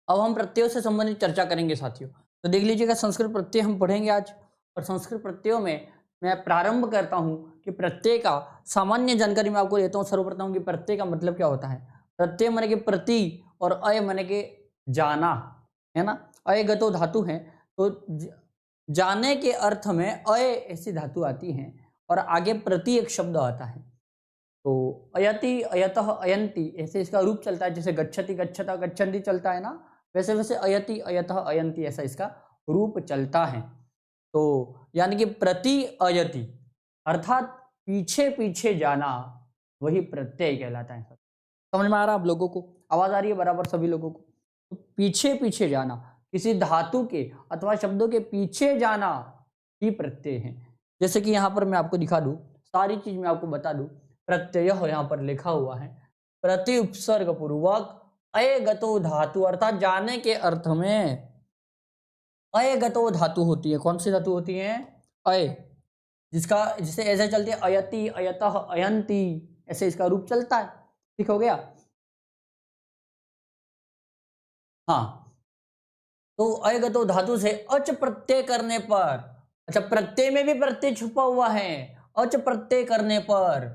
अब हम प्रत्ययों से संबंधित चर्चा करेंगे साथियों। तो देख लीजिएगा, संस्कृत प्रत्यय हम पढ़ेंगे आज। और संस्कृत प्रत्ययों में मैं प्रारंभ करता हूं कि प्रत्यय का सामान्य जानकारी मैं आपको देता हूं सर्वप्रथम कि प्रत्यय का मतलब क्या होता है। प्रत्यय माने कि प्रति और अय माने कि जाना, है ना। अयगतो धातु है, तो जाने के अर्थ में अय ऐसी धातु आती है और आगे प्रति एक शब्द आता है। तो अयति, अयतः, अयंती ऐसे इसका रूप चलता है। जैसे गच्छति, गच्छता, गच्छन्ति चलता है ना, वैसे वैसे अयति, अयतः, अयंती ऐसा इसका रूप चलता है। तो यानी कि प्रति अयति अर्थात पीछे पीछे जाना, वही प्रत्यय कहलाता है। समझ में आ रहा है आप लोगों को? आवाज आ रही है बराबर सभी लोगों को? तो पीछे पीछे जाना, किसी धातु के अथवा शब्दों के पीछे जाना ही प्रत्यय है। जैसे कि यहाँ पर मैं आपको दिखा दूं, सारी चीज मैं आपको बता दूं। प्रत्यय यहाँ पर लिखा हुआ है, प्रति उपसर्ग पूर्वक अयगतो धातु, अर्थात जाने के अर्थ में अयगतो धातु होती है। कौन सी धातु होती है? अय, जिसका जिसे ऐसे चलती है अयति, अयतः, अयंती, ऐसे इसका रूप चलता है। ठीक हो गया? हाँ, तो अयगतो धातु से अच प्रत्यय करने पर, अच्छा प्रत्यय में भी प्रत्यय छुपा हुआ है। अच प्रत्यय करने पर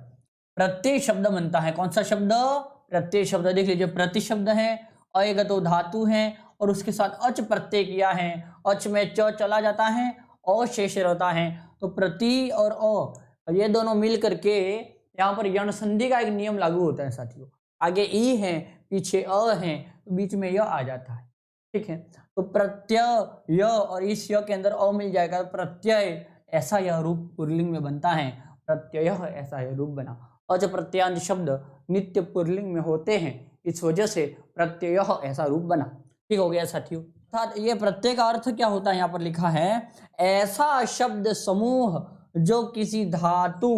प्रत्यय शब्द बनता है। कौन सा शब्द? प्रत्यय शब्द। देख लीजिए, प्रति शब्द है, अयगतो धातु है और उसके साथ अच प्रत्यय किया है। अच में च चला जाता है, अ शेष रहता है। तो प्रति और अ ये दोनों मिल करके यहाँ पर यण संधि का एक नियम लागू होता है साथियों। आगे ई है, पीछे अ है, बीच में य आ जाता है। ठीक है, तो प्रत्यय य और इस य के अंदर अ मिल जाएगा। प्रत्यय ऐसा यह रूप पुल्लिंग में बनता है। प्रत्यय ऐसा यह रूप बना। अच प्रत्यांत शब्द नित्य पुल्लिंग में होते हैं, इस वजह से प्रत्यय ऐसा रूप बना। ठीक हो गया साथियों? अर्थात ये प्रत्यय का अर्थ क्या होता है? यहाँ पर लिखा है ऐसा शब्द समूह जो किसी धातु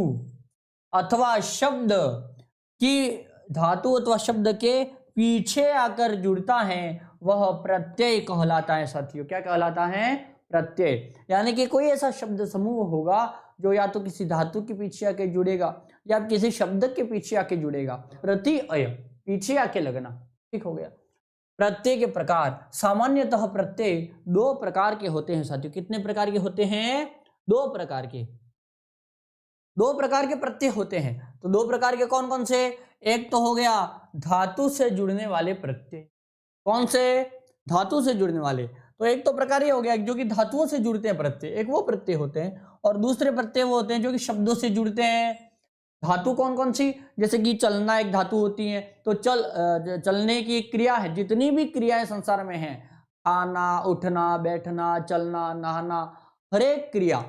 अथवा शब्द की, धातु अथवा शब्द के पीछे आकर जुड़ता है, वह प्रत्यय कहलाता है साथियों। क्या कहलाता है? प्रत्यय। यानी कि कोई ऐसा शब्द समूह होगा जो या तो किसी धातु के पीछे आके जुड़ेगा या किसी शब्द के पीछे आके जुड़ेगा। प्रति अय, पीछे आके लगना। ठीक हो गया? प्रत्यय के प्रकार, सामान्यतः प्रत्यय दो प्रकार के होते हैं साथियों। कितने प्रकार के होते हैं? दो प्रकार के। दो प्रकार के प्रत्यय होते हैं। तो दो प्रकार के कौन कौन से? एक तो हो गया धातु से जुड़ने वाले प्रत्यय। कौन से? धातु से जुड़ने वाले। तो एक तो प्रकार ये हो गया जो कि धातुओं से जुड़ते हैं प्रत्यय, एक वो प्रत्यय होते हैं। और दूसरे प्रत्यय वो होते हैं जो कि शब्दों से जुड़ते हैं। धातु कौन कौन सी? जैसे कि चलना एक धातु होती है, तो चलने की क्रिया है। जितनी भी क्रियाएं संसार में हैं, आना, उठना, बैठना, चलना, नहाना, हर एक क्रिया,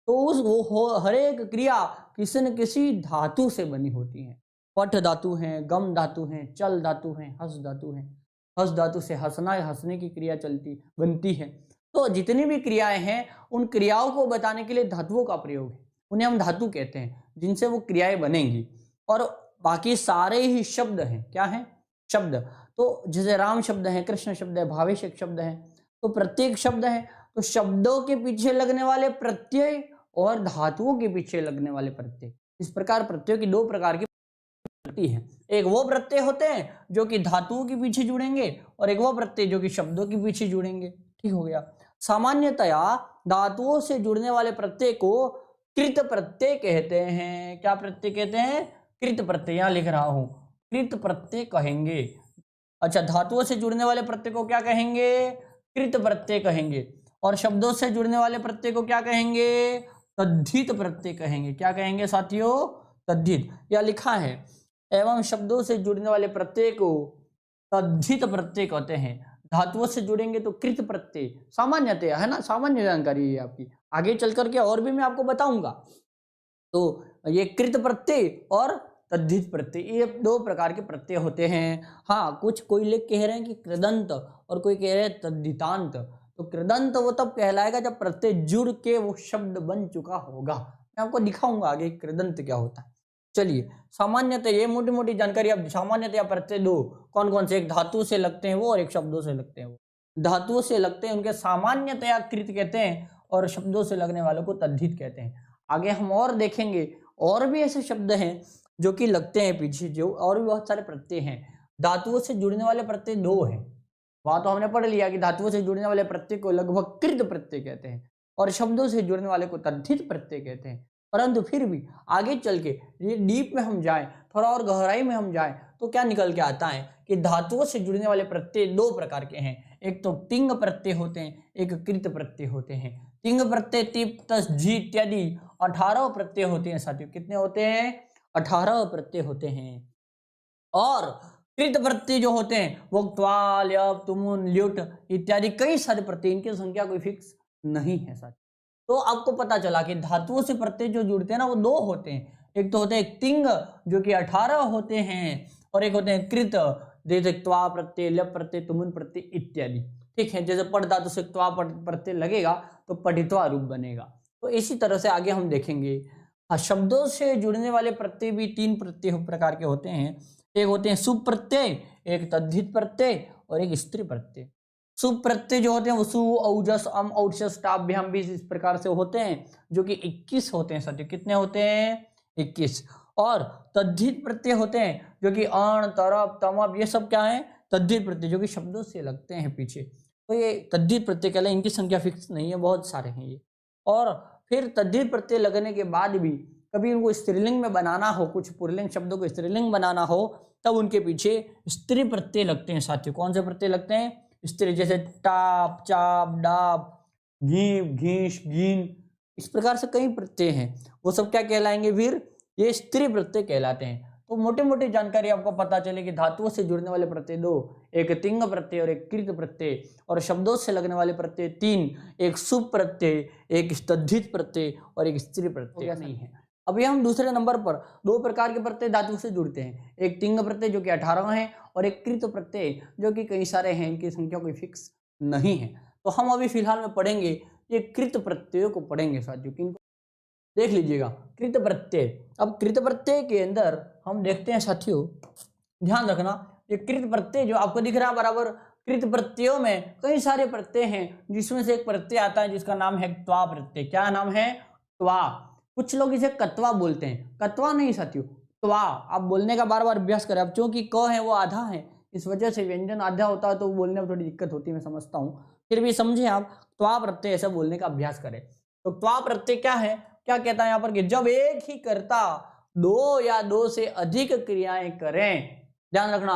तो उस वो हर एक क्रिया किसी न किसी धातु से बनी होती है। पठ धातु है, गम धातु है, चल धातु है, हस धातु है। हस धातु से हंसना, हंसने की क्रिया चलती बनती है। तो जितनी भी क्रियाएं हैं, उन क्रियाओं को बताने के लिए धातुओं का प्रयोग है। उन्हें हम धातु कहते हैं, जिनसे वो क्रियाएं बनेंगी। और बाकी सारे ही शब्द हैं। क्या है? शब्द। तो जैसे राम शब्द है, कृष्ण शब्द है, भावेश एक शब्द है, तो प्रत्येक शब्द है। तो शब्दों के पीछे लगने वाले प्रत्यय और धातुओं के पीछे लगने वाले प्रत्यय, इस प्रकार प्रत्ययों की दो प्रकार की प्रत्यय है। एक वो प्रत्यय होते हैं जो कि धातुओं के पीछे जुड़ेंगे और एक वो प्रत्यय जो कि शब्दों के पीछे जुड़ेंगे। ठीक हो गया? सामान्यतया धातुओं से जुड़ने वाले प्रत्यय को कृत प्रत्यय कहते हैं। क्या प्रत्यय कहते हैं? कृत प्रत्यय। यहां लिख रहा हूं, कृत प्रत्यय कहेंगे। अच्छा, धातुओं से जुड़ने वाले प्रत्यय को क्या कहेंगे? कृत प्रत्यय कहेंगे। और शब्दों से जुड़ने वाले प्रत्यय को क्या कहेंगे? तद्धित प्रत्यय कहेंगे। क्या कहेंगे साथियों? तद्धित। या लिखा है एवं शब्दों से जुड़ने वाले प्रत्यय को तद्धित प्रत्यय कहते हैं। धातुओं से जुड़ेंगे तो कृत प्रत्यय। सामान्यतः है ना, सामान्य जानकारी है आपकी, आगे चल करके और भी मैं आपको बताऊंगा। तो ये कृत प्रत्यय और तद्धित प्रत्यय, ये दो प्रकार के प्रत्यय होते हैं। हाँ, कुछ कोई लोग कह रहे हैं कि कृदंत और कोई कह रहे हैं तद्धितांत। तो कृदंत वो तब कहलाएगा जब प्रत्यय जुड़ के वो शब्द बन चुका होगा। मैं आपको दिखाऊंगा आगे कृदंत क्या होता है। चलिए, सामान्यतः ये मोटी मोटी जानकारी। अब सामान्यतः प्रत्यय दो कौन कौन से? एक धातु से लगते हैं वो और एक शब्दों से लगते हैं वो। धातुओं से लगते हैं उनके सामान्यतया कृत कहते हैं और शब्दों से लगने वालों को तद्धित कहते हैं। आगे हम और देखेंगे, और भी ऐसे शब्द हैं जो कि लगते हैं पीछे, जो और भी बहुत सारे प्रत्यय हैं। धातुओं से जुड़ने वाले प्रत्यय दो हैं। वहां तो हमने पढ़ लिया कि धातुओं से जुड़ने वाले प्रत्यय को लगभग कृत प्रत्यय कहते हैं और शब्दों से जुड़ने वाले को तद्धित प्रत्यय कहते हैं। परंतु फिर भी आगे चल के ये डीप में हम जाएं, थोड़ा और गहराई में हम जाएं, तो क्या निकल के आता है कि धातुओं से जुड़ने वाले प्रत्यय दो प्रकार के हैं। एक तो तिंग प्रत्यय होते हैं, एक कृत प्रत्यय होते हैं। तिंग प्रत्यय तिप तस जी इत्यादि 18 प्रत्यय होते हैं साथियों। कितने होते हैं? 18 प्रत्यय होते हैं। और कृत प्रत्यय जो होते हैं वो त्वा, ल्यप, तुमुन, ल्युट इत्यादि कई सारे प्रत्यय, इनकी संख्या कोई फिक्स नहीं है साथियों। तो आपको पता चला कि धातुओं से प्रत्यय जो जुड़ते हैं ना वो दो होते हैं। एक तो होते हैं तिंग जो कि 18 होते हैं और एक होते हैं कृत, जैसे त्वा प्रत्यय, ल्यप प्रत्यय, तुमुन प्रत्यय इत्यादि। ठीक है, जैसे पढ़ धातु से त्वा प्रत्यय लगेगा तो पठित्वा रूप बनेगा। तो इसी तरह से आगे हम देखेंगे। हाँ, शब्दों से जुड़ने वाले प्रत्यय भी तीन प्रत्यय प्रकार के होते हैं। एक होते हैं सुप प्रत्यय, एक तद्धित प्रत्यय और एक स्त्री प्रत्यय। सुप प्रत्यय जो होते हैं वो सु, औजस, अम, औजस, टाप, भ्याम, बीज इस प्रकार से होते हैं जो कि 21 होते हैं साथियों। कितने होते हैं? 21। और तद्धित प्रत्यय होते हैं जो कि अण, तरप, तमप ये सब क्या है? तद्धित प्रत्यय जो कि शब्दों से लगते हैं पीछे। तो ये तद्धित प्रत्यय कहलाए, इनकी संख्या फिक्स नहीं है, बहुत सारे हैं ये। और फिर तद्धित प्रत्यय लगने के बाद भी कभी उनको स्त्रीलिंग में बनाना हो, कुछ पुल्लिंग शब्दों को स्त्रीलिंग बनाना हो, तब उनके पीछे स्त्री प्रत्यय लगते हैं साथियों। कौन से प्रत्यय लगते हैं? स्त्री, जैसे टाप, चाप, डाप, घीप, घीश, घीन, इस प्रकार से कई प्रत्यय हैं। वो सब क्या कहलाएंगे? फिर ये स्त्री प्रत्यय कहलाते हैं। तो मोटे मोटे जानकारी आपको पता चले कि धातुओं से जुड़ने वाले प्रत्यय दो, एक तिंग प्रत्यय और एक कृत प्रत्यय, और शब्दों से लगने वाले प्रत्यय तीन, एक सुप प्रत्यय, एक तद्धित प्रत्यय और एक स्त्री प्रत्यय नहीं है। अभी हम दूसरे नंबर पर दो प्रकार के प्रत्यय धातु से जुड़ते हैं। एक तिंग प्रत्यय जो कि 18 है और एक कृत प्रत्यय जो कि कई सारे हैं, इनकी संख्या कोई फिक्स नहीं है। तो हम अभी फिलहाल में पढ़ेंगे ये कृत प्रत्ययों को पढ़ेंगे साथियों। किनको देख लीजिएगा? कृत प्रत्यय। अब कृत प्रत्यय के अंदर हम देखते हैं साथियों, ध्यान रखना, ये कृत प्रत्यय जो आपको दिख रहा है बराबर, कृत प्रत्ययों में कई सारे प्रत्यय हैं जिसमें से एक प्रत्यय आता है जिसका नाम है त्वा प्रत्यय। क्या नाम है? त्वा। कुछ लोग इसे कत्वा बोलते हैं, कत्वा नहीं साथियों, त्वा। आप बोलने का बार बार अभ्यास करें। अब क्योंकि क है वो आधा है, इस वजह से व्यंजन आधा होता है तो बोलने में थोड़ी दिक्कत होती है, मैं समझता हूँ। फिर भी समझे आप, त्वा प्रत्यय ऐसा बोलने का अभ्यास करें। तो त्वा प्रत्यय क्या है? क्या कहता है यहाँ पर कि जब एक ही कर्ता दो या दो से अधिक क्रियाएं करें। ध्यान रखना,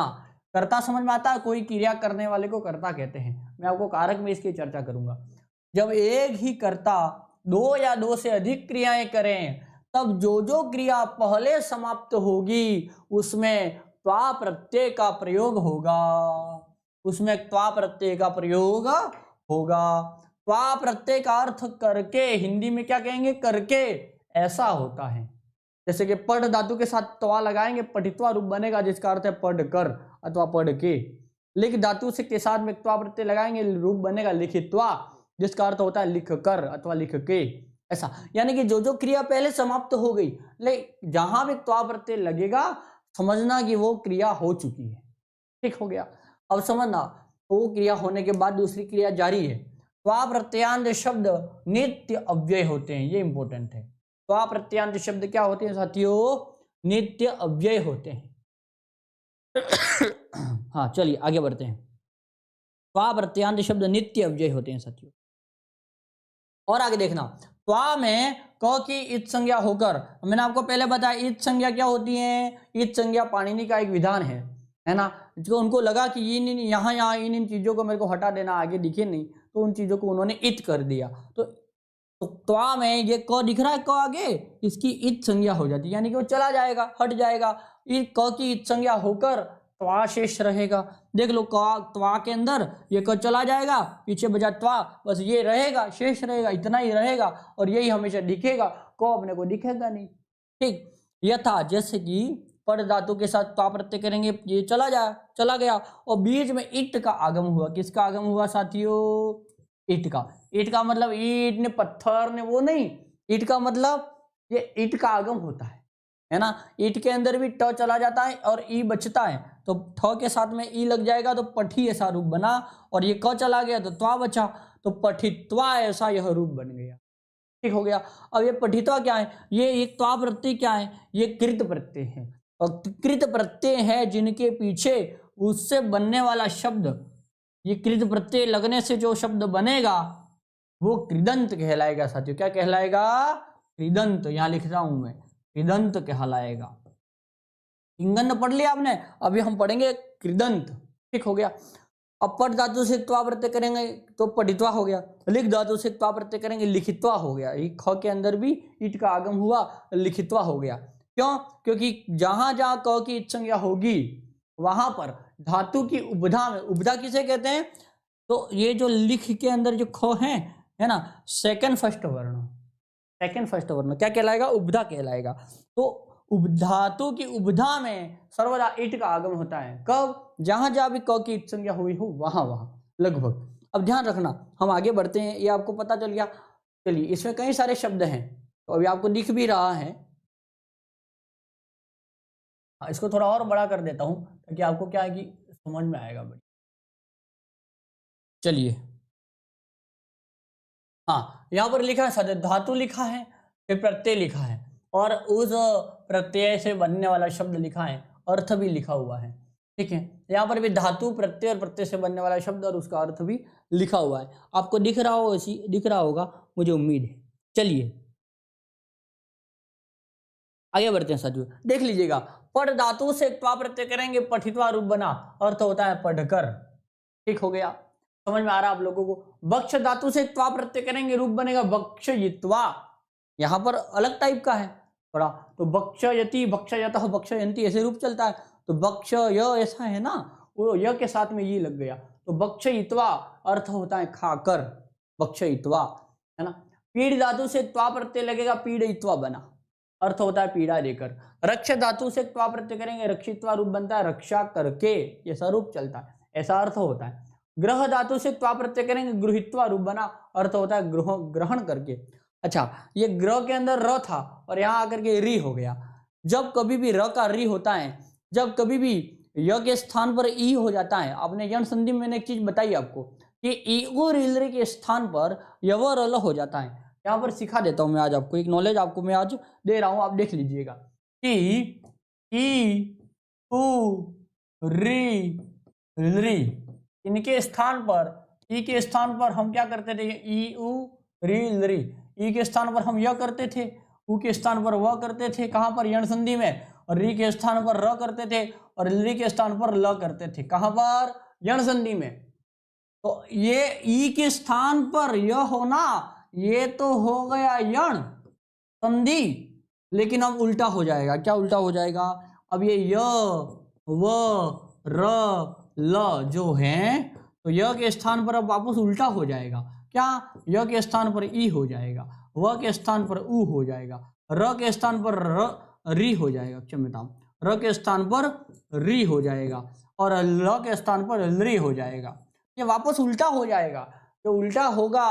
कर्ता समझ में आता है? कोई क्रिया करने वाले को कर्ता कहते हैं। मैं आपको कारक में इसकी चर्चा करूंगा। जब एक ही कर्ता दो या दो से अधिक क्रियाएं करें, तब जो जो क्रिया पहले समाप्त होगी उसमें त्वा प्रत्यय का प्रयोग होगा। उसमें त्वा प्रत्यय का प्रयोग होगा। त्वा प्रत्यय का अर्थ करके, हिंदी में क्या कहेंगे? करके, ऐसा होता है। जैसे कि पढ़ धातु के साथ त्वा लगाएंगे, पठित्वा रूप बनेगा जिसका अर्थ है पढ़ कर अथवा पढ़ के। लिख धातु से के साथ में त्वा प्रत्यय लगाएंगे, रूप बनेगा लिखित्वा जिसका अर्थ होता है लिख कर अथवा लिख के। ऐसा यानी कि जो जो क्रिया पहले समाप्त हो गई, लेकिन जहां भी त्वा प्रत्यय लगेगा समझना कि वो क्रिया हो चुकी है। ठीक हो गया? अब समझना, वो क्रिया होने के बाद दूसरी क्रिया जारी है। त्वा प्रत्यांत शब्द नित्य अव्यय होते हैं, ये इंपॉर्टेंट है। त्वा प्रत्यांत शब्द क्या होते हैं साथियों? नित्य अव्यय होते हैं। हाँ, चलिए आगे बढ़ते हैं। त्वा प्रत्यांत शब्द नित्य अव्यय होते हैं साथियों। और आगे देखना, त्वा में क की इत संज्ञा होकर, मैंने आपको पहले बताया इत संज्ञा क्या होती है? इत संज्ञा पाणिनि का एक विधान है ना। जो उनको लगा कि इन यहाँ इन चीजों को मेरे को हटा देना, आगे दिखे नहीं, तो उन चीजों को उन्होंने इत कर दिया। तो त्वा में ये क दिख रहा है, क आगे इसकी इत संज्ञा हो जाती है, यानी कि वो चला जाएगा, हट जाएगा। क की इत संज्ञा होकर त्वा शेष रहेगा। देख लो, त्वा के अंदर ये क चला जाएगा, पीछे बजा त्वा, बस ये रहेगा, शेष रहेगा, इतना ही रहेगा और यही हमेशा दिखेगा। क अपने को दिखेगा नहीं। ठीक, यथा जैसे कि पद धातु के साथ त्वा प्रत्यय करेंगे, ये चला गया और बीच में ईट का आगम हुआ। किसका आगम हुआ साथियों? ईट का। ईट का मतलब ईट ने, पत्थर ने, वो नहीं। ईट का मतलब ये ईट का आगम होता है ना। ईट के अंदर भी ट चला जाता है और ई बचता है, तो ठ के साथ में ई लग जाएगा तो पठी ऐसा रूप बना, और ये क चला गया तो त्वा बचा, तो पठित्वा ऐसा यह रूप बन गया। ठीक हो गया? अब ये पठित्वा क्या है? ये एक त्वा प्रत्यय क्या है? ये कृत प्रत्यय है। और कृत प्रत्यय है जिनके पीछे उससे बनने वाला शब्द ये कृत प्रत्यय लगने से जो शब्द बनेगा वो कृदंत कहलाएगा साथियों। क्या कहलाएगा? कृदंत। यहां लिख रहा हूं मैं, कृदंत कहलाएगा। इंगन पढ़ लिया आपने, अभी हम पढ़ेंगे कृदंत। ठीक हो गया। अब पट धातु से त्वा प्रत्यय करेंगे तो पठित्वा हो गया, लिख धातु से त्वा प्रत्यय करेंगे लिखित्वा हो गया। ख के अंदर भी ईट का आगम हुआ, लिखित्वा हो गया। क्यों? क्योंकि जहां जहां क की ईट संज्ञा होगी वहां पर धातु की उपधा में, उपधा किसे कहते हैं? तो ये जो लिख के अंदर जो ख है ना, सेकंड फर्स्ट वर्ण, सेकंड फर्स्ट वर्ण क्या कहलाएगा? उपधा कहलाएगा। तो धातु की उपधा में सर्वदा ईट का आगम होता है। कब? जहां जहां भी क की ईट संज्ञा हुई हो वहां वहां लगभग। अब ध्यान रखना, हम आगे बढ़ते हैं, ये आपको पता चल गया। चलिए, इसमें कई सारे शब्द हैं तो अभी आपको दिख भी रहा है। इसको थोड़ा और बड़ा कर देता हूं ताकि आपको क्या है कि समझ में आएगा बड़ी। चलिए, हाँ, यहां पर लिखा है सद धातु लिखा है, फिर प्रत्यय लिखा है, और उस प्रत्यय से बनने वाला शब्द लिखा है, अर्थ भी लिखा हुआ है। ठीक है, यहाँ पर भी धातु, प्रत्यय और प्रत्यय से बनने वाला शब्द और उसका अर्थ भी लिखा हुआ है। आपको दिख रहा हो, दिख रहा होगा, मुझे उम्मीद है। चलिए आगे बढ़ते हैं साथियों, देख लीजिएगा। पढ़ धातु से त्वा प्रत्यय करेंगे, पठित्वा रूप बना, अर्थ होता है पढ़कर। ठीक हो गया, समझ में आ रहा है आप लोगों को? बक्ष धातु से त्वा प्रत्यय करेंगे, रूप बनेगा बक्षयित्वा। यहां पर अलग टाइप का है थोड़ा, तो बक्षयति, बक्षयतः, बक्षयन्ति ऐसे रूप चलता है। तो बक्ष य ऐसा है ना, वो य के साथ में ये लग गया, तो बक्षयित्वा अर्थ होता है खाकर, बक्षयित्वा, है ना। पीड़ धातु से त्वा प्रत्यय लगेगा, पीड़यित्वा बना, अर्थ होता है पीड़ा देकर। रक्ष धातु से त्वा प्रत्यय करेंगे, रक्षित्वा रूप बनता है रक्षा करके, ऐसा रूप चलता है, ऐसा अर्थ होता है। ग्रह धातु से त्वा प्रत्यय करेंगे, गृहीत्वा रूप बना, अर्थ होता है ग्रहण करके। अच्छा, ये ग्रह के अंदर र था और यहाँ आकर के री हो गया। जब कभी भी र का री होता है, जब कभी भी य के स्थान पर ई हो जाता है, आपने यण संधि में मैंने एक चीज बताई आपको कि ई उ री के स्थान पर यवर अल हो जाता है। यहाँ पर सिखा देता हूं मैं आज आपको, एक नॉलेज आपको मैं आज दे रहा हूं, आप देख लीजिएगा कि ई उ री इनके स्थान पर, ई के स्थान पर हम क्या करते थे? ई उ री। ई के स्थान पर हम य करते थे, उ के स्थान पर व करते थे, कहां पर? यण संधि में। और री के स्थान पर र करते थे और री के स्थान पर ल करते थे, कहां पर? यण संधि में। तो ये ई के स्थान पर य होना, ये तो हो गया यण संधि, लेकिन अब उल्टा हो जाएगा। क्या उल्टा हो जाएगा? अब ये य व र ल जो है, तो य के स्थान पर अब वापस उल्टा हो जाएगा। क्या? य के स्थान पर ई हो जाएगा, व के स्थान पर उ हो जाएगा, र के स्थान पर री हो जाएगा, क्षम्यता, र के स्थान पर री हो जाएगा और ल के स्थान पर ली हो जाएगा। ये वापस उल्टा हो जाएगा। तो उल्टा होगा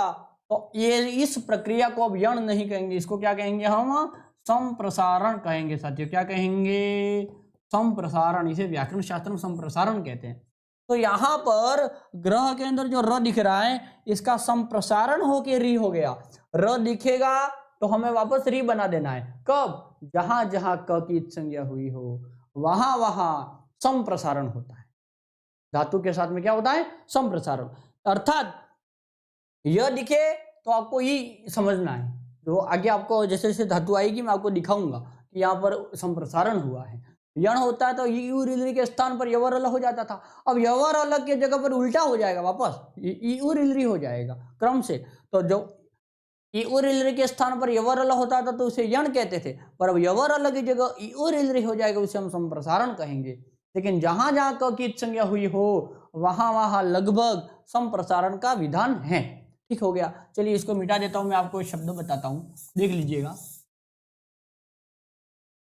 तो ये इस प्रक्रिया को अब यण नहीं कहेंगे, इसको क्या कहेंगे? हम संप्रसारण कहेंगे साथियों। क्या कहेंगे? संप्रसारण। इसे व्याकरण शास्त्र में संप्रसारण कहते हैं। तो यहां पर ग्रह के अंदर जो र दिख रहा है, इसका संप्रसारण होके री हो गया। र दिखेगा तो हमें वापस री बना देना है। कब? जहां जहां क की संज्ञा हुई हो वहां वहां संप्रसारण होता है। धातु के साथ में क्या होता है? संप्रसारण। अर्थात यह दिखे तो आपको ये समझना है, जो आगे आपको जैसे जैसे धातु आएगी मैं आपको दिखाऊंगा कि यहाँ पर संप्रसारण हुआ है। यण होता है तो यू रिलरी के स्थान पर यवर अलग हो जाता था, अब यवर अलग के जगह पर उल्टा हो जाएगा, वापस यू रिलरी हो जाएगा क्रम से। तो जो यू रिलरी के स्थान पर यवर अलग होता था तो उसे यण कहते थे, पर अब यवर अलग की जगह यू रिलरी हो जाएगा, उसे हम संप्रसारण कहेंगे। लेकिन जहां जहां क की संज्ञा हुई हो वहां वहां लगभग संप्रसारण का विधान है। ठीक हो गया। चलिए इसको मिटा देता हूं, मैं आपको शब्द बताता हूं, देख लीजिएगा।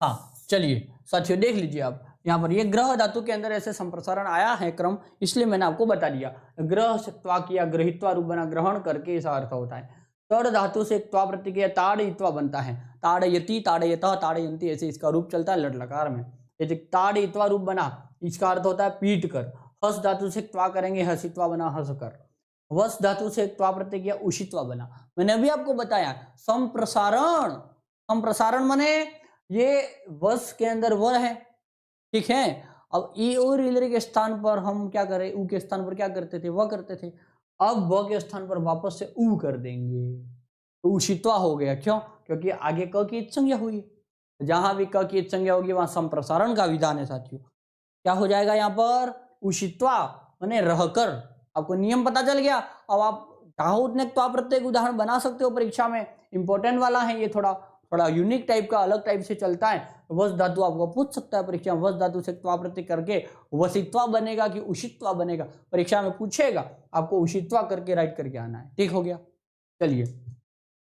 हाँ चलिए साथियों देख लीजिए आप, यहाँ पर ये ग्रह धातु के अंदर ऐसे संप्रसारण आया है क्रम, इसलिए मैंने आपको बता दिया। ग्रह से त्वा किया, ग्रहित्वा रूप बना, ग्रहण करके ऐसा अर्थ होता है। तड़ धातु से त्वा प्रत्यय किया, ताड़यित्वा बनता है, ताड़यति, ताड़यतः, ताड़यन्ति ऐसे इसका रूप चलता है लट लकार में। जैसे ताड़यित्वा रूप बना, इसका अर्थ होता है पीट कर। हस धातु से त्वा करेंगे, हसित्वा बना, हंस कर। वस धातु से त्वा प्रत्यय किया, उषित्वा बना। मैंने अभी आपको बताया संप्रसारण, संप्रसारण माने ये वस के अंदर व है, ठीक है, अब ई और इलरी के स्थान पर हम क्या करें, ऊ के स्थान पर क्या करते थे, व करते थे। अब व के स्थान पर वापस से ऊ कर देंगे तो उषित्वा हो गया। क्यों? क्योंकि आगे क की संज्ञा हुई। जहां भी क की संज्ञा होगी वहां संप्रसारण का विधान है साथियों। क्या हो जाएगा यहाँ पर? उषित्वा माने रहकर। आपको नियम पता चल गया। अब आप चाहो उतने त्वा प्रत्यय उदाहरण बना सकते हो परीक्षा में। इंपॉर्टेंट वाला है ये, थोड़ा थोड़ा यूनिक टाइप का, अलग टाइप से चलता है। वस धातु आपको पूछ सकता है परीक्षा में, वस धातु से त्वा प्रत्यय करके वसित्वा बनेगा कि उषित्वा बनेगा, परीक्षा में पूछेगा। आपको उषित्वा करके राइट करके आना है। ठीक हो गया। चलिए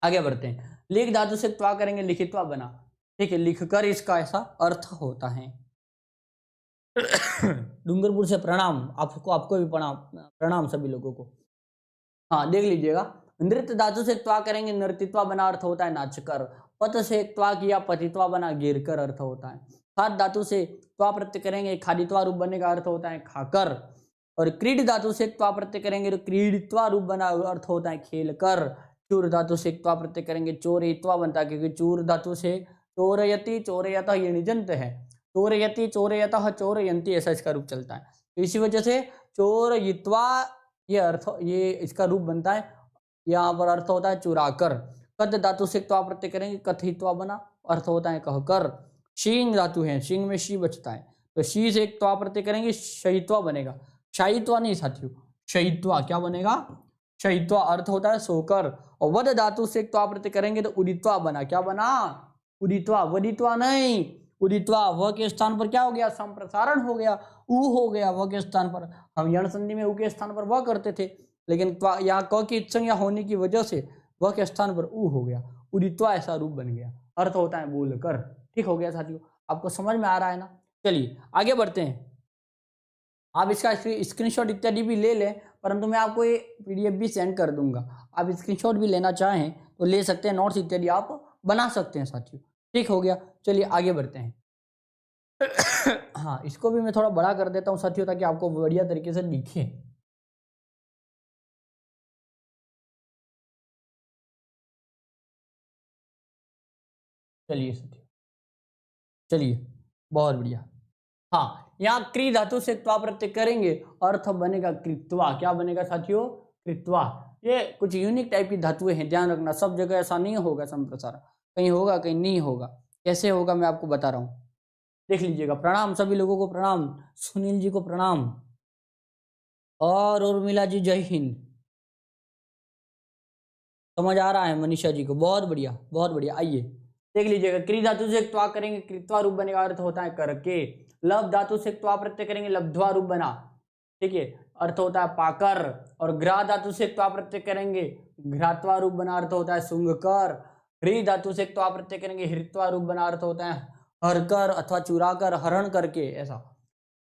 आगे बढ़ते हैं। लिख धातु से त्वा करेंगे लिखित्वा बना। ठीक है, लिखकर इसका ऐसा अर्थ होता है। डूंगरपुर से प्रणाम आपको भी प्रणाम सभी लोगों को। हाँ देख लीजिएगा, नृत्य धातु से त्वा करेंगे नर्तित्वा बना, अर्थ होता है नाचकर। पत से त्वा किया पतित्वा बना, गिरकर अर्थ होता है। खाद धातु से त्वा प्रत्यय करेंगे खादित्वा रूप बनने का, अर्थ होता है खाकर। और क्रीड धातु से त्वा प्रत्यय करेंगे तो क्रीडित्वा रूप बना, अर्थ होता है खेलकर। चूर धातु से त्वा प्रत्यय करेंगे चोरयित्वा बनता है, क्योंकि चूर धातु से चोरयति चोरयतः ये निजंत है। चोरयति चोरयतः चोरयंती ऐसा इसका रूप चलता है। तो इसी वजह से चोरयित्वा ये अर्थ, ये इसका रूप बनता है। यहाँ पर अर्थ होता है चुराकर। कद धातु से त्वा प्रत्यय करेंगे कथित्वा बना, अर्थ होता है कहकर। शींग धातु है, शींग में शी बचता है, तो शी से त्वा प्रत्यय करेंगे शयित्वा बनेगा। शायित्वा नहीं साथियों, शयित्वा। क्या बनेगा? शयित्वा, अर्थ होता है सोकर। और वद धातु से त्वा प्रत्यय करेंगे तो उदित्वा बना। क्या बना? उदित्वा, वदित्वा नहीं, उदित्वा। व के स्थान पर क्या हो गया? संप्रसारण हो गया, ऊ हो गया व के स्थान पर। हम यण संधि में ऊ के स्थान पर व करते थे, लेकिन यहाँ क की संज्ञा होने की वजह से व के स्थान पर ऊ हो गया, उदित्वा ऐसा रूप बन गया, अर्थ होता है बोलकर। ठीक हो गया साथियों, आपको समझ में आ रहा है ना? चलिए आगे बढ़ते हैं। आप इसका स्क्रीनशॉट इत्यादि भी ले लें, परंतु मैं आपको ये पीडीएफ भी सेंड कर दूंगा। आप स्क्रीनशॉट भी लेना चाहें तो ले सकते हैं, नोट्स इत्यादि आप बना सकते हैं साथियों। ठीक हो गया, चलिए आगे बढ़ते हैं। हाँ इसको भी मैं थोड़ा बड़ा कर देता हूँ साथियों, ताकि आपको बढ़िया तरीके से दिखे। चलिए साथियों, चलिए बहुत बढ़िया। हाँ, यहाँ क्री धातु से त्वा प्रत्यय करेंगे, अर्थ बनेगा कृत्वा। क्या बनेगा साथियों? कृत्वा। ये कुछ यूनिक टाइप की धातुएं हैं, ध्यान रखना। सब जगह ऐसा नहीं होगा संप्रसारण, कहीं होगा कहीं नहीं होगा। कैसे होगा मैं आपको बता रहा हूँ, देख लीजिएगा। प्रणाम सभी लोगों को, प्रणाम। सुनील जी को प्रणाम, और उर्मिला जी जय हिंद। समझ आ रहा है मनीषा जी को? बहुत बढ़िया बहुत बढ़िया। आइए देख लीजिएगा, क्री धातु से त्वा करेंगे कृत्वा रूप बनेगा, अर्थ होता है करके। लब धातु से त्वा प्रत्यय करेंगे लब्ध्वा रूप बना, ठीक है, अर्थ होता है पाकर। और ग्रा धातु से त्वा प्रत्यय करेंगे घ्रात्वा रूप बना, अर्थ होता है सुंगकर। ह्री धातु से त्वा प्रत्यय करेंगे हृत्वा रूप बना, अर्थ होता है हरकर अथवा चुराकर, हरण करके ऐसा।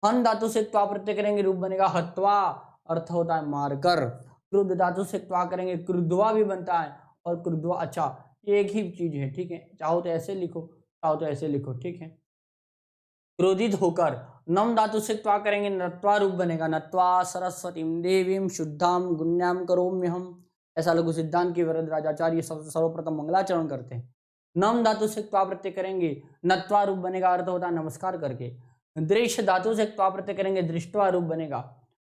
हन धातु से त्वा प्रत्यय करेंगे रूप बनेगा हत्वा, अर्थ होता है मारकर। क्रुद्ध धातु से त्वा करेंगे क्रुद्वा भी बनता है, और क्रुद्वा। अच्छा ये एक ही चीज है, ठीक है, चाहो तो ऐसे लिखो चाहो तो ऐसे लिखो, ठीक है। क्रोधित होकर। नम धातु से त्वा करेंगे नत्वा रूप बनेगा, नत्वा सरस्वतीम देवीम शुद्धाम गुण्याम करोम्यहम, ऐसा लघु सिद्धांत के वरदराजाचार्य सर्वप्रथम मंगलाचरण करते हैं। नम धातु से त्वा प्रत्यय करेंगे नत्वा रूप बनेगा, अर्थ होता है नमस्कार करके। दृश्य धातु से त्वा प्रत्यय करेंगे दृष्टवा रूप बनेगा,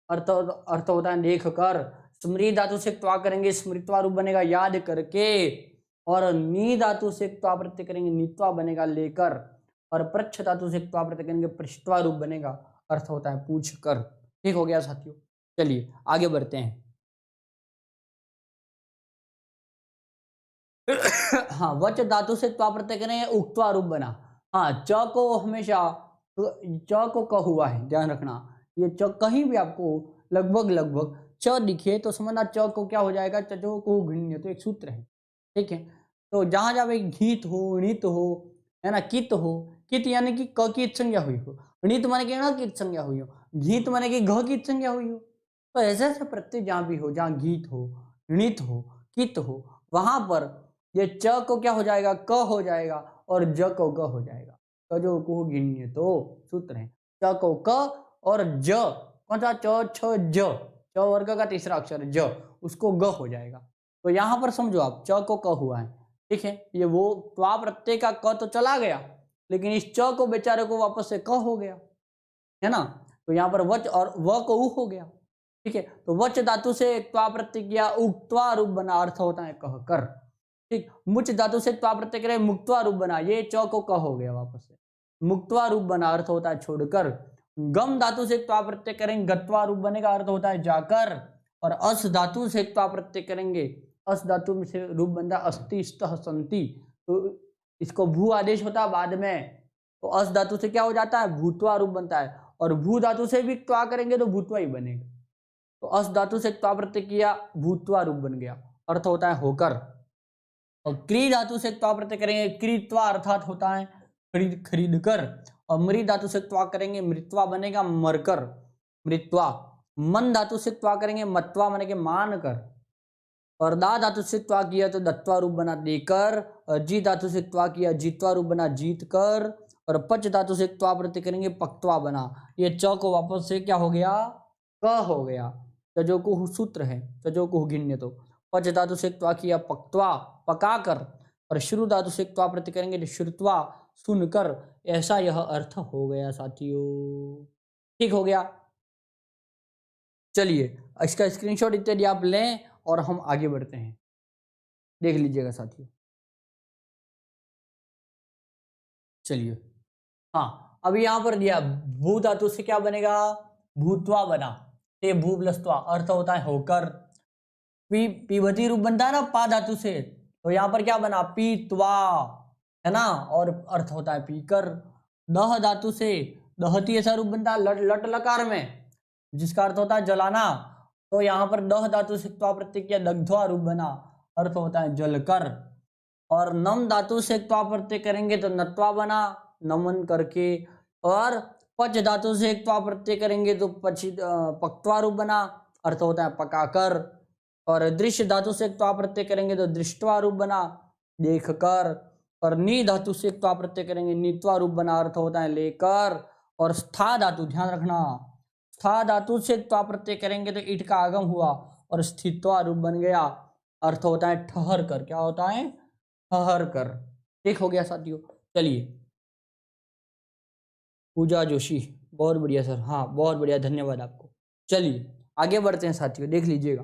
अर्थ होता है देख कर। स्मृति धातु से त्वा करेंगे स्मृतवा रूप बनेगा, याद करके। और नी धातु से त्वा प्रत्यय करेंगे नीत्वा बनेगा, लेकर। और प्रच्छ धातु से त्वा प्रत्यय करेंगे पृष्ठवा रूप बनेगा, अर्थ होता है पूछ कर। ठीक हो गया साथियों, चलिए आगे बढ़ते हैं। हाँ, वच धातु से त्वा प्रत्यय करेंगे उक्त्वा रूप बना। हाँ, च को हमेशा च को क हुआ है, ध्यान रखना। ये च कहीं भी आपको लगभग च दिखे तो समझना च को क्या हो जाएगा, चचो को घृण्य, तो एक सूत्र है, ठीक है। तो जहां जहां घीत हो, णित हो, है ना, कित हो। कित यानी कि क की संज्ञा हुई हो, णित माने कि ण की संज्ञा हुई हो, घीत माने कि घ की संज्ञा हुई हो। तो ऐसे ऐसे प्रत्यय जहां भी हो, जहां घीत हो, णित हो, कित हो, वहां पर ये च को क्या हो जाएगा, क हो जाएगा, और ज को ग हो जाएगा। जो को गिन्य, तो सूत्र है च को क और ज, कौन सा, च छ ज, च वर्ग का तीसरा अक्षर ज, उसको ग हो जाएगा। तो यहां पर समझो आप, च को क हुआ है, ठीक है। ये वो त्वा प्रत्यय का क तो चला गया, लेकिन इस च को बेचारे को वापस से क हो गया। है ना। तो यहाँ पर वच और व को उ हो गया, ठीक है। तो वच धातु से त्वा प्रत्यय किया, उक्त्वा रूप बना, अर्थ होता है कह कर, ठीक। मुच धातु से त्वा प्रत्यय करे, मुक्त्वा रूप बना, ये च को क हो गया वापस से, मुक्त्वा रूप बना, अर्थ होता है छोड़कर। गम धातु से त्वा प्रत्यय करेंगे, गत्वा रूप बनेगा, अर्थ होता है जाकर। और अस धातु से त्वा प्रत्यय करेंगे, अस धातु में से रूप बनता है अस्ति स्तः संति, तो इसको भू आदेश होता है बाद में, तो अस धातु से क्या हो जाता है, भूत्वा रूप बनता है। और भू धातु से भी त्वा करेंगे तो भूत्वा ही बनेगा, तो अस धातु से त्वा प्रत्यय किया, भूत्वा रूप बन गया, अर्थ होता है होकर। और क्री धातु से त्वा प्रत्यय करेंगे, क्रीत्वा अर्थात होता है खरीद खरीद कर। और मृ धातु से त्वा करेंगे, मृत्वा बनेगा मरकर, मृत्वा। मन धातु से त्वा करेंगे, मत्वा बनेगा मान कर। और दा धातु से त्वा किया तो दत्वा रूप बना देकर। और जी धातु से त्वा किया, जीतवा रूप बना जीत कर। और पच धातु से त्वा प्रत्यय करेंगे, पक्त्वा बना, ये च को वापस से क्या हो गया, क हो गया। तजो को सूत्र है, तजो को गिन्य, तो पच धातु से त्वा किया, पक्त्वा पका कर। और शुरु धातु से त्वा प्रत्यय करेंगे तो श्रुत्वा सुनकर, ऐसा यह अर्थ हो गया साथियों, ठीक हो गया। चलिए इसका स्क्रीनशॉट इत्यादि आप लें और हम आगे बढ़ते हैं, देख लीजिएगा साथियों। चलिए हाँ, अभी यहां पर दिया भू धातु से क्या बनेगा, भूत्वा बना, ते भू प्लस त्वा, अर्थ होता है होकर। पीभती रूप बनता है ना पा धातु से, तो यहाँ पर क्या बना, पीत्वा, है ना, और अर्थ होता है पीकर। दह धातु से दहती ऐसा रूप बनता है लट लकार में, जिसका अर्थ होता है जलाना, तो यहाँ पर दह धातु से त्वा प्रत्यय किया, दग्ध्वा रूप बना, अर्थ होता है जलकर। और नम धातु से त्वा प्रत्यय करेंगे तो नत्वा बना, नमन करके। और पच धातु से त्वा प्रत्यय करेंगे तो पक्त्वा रूप बना, अर्थ होता है पकाकर। और दृश्य धातु से त्वा प्रत्यय करेंगे तो दृष्टवा रूप बना, देखकर। और नी धातु से त्वा प्रत्यय करेंगे, नीत्वा रूप बना, अर्थ होता है लेकर। और स्था धातु, ध्यान रखना, स्था धातु से त्वा प्रत्यय करेंगे तो ईट का आगम हुआ और स्थित्वा रूप बन गया, अर्थ होता है ठहर कर, क्या होता है, ठहर कर, ठीक हो गया साथियों। चलिए पूजा जोशी, बहुत बढ़िया सर, हाँ बहुत बढ़िया, धन्यवाद आपको। चलिए आगे बढ़ते हैं साथियों, देख लीजिएगा।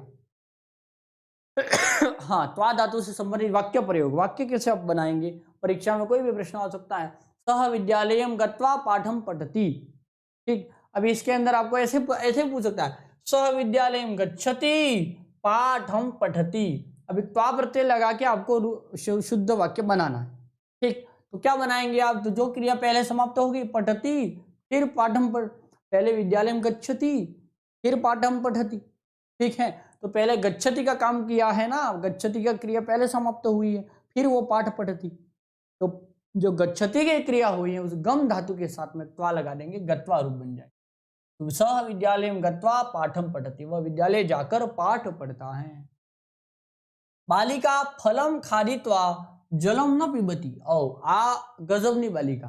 हाँ, त्वा धातु से संबंधित वाक्य प्रयोग, वाक्य कैसे आप बनाएंगे, परीक्षा में कोई भी प्रश्न आ सकता है। सह विद्यालयम गत्वा पाठम पठति, ठीक। अभी इसके अंदर आपको ऐसे पूछ सकता है, सह विद्यालयम गच्छति पाठम पठति। अभी त्वा प्रत्यय लगा के आपको शुद्ध वाक्य बनाना है, ठीक। तो क्या बनाएंगे आप, तो जो क्रिया पहले समाप्त होगी, पठति, फिर पाठम पहले विद्यालयम गच्छति, फिर पाठम पठति, ठीक है। तो पहले गच्छति का काम किया है ना, गच्छति का क्रिया पहले समाप्त हुई है, फिर वो पाठ पठति। तो जो गच्छति की क्रिया हुई है उस गम धातु के साथ में त्वा लगा देंगे, गत्वा रूप बन जाए। तो सह विद्यालय गत्वा पाठम पठति, वह विद्यालय जाकर पाठ पढ़ता है। बालिका फलम खादित्वा जलम न पिबती, ओ आ गजबनी बालिका,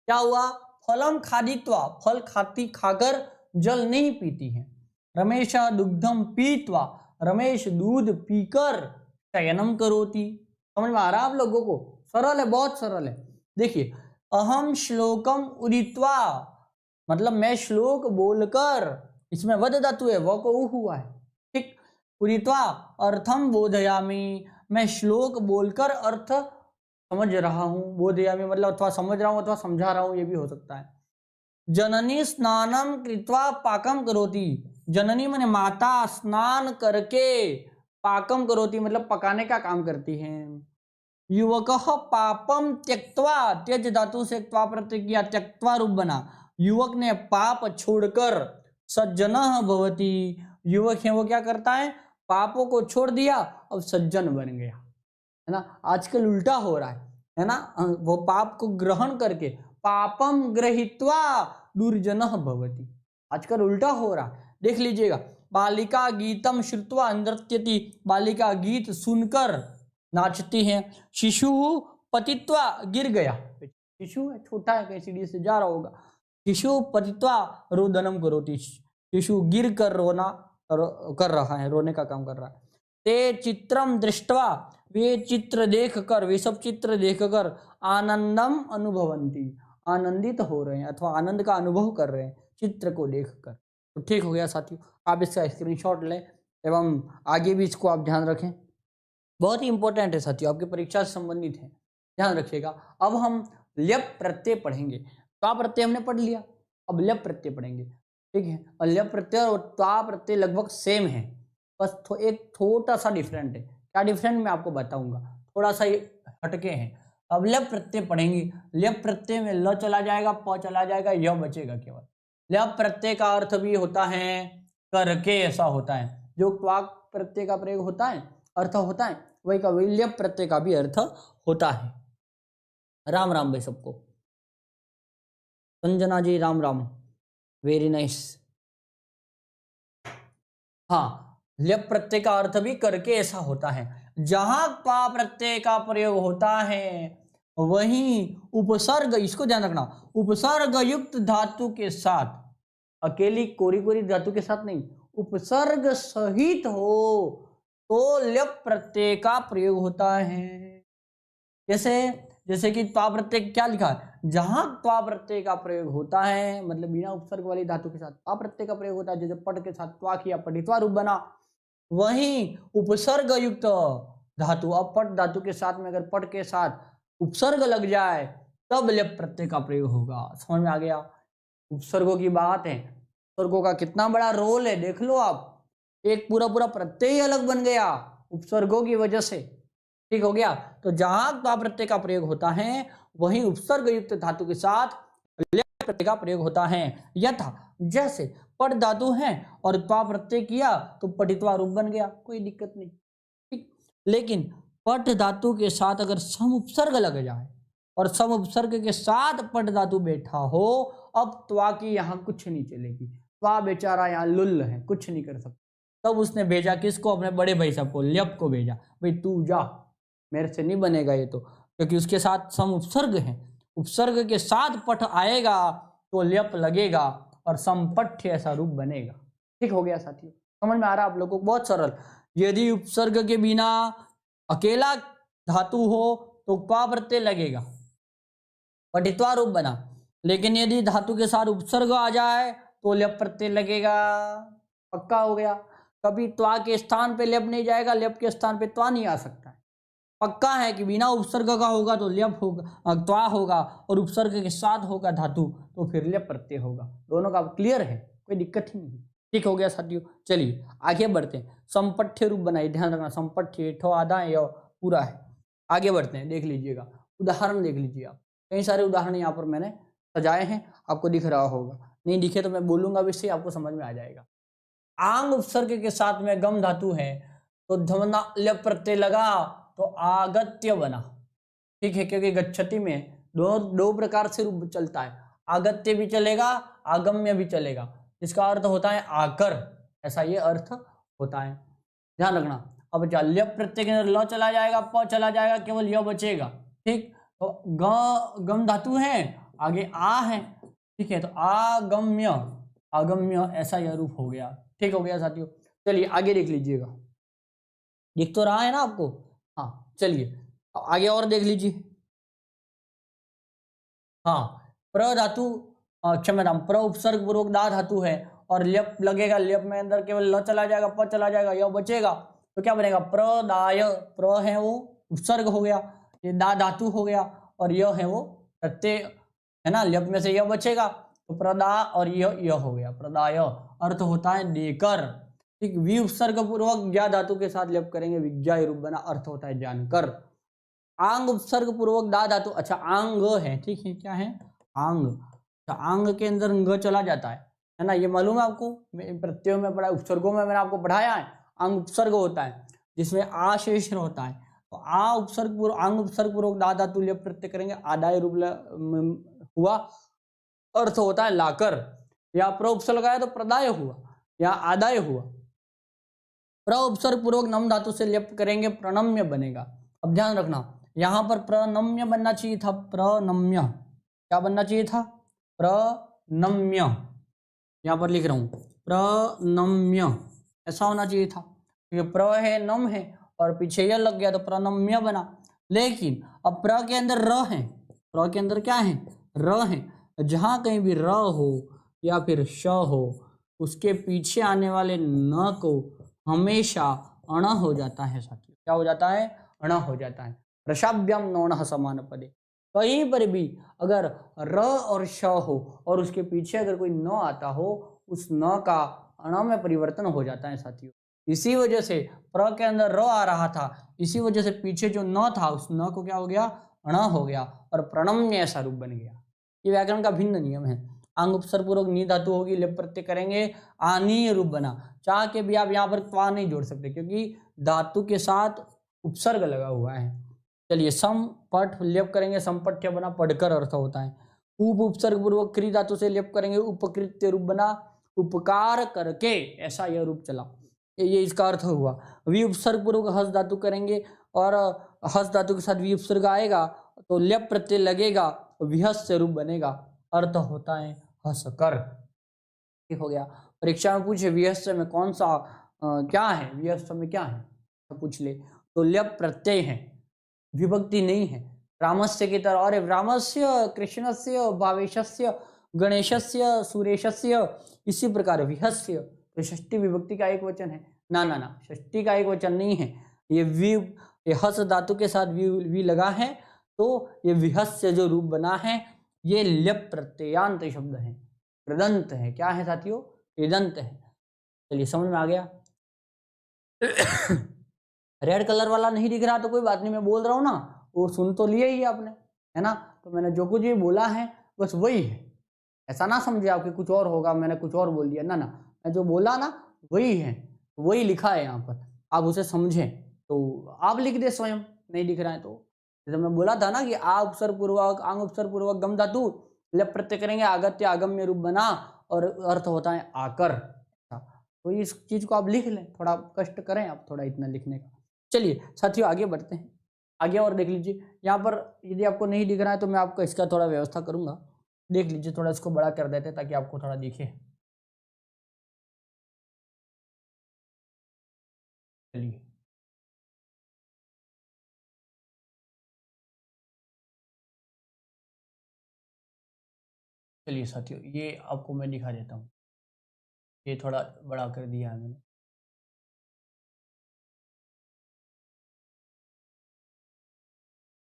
क्या हुआ, फलम खादित्वा, फल खाती खाकर जल नहीं पीती है। रमेश दुग्धम पीत्वा, रमेश दूध पीकर शयनम करोति। समझ में आ रहा है आप लोगों को, सरल है, बहुत सरल है। देखिए, अहम श्लोकम उदित्वा, मतलब मैं श्लोक बोलकर, इसमें वद धातु है, वो को उ हुआ है, ठीक। उदित्वा अर्थम बोधयामी, मैं श्लोक बोलकर अर्थ समझ रहा हूं, बोधयामी मतलब अथवा समझ रहा हूं अथवा समझा रहा हूं, ये भी हो सकता है। जननी स्नानम कृत्वा पाकम करोति, जननी माने माता, स्नान करके पाकम करोति मतलब पकाने का काम करती है। युवकः पापम त्यक्त्वा, त्यज धातु से त्वा प्रत्यय किया, त्यक्त्वा रूप बना, युवक ने पाप छोड़कर सज्जनः भवति, युवक है वो क्या करता है, पापों को छोड़ दिया, अब सज्जन बन गया, है ना। आजकल उल्टा हो रहा है ना, वो पाप को ग्रहण करके पापम गृहीत्वा दुर्जनः भवति, आजकल उल्टा हो रहा है, देख लीजिएगा। बालिका गीतम श्रुत्वा नृत्यति, बालिका गीत सुनकर नाचती है। शिशु पतित्वा, गिर गया, शिशु है, छोटा है, कहीं सीढ़ी से जा रहा होगा। शिशु पतित्वा रोदनम करोति, शिशु गिर कर रोना कर रहा है, रोने का काम कर रहा है। ते चित्रम दृष्ट्वा, वे चित्र देखकर, वे सब चित्र देखकर आनंदम अनुभवंती, आनंदित हो रहे हैं अथवा आनंद का अनुभव कर रहे हैं चित्र को देखकर। तो ठीक हो गया साथियों, आप इसका स्क्रीनशॉट लें एवं आगे भी इसको आप ध्यान रखें, बहुत ही इंपॉर्टेंट है साथियों, आपकी परीक्षा से संबंधित है, ध्यान रखिएगा। अब हम ल्यप प्रत्यय पढ़ेंगे। त्वा प्रत्यय हमने पढ़ लिया, अब ल्यप प्रत्यय पढ़ेंगे, ठीक है। और ल्यप प्रत्यय और त्वा प्रत्यय लगभग सेम है, बस एक छोटा सा डिफरेंट है। क्या डिफरेंट मैं आपको बताऊंगा, थोड़ा सा ये हटके हैं। अब ल्यप प्रत्यय पढ़ेंगे, ल्यप प्रत्यय में ल चला जाएगा, प चला जाएगा, य बचेगा केवल। ल्यप प्रत्यय का अर्थ भी होता है करके, ऐसा होता है। जो त्वा प्रत्यय का प्रयोग होता है, अर्थ होता है, वही का वही ल्यप प्रत्यय का भी अर्थ होता है। राम राम भाई सबको। Sanjana ji Ram Ram, very nice. हाँ, ल्यप प्रत्यय का अर्थ भी करके ऐसा होता है। जहां त्वा प्रत्यय का प्रयोग होता है वहीं उपसर्ग, इसको ध्यान रखना, उपसर्ग युक्त धातु के साथ, अकेली कोरी कोरी धातु के साथ नहीं, उपसर्ग सहित हो तो ल्यप प्रत्यय का प्रयोग होता है। जैसे कि त्वा प्रत्यय क्या लिखा है, जहां त्वा प्रत्यय का प्रयोग होता है, मतलब बिना उपसर्ग वाली धातु के साथ त्वा प्रत्यय का प्रयोग होता है, जैसे पट के साथ त्वा किया, पटित्वा रूप बना। वहीं उपसर्ग युक्त धातु, अब पट धातु के साथ में अगर पट के साथ उपसर्ग लग जाए तब ल्यप प्रत्यय का प्रयोग होगा। समझ में आ गया, उपसर्गों की बात है, उपसर्गों का कितना बड़ा रोल है देख लो आप, एक पूरा पूरा प्रत्यय ही अलग बन गया उपसर्गों की वजह से। ठीक हो गया, तो जहां त्वा प्रत्यय का प्रयोग होता है वहीं उपसर्ग युक्त धातु के साथ ल्यप प्रत्यय का प्रयोग होता है। यथा जैसे पट धातु है और त्वा प्रत्यय किया तो पटित्वा रूप बन गया, कोई दिक्कत नहीं, ठीक। लेकिन पट धातु के साथ अगर सम उपसर्ग लग जाए और सम उपसर्ग के साथ पट धातु बैठा हो, अब त्वा की यहाँ कुछ नहीं चलेगी, त्वा बेचारा यहाँ लुल्ल है, कुछ नहीं कर सकता। तब उसने भेजा किसको, अपने बड़े भाई साहब को, ल्यप को भेजा, भाई तू जा, मेरे से नहीं बनेगा ये तो, क्योंकि उसके साथ सम उपसर्ग है, उपसर्ग के साथ पठ आएगा तो ल्यप लगेगा और समपठ्य ऐसा रूप बनेगा। ठीक हो गया साथियों, समझ में आ रहा आप लोगों को, बहुत सरल। यदि उपसर्ग के बिना अकेला धातु हो तो त्वा प्रत्यय लगेगा, पठित्वा रूप बना, लेकिन यदि धातु के साथ उपसर्ग आ जाए तो ल्यप प्रत्यय लगेगा, पक्का हो गया। कभी त्वा के स्थान पे ल्यप नहीं जाएगा, ल्यप के स्थान पे त्वा नहीं आ सकता है, पक्का है कि बिना उपसर्ग का होगा तो ल्यप होगा, त्वा होगा, और उपसर्ग के साथ होगा धातु तो फिर ल्यप प्रत्यय होगा। दोनों का क्लियर है, कोई दिक्कत ही नहीं। ठीक हो गया साथियों, चलिए आगे बढ़ते हैं। संपठ्य रूप बनाइए, ध्यान रखना, संपठ्य ठो आधा है या पूरा है। आगे बढ़ते हैं, देख लीजिएगा, उदाहरण देख लीजिए आप, कई सारे उदाहरण यहाँ पर मैंने सजाए हैं, आपको दिख रहा होगा, नहीं दिखे तो मैं बोलूंगा भी, इससे आपको समझ में आ जाएगा। आंग उपसर्ग के साथ में गम धातु है तो धमना ल्यप प्रत्यय लगा तो आगत्य बना, ठीक है, क्योंकि गच्छति में दो प्रकार से रूप चलता है, आगत्य भी चलेगा, आगम्य भी चलेगा, जिसका अर्थ होता है आकर, ऐसा ये अर्थ होता है, ध्यान रखना। अब ल्यप प्रत्यय के अंदर ल चला जाएगा, प चला जाएगा, केवल य बचेगा, ठीक। तो गम धातु है, आगे आ है, ठीक है, तो आगम्य, आगम्य ऐसा यह रूप हो गया। ठीक हो गया साथियों, चलिए आगे देख लीजिएगा, दिख तो रहा है ना आपको, हाँ चलिए आगे और देख लीजिए। हाँ, प्र धातु, क्षम्यताम, प्र उपसर्ग पूर्वक दा धातु है और ल्यप लगेगा, ल्यप में अंदर केवल ल चला जाएगा, प चला जाएगा, यह बचेगा, तो क्या बनेगा, प्रदाय, प्र है वो उपसर्ग हो गया, ये दा धातु हो गया, और यह है वो प्रत्यय है ना, ल्यप में से यह बचेगा, तो प्रदा और यह हो गया, प्रदाय अर्थ होता है देकर, ठीक। वी उपसर्ग पूर्वक ज्ञा धातु के साथ ल्यप करेंगे, विज्ञा रूप बना, अर्थ होता है जानकर। आंग उपसर्ग पूर्वक दा धातु, अच्छा आंग है, ठीक है, क्या है, आंग, तो आंग के अंदर अंग चला जाता है ना, ये मालूम है आपको, प्रत्ययों में पढ़ा, उपसर्गों में मैंने आपको पढ़ाया है, आंग उपसर्ग होता है जिसमें आ शेष होता है, तो आ उपसर्ग पूर्व, आंग उपसर्ग पूर्वक दा धातु ल्यप प्रत्यय करेंगे, आदाय रूप हुआ, अर्थ होता है लाकर, या प्र उपसर्ग आया तो प्रदाय हुआ या आदाय हुआ, प्र उपसर्ग पूर्वक नम धातु से ल्यप करेंगे, प्रणम्य बनेगा। अब ध्यान रखना, यहां पर प्रणम्य बनना चाहिए था, प्रणम्य, क्या बनना चाहिए था, प्रणम्य, यहां पर लिख रहा हूं प्रणम्य, ऐसा होना चाहिए था, क्योंकि प्र है, नम है और पीछे यह लग गया तो प्रणम्य बना। लेकिन अब प्र के अंदर र है, प्र के अंदर क्या है, र है, जहां कहीं भी र हो या फिर श हो, उसके पीछे आने वाले न को हमेशा अण हो जाता है साथियों। क्या हो जाता है? अण हो जाता है। रसाभ्याम नौण समान पदे, कहीं पर भी अगर र और श हो और उसके पीछे अगर कोई न आता हो, उस न का अण में परिवर्तन हो जाता है साथियों। इसी वजह से प्र के अंदर र आ रहा था, इसी वजह से पीछे जो न था उस न को क्या हो गया? अण हो गया और प्रणम्य ऐसा रूप बन गया। ये व्याकरण का भिन्न नियम है। आंग उपसर्ग पूर्वक नी धातु होगी, लेप प्रत्यय करेंगे, आनीय रूप बना। चाह के भी आप यहाँ पर त्वा नहीं जोड़ सकते क्योंकि धातु के साथ उपसर्ग लगा हुआ है। चलिए, सम पठ लेप करेंगे, समपठ्य बना, पढ़कर अर्थ होता है। उप उपसर्ग पूर्वक क्री धातु से लेप करेंगे, उपकृत्य रूप बना, उपकार करके, ऐसा यह रूप चला, ये इसका अर्थ हुआ। वी उपसर्ग पूर्वक हस धातु करेंगे और हस धातु के साथ वी उपसर्ग आएगा तो लेप प्रत्यय लगेगा, विहस्य रूप बनेगा, अर्थ होता है हंसकर। ठीक हो गया। परीक्षा में पूछे विहस्य में कौन सा क्या है, विहस्य में क्या है तो पूछ ले तो लेप प्रत्यय है, विभक्ति नहीं है। रामस्य की तरह, अरे रामस्य, कृष्णस्य, भावेशस्य, गणेशस्य, सुरेशस्य, इसी प्रकार विहस्य तो षष्ठी विभक्ति का एक वचन है। ना ना ना, षष्ठी का एक वचन नहीं है। ये हस धातु के साथ वी लगा है तो ये विहस्य जो रूप बना है ये लेप प्रत्ययांत शब्द है, कृदंत है। क्या है साथियों? कृदंत है। चलिए, समझ में आ गया। रेड कलर वाला नहीं दिख रहा तो कोई बात नहीं, मैं बोल रहा हूँ ना, वो सुन तो लिया ही आपने, है ना? तो मैंने जो कुछ भी बोला है बस वही है, ऐसा ना समझे आपके कुछ और होगा, मैंने कुछ और बोल दिया। ना ना, मैं जो बोला ना वही है, वही लिखा है यहाँ पर, आप उसे समझें तो आप लिख दे स्वयं, नहीं दिख रहा है तो। जैसे मैं बोला था ना कि आ उपसर्ग पूर्वक, आंग उपसर्ग पूर्वक गम धातु लेप प्रत्यय करेंगे, आगत्य आगम्य रूप बना और अर्थ होता है आकर। तो इस चीज को आप लिख लें, थोड़ा कष्ट करें आप थोड़ा इतना लिखने का। चलिए साथियों, आगे बढ़ते हैं। आगे और देख लीजिए, यहाँ पर यदि आपको नहीं दिख रहा है तो मैं आपको इसका थोड़ा व्यवस्था करूंगा। देख लीजिए, थोड़ा इसको बड़ा कर देते ताकि आपको थोड़ा दिखे। चलिए, चलिए साथियों, ये आपको मैं दिखा देता हूँ। ये थोड़ा बड़ा कर दिया है मैंने।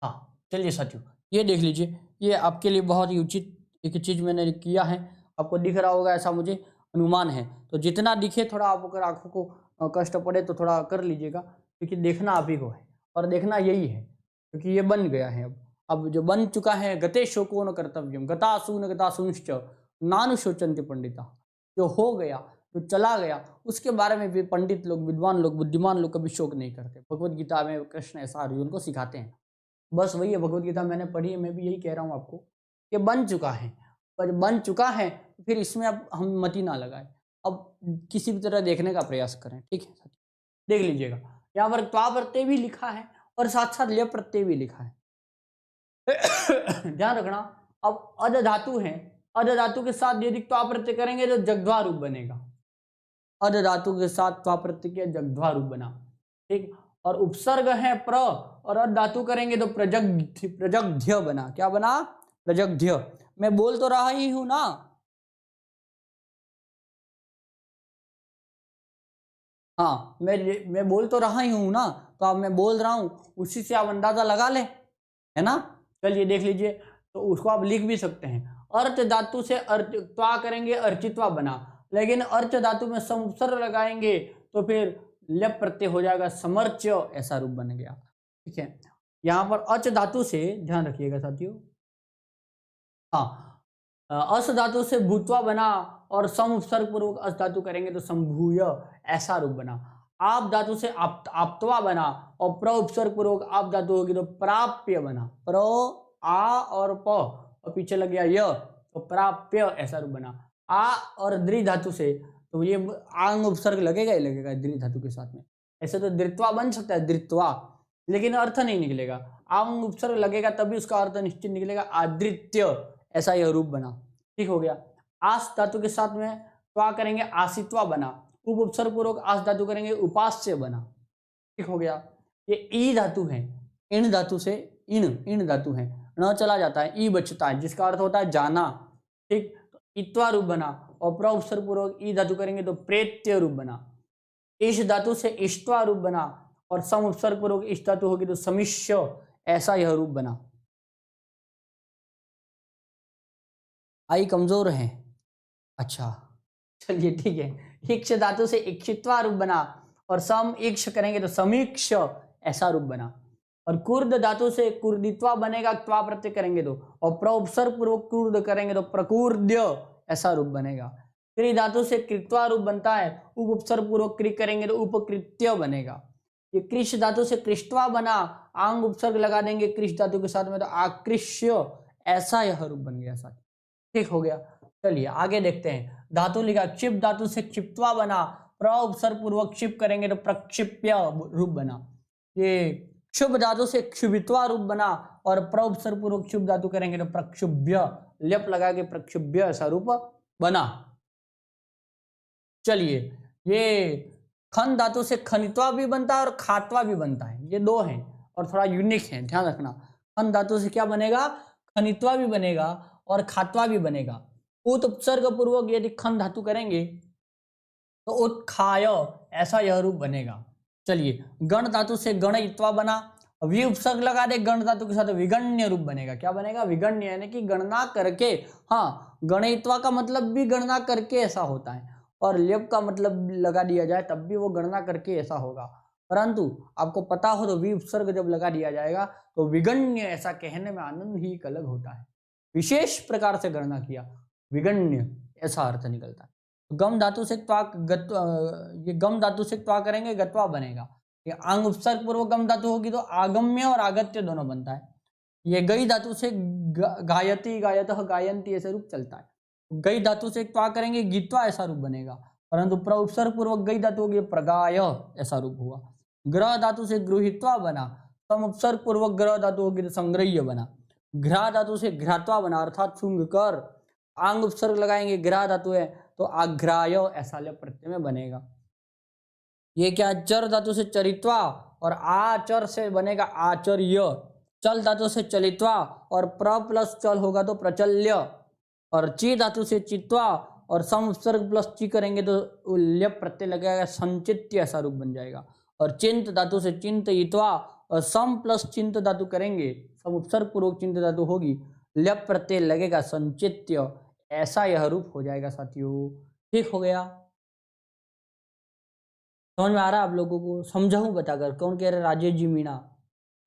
हाँ, चलिए साथियों, ये देख लीजिए, ये आपके लिए बहुत ही उचित एक चीज मैंने किया है। आपको दिख रहा होगा ऐसा मुझे अनुमान है। तो जितना दिखे, थोड़ा आप अगर आंखों को कष्ट पड़े तो थोड़ा कर लीजिएगा, क्योंकि देखना आप ही को है और देखना यही है, क्योंकि ये बन गया है। अब जो बन चुका है, गते शोको न कर्तव्यम गतासून गतासूंश्च नानु शोचन्ति पंडिता, जो हो गया, जो चला गया, उसके बारे में भी पंडित लोग, विद्वान लोग, बुद्धिमान लोग कभी शोक नहीं करते। भगवत गीता में कृष्ण ऐसा अर्जुन को सिखाते हैं। बस वही है, भगवत गीता मैंने पढ़ी है, मैं भी यही कह रहा हूँ आपको कि बन चुका है। पर बन चुका है तो फिर इसमें अब हम मति ना लगाए, अब किसी भी तरह देखने का प्रयास करें। ठीक है, देख लीजिएगा, यहाँ पर त्वा प्रत्यय भी लिखा है और साथ साथ लेप प्रत्यय भी लिखा है। ध्यान रखना, अब अध धातु है, अध धातु के साथ यदि त्वा प्रत्यय करेंगे तो जगध्वा रूप बनेगा। अध धातु के साथ त्वा प्रत्यय किया, जगध्वा रूप बना। ठीक, और उपसर्ग है प्र और अध धातु करेंगे तो प्रजग्ध्य बना। क्या बना? प्रजग्ध्य। मैं बोल तो रहा ही हूं ना, हाँ, मैं बोल तो रहा ही हूं ना, तो अब मैं बोल रहा हूं, उसी से आप अंदाजा लगा ले, है ना? चलिए देख लीजिए, तो उसको आप लिख भी सकते हैं। अर्थ धातु से त्वा करेंगे, अर्चित्वा बना, लेकिन अर्च धातु में सम उपसर्ग लगाएंगे तो फिर लेप प्रत्यय हो जाएगा, समर्च्य, ऐसा रूप बन गया। ठीक है, यहाँ पर अच धातु से ध्यान रखिएगा साथियों। हाँ, अस धातु से भूतवा बना और सम उपसर्ग पूर्वक अस धातु करेंगे तो संभूय, ऐसा रूप बना। आप धातु से आप्तवा बना और प्र उपसर्ग पूर्वक आप धातु होगी तो प्राप्य बना। प्र आ और प और पीछे लग गया य तो प्राप्य, ऐसा रूप बना। आ और द्रि धातु से तो ये आंग उपसर्ग लगेगा ही लगेगा द्रि धातु के साथ में। ऐसे तो द्रित्वा बन सकता है, द्रित्वा, लेकिन अर्थ नहीं निकलेगा। आंग उपसर्ग लगेगा तभी उसका अर्थ निश्चित निकलेगा, आदृत्य, ऐसा यह रूप बना। ठीक हो गया। आस धातु के साथ में त्वा करेंगे, आसित्वा बना। उप उपसर्ग पूर्वक आस धातु करेंगे, उपास्य बना। ठीक हो गया। ये ई धातु है, इण धातु से इण धातु है, न चला जाता है, ई बचता है, जिसका अर्थ होता है जाना। ठीक, तो इत्वा रूप बना, और प्र उपसर्ग पूर्वक ई धातु करेंगे तो प्रेत्य रूप बना। इस धातु से इष्टवा रूप बना, और सम उपसर्ग पूर्वक इष्ट धातु होगी तो समिष्य, ऐसा यह रूप बना। आई कमजोर है, अच्छा चलिए ठीक है। इक्ष धातु से इक्षित्वा रूप बना, और सम इक्ष करेंगे तो समीक्ष, ऐसा रूप बना। और कुर्द धातु से कुर्दित्वा बनेगा, त्वा प्रत्यय करेंगे तो, और प्र उपसर्ग पूर्वक कुर्द करेंगे तो प्रकुर्द्य, ऐसा रूप बनेगा। क्री धातु से कृत्वा रूप बनता है, उप उपसर्ग पूर्वक क्री करेंगे तो उपकृत्य बनेगा। ये कृष धातु से कृष्टवा बना, आंग उपसर्ग लगा देंगे कृष धातु के साथ में तो आकृष्य, ऐसा यह रूप बन गया साथ। ठीक हो गया। चलिए आगे देखते हैं। धातु लिखा, क्षिप धातु से क्षिप्त्वा बना, प्र उपसर्ग पूर्वक क्षिप करेंगे तो प्रक्षिप्य रूप बना। ये क्षुभ धातु से क्षुभित्वा रूप बना, और प्र उपसर्ग पूर्वक क्षुभ धातु करेंगे तो प्रक्षुभ्य, लेप लगा के प्रक्षुभ्य, ऐसा रूप बना। चलिए, ये खन धातु से खनित्वा भी बनता है और खात्वा भी बनता है, ये दो हैं और थोड़ा यूनिक है, ध्यान रखना। खन धातु से क्या बनेगा, खनित्वा भी बनेगा और खात्वा भी बनेगा। उत उपसर्ग पूर्वक यदि खन धातु करेंगे तो उत्खाय, ऐसा यह रूप बनेगा। चलिए, गण धातु से गणयित्वा बना, वि उपसर्ग लगा दे गण धातु के साथ, विगण्य रूप बनेगा। क्या बनेगा, विगण्य, यानी कि गणना करके। हाँ, गणयित्वा का मतलब भी गणना करके ऐसा होता है, और लेप का मतलब लगा दिया जाए तब भी वो गणना करके ऐसा होगा। परंतु आपको पता हो तो वि उपसर्ग जब लगा दिया जाएगा तो विगण्य, ऐसा कहने में आनंद ही एक अलग होता है। विशेष प्रकार से गणना किया, विगण्य, ऐसा अर्थ निकलता है। गम धातु से त्वा, ये गम धातु से त्वा करेंगे, गत्वा बनेगा। ये आंग उपसर्ग पूर्वक गम धातु होगी तो आगम्य और आगत्य दोनों बनता है। ये गई धातु से गायती, गायतः, गायंती, ऐसे रूप चलता है। गई धातु से त्वा करेंगे, गीत्वा, ऐसा रूप बनेगा। परंतु प्र उपसर्ग पूर्वक गई धातु होगी प्रगाय, ऐसा रूप हुआ। ग्रह धातु से गृहीत्वा बना, सम उपसर्ग पूर्वक ग्रह धातु होगी तो संग्रह्य बना। घ्रा धातु से घ्रात्वा बना, अर्थात सूंघ कर। आंग उपसर्ग लगाएंगे, ग्रह धातु है तो आघ्राय, ऐसा लेप प्रत्यय में बनेगा। ये क्या, चर धातु से चरित्वा, और आचर से बनेगा आचर्य। चल धातु से चलित्वा, और प्र प्लस चल होगा तो प्रचल्य। और ची धातु से चित्वा, और सम उपसर्ग प्लस ची करेंगे तो लेप प्रत्यय लगेगा, संचित्य, ऐसा रूप बन जाएगा। और चिंत धातु से चिंतयित्वा, और सम प्लस चिंत धातु करेंगे, सम उपसर्ग पूर्वक चिंत धातु होगी, लेप प्रत्यय लगेगा, संचित्य, ऐसा यह रूप हो जाएगा साथियों। ठीक हो गया, समझ में आ रहा है आप लोगों को? समझाऊं बताकर? कौन कह रहे राजेश जी मीणा,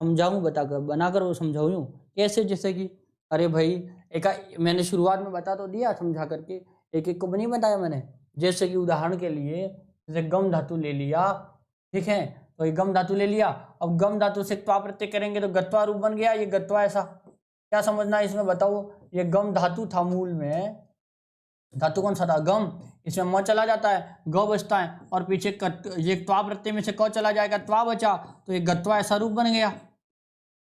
समझाऊं बताकर, बनाकर वो समझाऊं कैसे? जैसे कि अरे भाई, एक मैंने शुरुआत में बता तो दिया समझा करके, एक एक को नहीं बताया मैंने। जैसे कि उदाहरण के लिए, जैसे गम धातु ले लिया, ठीक है, तो ये गम धातु ले लिया। अब गम धातु से त्वा प्रत्यय करेंगे तो गत्वा रूप बन गया। ये गत्वा, ऐसा क्या समझना है इसमें बताओ? ये गम धातु था, मूल में धातु कौन सा था, गम। इसमें म चला जाता है, ग बचता है, और पीछे ये त्वा प्रत्यय में से क चला जाएगा, त्वा बचा, तो ये गत्वा, ऐसा रूप बन गया।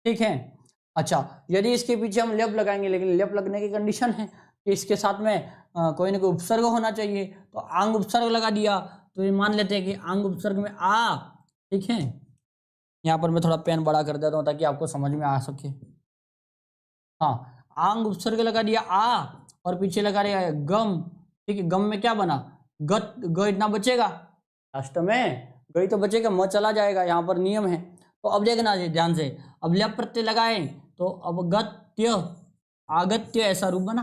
ठीक है, अच्छा, यदि इसके पीछे हम लेप लगाएंगे, लेकिन लेप लगने की कंडीशन है कि इसके साथ में कोई ना कोई उपसर्ग होना चाहिए, तो आंग उपसर्ग लगा दिया, तो ये मान लेते हैं कि आंग उपसर्ग में आ। ठीक है, यहाँ पर मैं थोड़ा पेन बड़ा कर देता हूँ ताकि आपको समझ में आ सके। हाँ, आंग उपसर्ग लगा दिया आ, और पीछे लगा दिया गम। ठीक है, गम में क्या बना, गत, ग इतना बचेगा लास्ट में, गई तो बचेगा, म चला जाएगा, यहाँ पर नियम है। तो अब देखना ध्यान से, अब लेप प्रत्यय लगाए तो अब गत्य, आगत्य, ऐसा रूप बना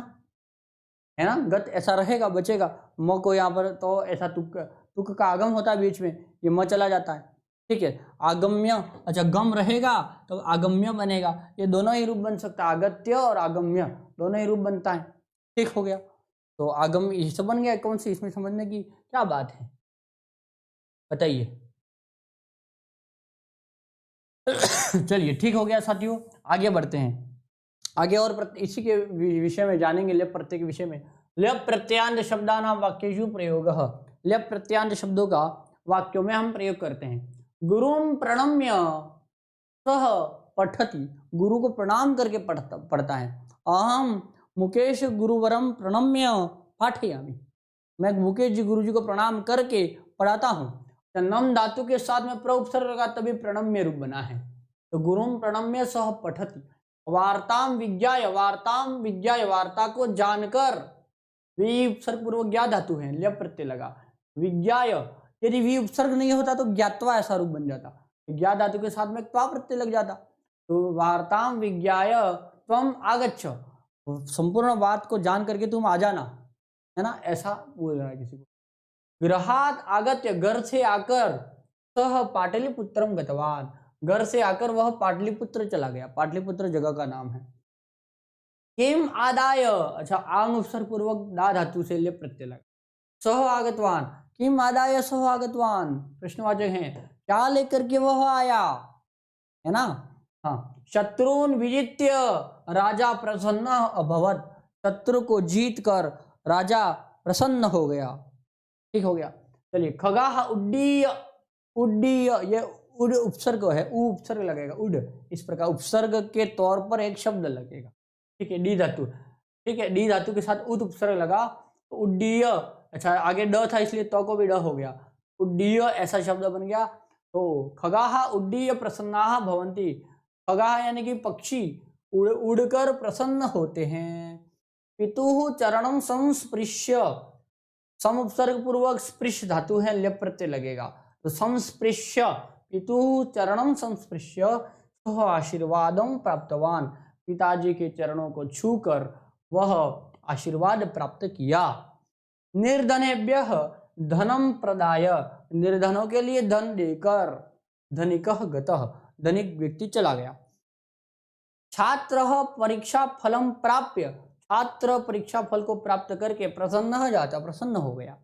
है ना, गत ऐसा रहेगा, बचेगा। म को यहाँ पर तो ऐसा तुक का आगम होता है बीच में, ये म चला जाता है। ठीक है, आगम्य, अच्छा, गम रहेगा तो आगम्य बनेगा। ये दोनों ही रूप बन सकता है, आगत्य और आगम्य दोनों ही रूप बनता है। ठीक हो गया, तो आगम ये सब बन गया। कौन सी इसमें समझने की क्या बात है बताइए? चलिए, ठीक हो गया साथियों, आगे बढ़ते हैं। आगे और इसी के विषय में जानेंगे, लेप प्रत्यय के विषय में। लेप प्रत्यांत शब्दानाम वाक्येषु प्रयोगः, लेप प्रत्यांत शब्दों का वाक्यों में हम प्रयोग करते हैं। गुरुम प्रणम्य सह पठति, गुरु को प्रणाम करके पढ़ता है। अहम मुकेश गुरुवरम प्रणम्य पाठयामि, मैं मुकेश जी गुरु जी को प्रणाम करके पढ़ाता हूँ। नम धातु के साथ में प्र उपसर्ग लगा तभी प्रणम्य रूप बना है। तो गुरुम प्रणम्य सह पठति, वार्ताम विज्ञाय वार्ता को जानकर, वी उपसर्ग पूर्वक ज्ञा धातु है, ल्य प्रत्यय लगा, विज्ञाय, यदि वी उपसर्ग नहीं होता तो ज्ञात्वा ऐसा रूप बन जाता, ज्ञा धातु के साथ में त्वा प्रत्यय लग जाता। तो वार्ताम विज्ञाय त्वम आगच्छ, संपूर्ण बात को जान करके तुम आ जाना, है ना, ऐसा बोल रहा है किसी को। गृहात आगत्य, घर से आकर, सह पाटलिपुत्रम गतवान, घर से आकर वह पाटलिपुत्र चला गया, पाटलिपुत्र जगह का नाम है। किम आदाय, अच्छा आंग उपसर्ग पूर्वक दा धातु से ले प्रत्यय लगा, सह आगतवान, किम आदाय सह आगतवान, प्रश्नवाचक है, क्या लेकर के वह आया, है ना। हाँ, शत्रुन विजित्य राजा प्रसन्न अभवत, शत्रु को जीत कर राजा प्रसन्न हो गया, ठीक हो गया। चलिए, खगाह उड्डीय, उड्डीय ये उड उपसर्ग है, उ उपसर्ग लगेगा, उड, इस प्रकार उपसर्ग के तौर पर एक शब्द लगेगा, ठीक है, डी धातु, ठीक है, डी धातु के साथ उत उपसर्ग लगा तो उड्डीय, अच्छा आगे ड था इसलिए तो को भी ड हो गया, उड्डीय ऐसा शब्द बन गया। तो खगाह उड्डीय प्रसन्नाः भवन्ति, खगाह यानी कि पक्षी उड़कर प्रसन्न होते हैं। पितुः चरणम संस्पृश्य, सम उपसर्ग पूर्वक स्पृश धातु है, ल्य प्रत्यय लगेगा, तो संस्पृश्य, पितुः चरणम संस्पृश्य सह आशीर्वादम प्राप्तवान, पिताजी के चरणों को छूकर वह आशीर्वाद प्राप्त किया। निर्धनेभ्यः धनम प्रदाय, निर्धनों के लिए धन देकर, धनिकः गतः, धनिक व्यक्ति चला गया। छात्रः परीक्षा फलम प्राप्य, छात्र परीक्षा फल को प्राप्त करके प्रसन्न जाता, प्रसन्न हो गया।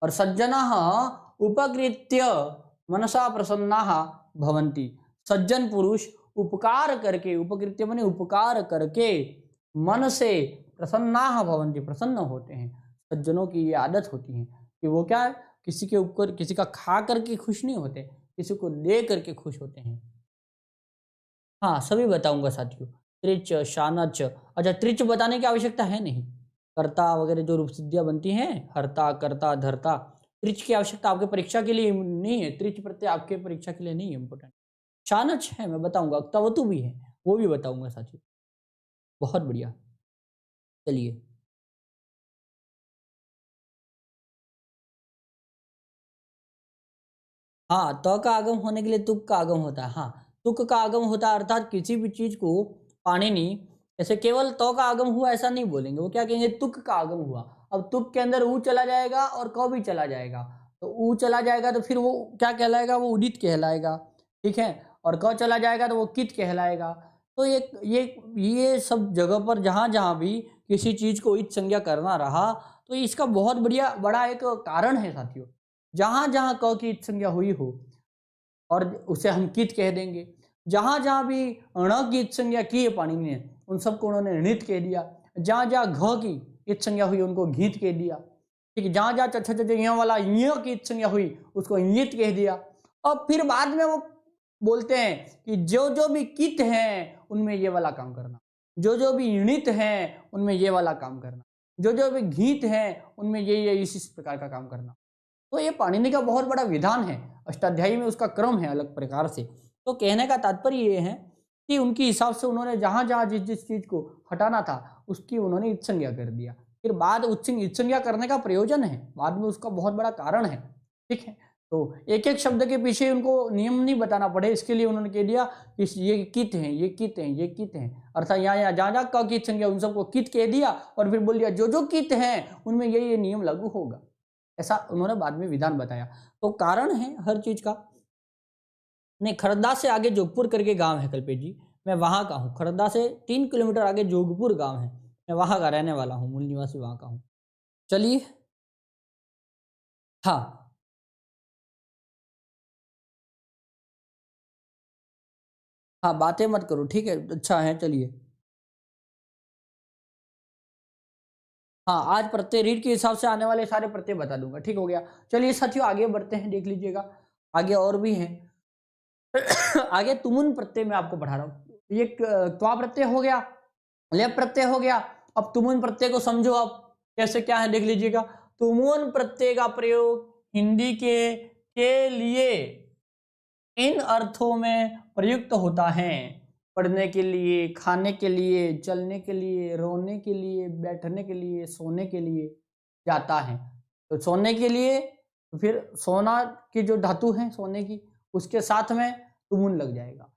और सज्जनः उपकृत्य मनसा प्रसन्नाः भवन्ति, सज्जन पुरुष उपकार करके, उपकृत्य माने उपकार करके, मन से प्रसन्नाः भवन्ति, प्रसन्न होते हैं। सज्जनों की ये आदत होती है कि वो क्या है, किसी के ऊपर, किसी का खा करके खुश नहीं होते, किसी को दे करके खुश होते हैं। हाँ, सभी बताऊंगा साथियों, त्रिच, शानच, अच्छा त्रिच बताने की आवश्यकता है नहीं, कर्ता वगैरह जो रूप सिद्धियां बनती हैं, हर्ता, कर्ता, धर्ता, त्रिच की आवश्यकता आपके परीक्षा के लिए नहीं है, त्रिच प्रत्यय आपके परीक्षा के लिए नहीं है इंपोर्टेंट। शानच है, मैं बताऊंगा, अक्तावतु भी है, वो भी बताऊंगा साथियों। बहुत बढ़िया, चलिए। हाँ, त का आगम होने के लिए तुक का आगम होता है, हाँ, तुक का आगम होता है, अर्थात किसी भी चीज को पाणिनि ऐसे केवल तो का आगम हुआ ऐसा नहीं बोलेंगे, वो क्या कहेंगे, तुक का आगम हुआ। अब तुक के अंदर ऊ चला जाएगा और क भी चला जाएगा, तो ऊ चला जाएगा तो फिर वो क्या कहलाएगा, वो उदित कहलाएगा, ठीक है, और क चला जाएगा तो वो कित कहलाएगा। तो ये सब जगह पर जहाँ जहाँ भी किसी चीज को इत संज्ञा करना रहा, तो इसका बहुत बड़ा एक कारण है साथियों। जहाँ जहाँ क की इत संज्ञा हुई हो और उसे हम कित कह देंगे, जहाँ जहाँ भी ण की इत संज्ञा की है पाणिनि ने, उन सबको उन्होंने णित कह दिया। जहाँ जहाँ घ की इत संज्ञा हुई उनको घीत कह दिया, ठीक है, जहाँ जहाँ यहाँ वाला य की इत संज्ञा हुई उसको ञित कह दिया। और फिर बाद में वो बोलते हैं कि जो जो भी कित हैं उनमें ये वाला काम करना, जो जो भी णित हैं उनमें ये वाला काम करना, जो जो भी घीत हैं उनमें ये इस प्रकार का काम करना। तो ये पाणिनि का बहुत बड़ा विधान है, अष्टाध्यायी में उसका क्रम है अलग प्रकार से। तो कहने का तात्पर्य ये है कि उनके हिसाब से उन्होंने जहाँ जहाँ जिस जिस चीज को हटाना था उसकी उन्होंने इत संज्ञा कर दिया। फिर बाद इत संज्ञा करने का प्रयोजन है, बाद में उसका बहुत बड़ा कारण है, ठीक है। तो एक एक शब्द के पीछे उनको नियम नहीं बताना पड़े, इसके लिए उन्होंने कह दिया कि ये कित हैं, ये कित हैं, ये कित हैं, अर्थात यहाँ जहाँ जहाँ का कित संज्ञा उन सबको कित कह दिया और फिर बोल दिया जो जो कित हैं उनमें ये नियम लागू होगा, ऐसा उन्होंने बाद में विधान बताया। तो कारण है हर चीज का। नहीं, खरदा से आगे जोगपुर करके गांव है कल्पेश जी, मैं वहां का हूँ, खरदा से 3 किलोमीटर आगे जोगपुर गांव है, मैं वहां का रहने वाला हूँ, मूल निवासी वहां का हूँ। चलिए, हाँ हाँ, बातें मत करो, ठीक है, अच्छा है, चलिए। हाँ, आज प्रत्यय रीड के हिसाब से आने वाले सारे प्रत्यय बता दूंगा, ठीक हो गया। चलिए साथियों आगे बढ़ते हैं, देख लीजिएगा आगे और भी हैं। आगे तुमुन प्रत्यय मैं आपको पढ़ा रहा हूँ। ये त्वा प्रत्यय हो गया, लेप प्रत्यय हो गया, अब तुमुन प्रत्यय को समझो आप कैसे क्या है, देख लीजिएगा। तुमुन प्रत्यय का प्रयोग हिंदी के लिए इन अर्थों में प्रयुक्त होता है पढ़ने के लिए, खाने के लिए, चलने के लिए, रोने के लिए, बैठने के लिए, सोने के लिए जाता है। तो सोने के लिए तो फिर सोना की जो धातु है सोने की, उसके साथ में तुमुन लग जाएगा।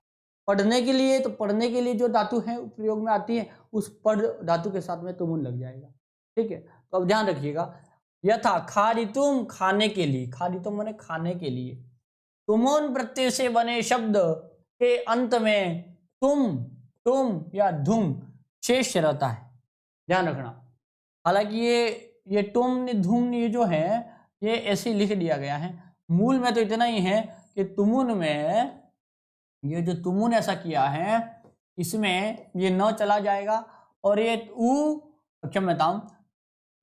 पढ़ने के लिए तो पढ़ने के लिए जो धातु है प्रयोग में आती है, उस पढ़ धातु के साथ में तुमुन लग जाएगा। ठीक है, तो अब ध्यान रखिएगा। यथा खादितुम, खाने के लिए, खादितुम माने खाने के लिए। तुमुन प्रत्यय से बने शब्द के अंत में तुम या धुम शेष रहता है, ध्यान रखना। हालांकि ये तुम धुम ये जो है ये ऐसे लिख दिया गया है, मूल में तो इतना ही है कि तुमुन में ये जो तुमुन ऐसा किया है इसमें ये न चला जाएगा और ये क्या मैं बताऊं,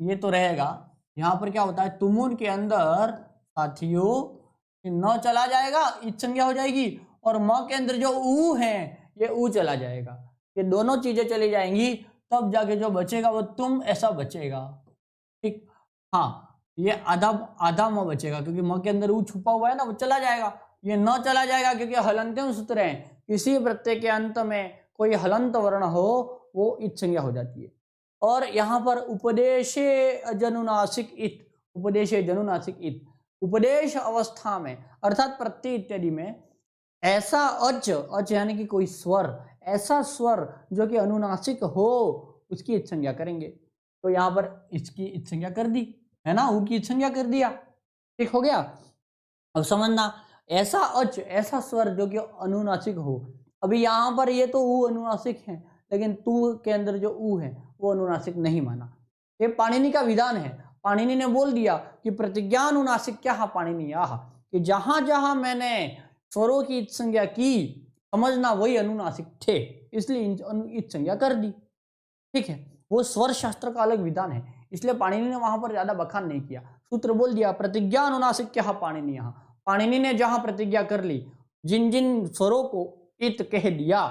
ये तो रहेगा। यहाँ पर क्या होता है, तुमुन के अंदर साथियों न चला जाएगा, इत संज्ञा हो जाएगी, और म के अंदर जो ऊ है ये ऊ चला जाएगा। ये दोनों चीजें चली जाएंगी, तब जाके जो बचेगा वो तुम ऐसा बचेगा। ठीक, हाँ, ये आधा म बचेगा क्योंकि म के अंदर ऊ छुपा हुआ है ना, वो चला जाएगा। ये न चला जाएगा क्योंकि हलंत्यम सूत्र है, किसी प्रत्यय के अंत में कोई हलंत वर्ण हो वो इत संज्ञा हो जाती है। और यहाँ पर उपदेशे जनुनासिक इत, उपदेशे जनुनासिक इत, उपदेश अवस्था में अर्थात प्रत्यय इत्यादि में ऐसा अच यानी कि कोई स्वर, ऐसा स्वर जो कि अनुनासिक हो उसकी इत संज्ञा करेंगे। तो यहाँ पर इसकी इत संज्ञा कर दी है ना, ऊ की इत संज्ञा कर दिया। ठीक हो गया। अब समझना, ऐसा अच, ऐसा स्वर जो कि अनुनासिक हो। अभी यहाँ पर ये तो ऊ अनुनासिक है, लेकिन तू के अंदर जो ऊ है वो अनुनासिक नहीं माना। ये पाणिनि का विधान है। पाणिनि ने बोल दिया कि प्रतिज्ञानुनासिक क्या पाणिनि आह, कि जहां जहां मैंने स्वरों की इत संज्ञा की समझना वही अनुनासिक थे, इसलिए इत संज्ञा कर दी। ठीक है, वो स्वर शास्त्र का अलग विधान है, इसलिए पाणिनि ने वहां पर ज्यादा बखान नहीं किया। सूत्र बोल दिया प्रतिज्ञा अनुनासिक क्या पाणिनि, यहाँ पाणिनि ने जहां प्रतिज्ञा कर ली, जिन जिन स्वरों को इत कह दिया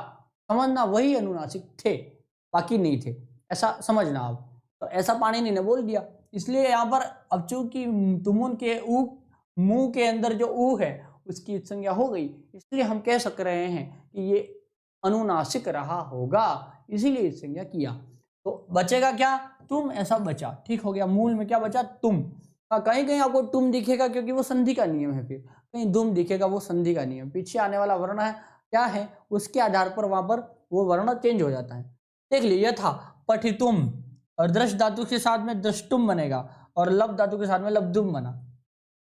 समझना वही अनुनासिक थे, बाकी नहीं थे, ऐसा समझना आप। तो ऐसा पाणिनि ने बोल दिया, इसलिए यहाँ पर अब चूंकि तुमुन के ऊ, मुंह के अंदर जो ऊ है उसकी इत संज्ञा हो गई, इसलिए हम कह सक रहे हैं कि ये अनुनासिक रहा होगा, इसीलिए इत संज्ञा किया। तो बचेगा क्या, तुम ऐसा बचा। ठीक हो गया, मूल में क्या बचा, तुम। कहीं कहीं आपको तुम दिखेगा क्योंकि वो संधि का नियम है, फिर कहीं दुम दिखेगा वो संधि का नियम, पीछे आने वाला वर्ण है क्या है उसके आधार पर वहां पर वो वर्ण चेंज हो जाता है। देख लीजिए था पठितुम, और दृश धातु के साथ में दृष्टुम बनेगा और लब धातु के साथ में लब्धुम बना,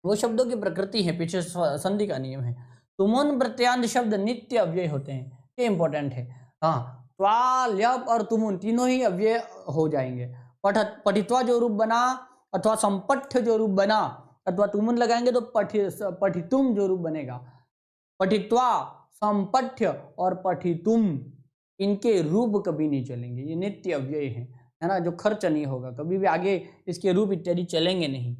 वो शब्दों की प्रकृति है, पीछे संधि का नियम है। तुमुन प्रत्यांत शब्द नित्य अव्यय होते हैं, ये इंपॉर्टेंट है। हाँ, त्वा, ल्यप और तुमुन तीनों ही अव्यय हो जाएंगे। पठित्वा जो रूप बना अथवा संपठ्य जो रूप बना अथवा तुमुन लगाएंगे तो पठितुम जो रूप बनेगा। पठित्वा, संपठ्य और पठितुम, इनके रूप कभी नहीं चलेंगे, ये नित्य अव्यय है ना, जो खर्च नहीं होगा कभी भी, आगे इसके रूप इत्यादि चलेंगे नहीं।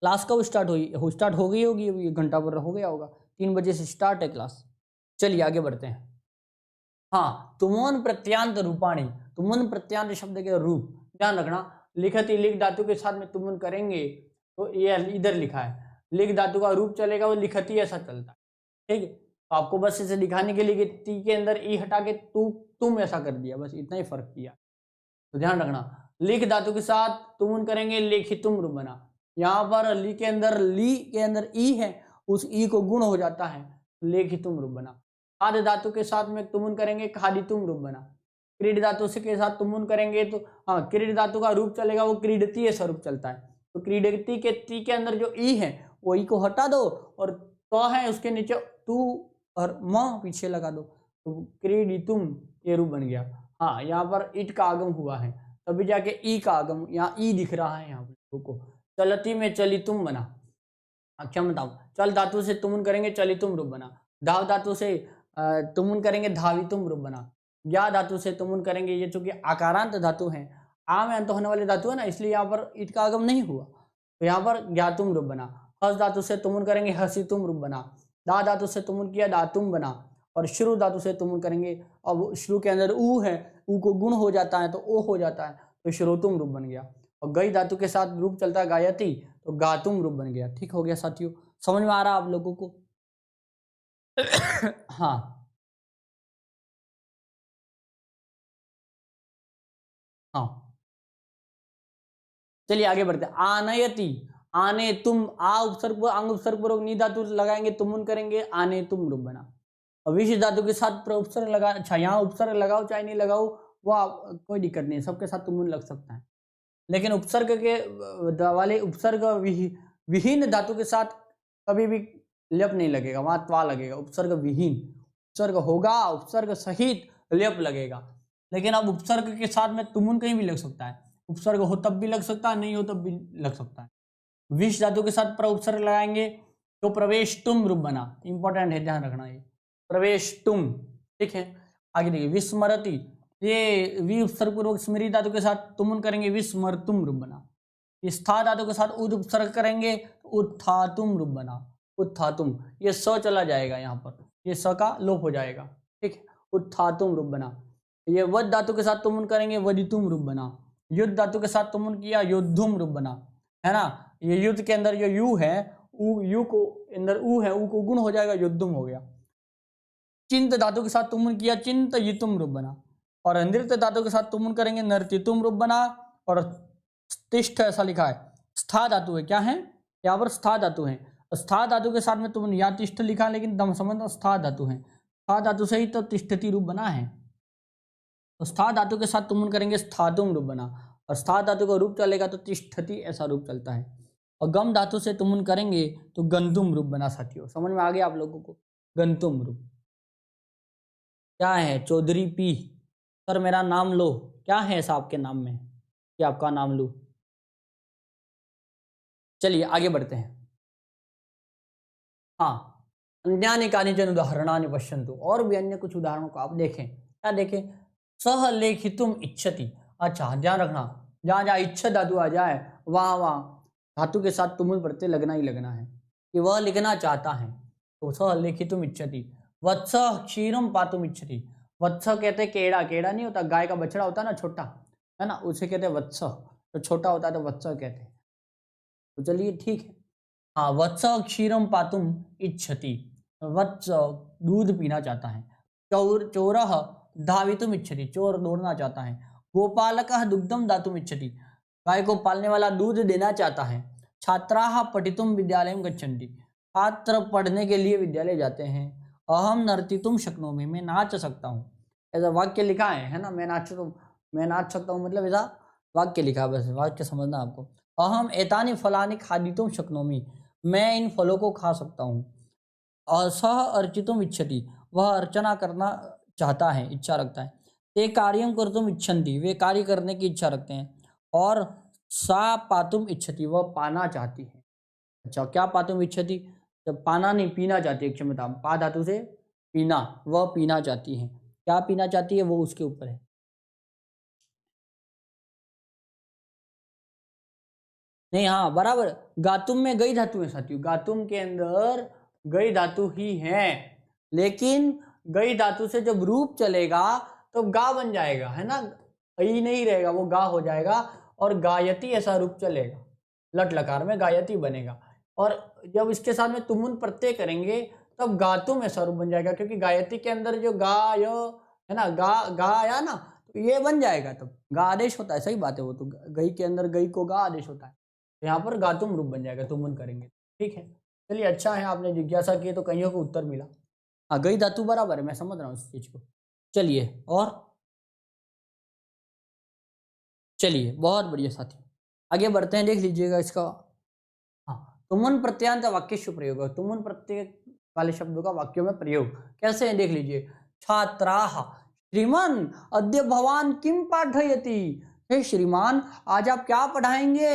क्लास कब स्टार्ट हो गई होगी, ये घंटा भर हो गया होगा, 3 बजे से स्टार्ट है क्लास। चलिए आगे बढ़ते हैं। हाँ, तुमुन प्रत्यांत रूपाणी, तुमुन प्रत्यांत शब्द के रूप ध्यान रखना। लिखति लिख धातु के साथ में तुमुन करेंगे तो ये इधर लिखा है, लिख धातु का रूप चलेगा वो लिखति ऐसा चलता है। ठीक है, तो आपको बस इसे दिखाने के लिए कि ती के अंदर ई हटा के तुम ऐसा कर दिया, बस इतना ही फर्क किया। तो ध्यान रखना, लिख धातु के साथ तुमुन करेंगे लेखितुम रूप बना। यहाँ पर ली के अंदर ई है, उस ई को गुण हो जाता है, लेखितुम रूप बना। खाद धातु के साथ में तुमुन करेंगे खादितुम रूप बना। क्रीड धातु से के साथ तुमुन करेंगे तो हाँ, क्रीड धातु का रूप चलेगा वो क्रीडतीय स्वरूप चलता है। तो क्रीडती के ती के अंदर जो ई है वो ई को हटा दो और तो है उसके नीचे तू और म पीछे लगा दो, तो क्रीडितुम ये रूप बन गया। हाँ, यहाँ पर ईट का आगम हुआ है तभी जाके ई का आगम, यहाँ ई दिख रहा है यहाँ पर को। चलती में चलितुम बना। अच्छा बताओ, चल धातु से तुमुन करेंगे चलितुम रूप बना। धाव धातु से तुमुन करेंगे धावितुम रूप बना। ज्ञा धातु से तुमुन करेंगे, ये चूंकि आकारांत धातु है, आ में अंत होने वाले धातु है ना, इसलिए यहाँ पर ईट का आगम नहीं हुआ, तो यहाँ पर ज्ञातुम रूप बना। हस धातु से तुमुन करेंगे हसितुम रूप बना। दा धातु से तुमुन किया दातुम बना। और श्रु धातु से तुमुन करेंगे, अब श्रु के अंदर ऊ है, ऊ को गुण हो जाता है तो ओ हो जाता है, तो श्रोतुम रूप बन गया। और गई धातु के साथ रूप चलता है गायती, तो गातुम रूप बन गया। ठीक हो गया साथियों, समझ में आ रहा आप लोगों को? हाँ, हाँ चलिए आगे बढ़ते हैं। आनयति, आने तुम, आ उपसर्ग अंग उपसर्ग पूर्वक नी धातु लगाएंगे, तुमुन करेंगे, आने तुम रूप बना। और विशेष धातु के साथ उपसर्ग लगा, अच्छा यहाँ उपसर्ग लगाओ चाहे नहीं लगाओ वो कोई दिक्कत नहीं, सबके साथ तुमुन लग सकता है, लेकिन उपसर्ग के वाले उपसर्ग विहीन धातु के साथ कभी भी लेप नहीं लगेगा, वहां त्वा लगेगा। उपसर्ग विहीन, उपसर्ग होगा उपसर्ग सहित लेप लगेगा, लेकिन अब उपसर्ग के साथ में तुमुन कहीं भी लग सकता है, उपसर्ग हो तब भी लग सकता है, नहीं हो तब भी लग सकता है। विश धातु के साथ उपसर्ग लगाएंगे तो प्रवेश तुम रूप बना, इंपॉर्टेंट है ध्यान रखना ये, प्रवेश तुम, ठीक है। आगे देखिए विस्मरति, ये वि उपसर्ग पूर्वक स्मृति धातु के साथ तुमुन करेंगे, विस्मरतुम रूप बना। स्था धातु के साथ उद उपसर्ग करेंगे तो उत्थातुम रूप बना, उत्थातुम, ये स चला जाएगा यहाँ पर, ये स का लोप हो जाएगा, ठीक है, उत्थातुम रूप बना। ये वद धातु के साथ तुमुन करेंगे, वदितुम रूप बना। युद्ध धातु के साथ तुमुन किया, योद्धुम रूप बना, है ना। ये युद्ध के अंदर जो यू है, यू को अंदर ऊ है, ऊ को गुण हो जाएगा, योद्धुम हो गया। चिंत धातु के साथ तुमुन किया, चिंतयितुम रूप बना। और नृत्य धातु के साथ तुमुन करेंगे, नर्तितुम रूप बना। और तिष्ठ ऐसा लिखा है, स्था धातु है, क्या है यहाँ पर स्था धातु है, स्था धातु के साथ में तुमने या तिष्ठ लिखा, लेकिन दम संबंध स्था धातु है, स्था धातु से ही तो तिष्ठति रूप बना है। तो स्था धातु के साथ तुमुन करेंगे, स्थातुम रूप बना। और स्था धातु का रूप चलेगा तो तिष्ठति ऐसा रूप चलता है। और गम धातु से तुमुन करेंगे तो गंतुम रूप बना। साथियों समझ में आ गया आप लोगों को, गंतुम रूप क्या है। चौधरी पी, सर मेरा नाम लो, क्या है ऐसा आपके नाम में कि आपका नाम लूं। चलिए आगे बढ़ते हैं। हाँ, अन्यानि कानिचन उदाहरणानि पश्यन्तु, और भी अन्य कुछ उदाहरणों को आप देखें। क्या देखें, सह लेखितुम इच्छति, अच्छा ध्यान रखना, जहाँ जहाँ इच्छा धातु आ जाए वहाँ वहाँ धातु के साथ तुमुल प्रत्यय लगना ही लगना है, कि वह लिखना चाहता है। तो सह लेखितुम इच्छति, वत्स क्षीरम पातुम इच्छति। वत्स कहते हैं केड़ा, केड़ा नहीं होता, गाय का बछड़ा होता है ना छोटा, है ना, उसे कहते हैं वत्स, तो छोटा होता है तो वत्स कहते हैं। तो चलिए ठीक है। हाँ, वत्स क्षीरम पातुम इच्छति, वत्स दूध पीना चाहता है। चोरः धावितुम इच्छति, चोर दौड़ना चाहता है। गोपालकः दुग्धम दातुम इच्छति, गाय को पालने वाला दूध देना चाहता है। छात्राः पठितुम विद्यालयं गच्छन्ति, छात्र पढ़ने के लिए विद्यालय जाते हैं। अहम नर्तितुम शक्नोमि, मैं नाच सकता हूँ, ऐसा वाक्य लिखा है ना, मैं नाच सकता हूँ, मतलब ऐसा वाक्य लिखा है, बस वाक्य समझना आपको। अहम एतानि फलानि खादितुम शक्नोमि, मैं इन फलों को खा सकता हूँ। और सह अर्चितुम इच्छति, वह अर्चना करना चाहता है, इच्छा रखता है। ते कार्यम कर्तुम इच्छन्ति, वे कार्य करने की इच्छा रखते हैं। और सा पातुम इच्छति, वह पाना चाहती है। अच्छा, क्या पातुम इच्छति, जब पाना नहीं पीना चाहती है, क्षमता, पा धातु से पीना, वह पीना चाहती है। क्या पीना चाहती है वो उसके ऊपर है। नहीं, हाँ बराबर, गातुम में गई धातु है साथियों, गातुम के अंदर गई धातु ही है, लेकिन गई धातु से जब रूप चलेगा तो गा बन जाएगा, है ना, ई नहीं रहेगा, वो गा हो जाएगा, और गायती ऐसा रूप चलेगा, लट लकार में गायती बनेगा। और जब इसके साथ में तुमुन प्रत्यय करेंगे तब गातुम ऐसा रूप बन जाएगा, क्योंकि गायती के अंदर जो गाय है ना, गा आया ना, तो ये बन जाएगा, तब गा आदेश होता है, सही बात है, वो तो गई के अंदर गई को गा आदेश होता है, यहाँ पर गातुम रूप बन जाएगा, तुमुन करेंगे, ठीक है। चलिए अच्छा है, आपने जिज्ञासा की तो कईयों को उत्तर मिला। हाँ, गई धातु बराबर है, मैं समझ रहा हूँ इस चीज को। चलिए, और चलिए बहुत बढ़िया साथी, आगे बढ़ते हैं, देख लीजिएगा इसका। हाँ, तुमुन प्रत्यांत वाक्य प्रयोग, तुमुन प्रत्यय वाले शब्दों का वाक्यों में प्रयोग कैसे है, देख लीजिए। छात्राः, श्रीमान अद्य भवान किम पाठयति, हे श्रीमान आज आप क्या पढ़ाएंगे,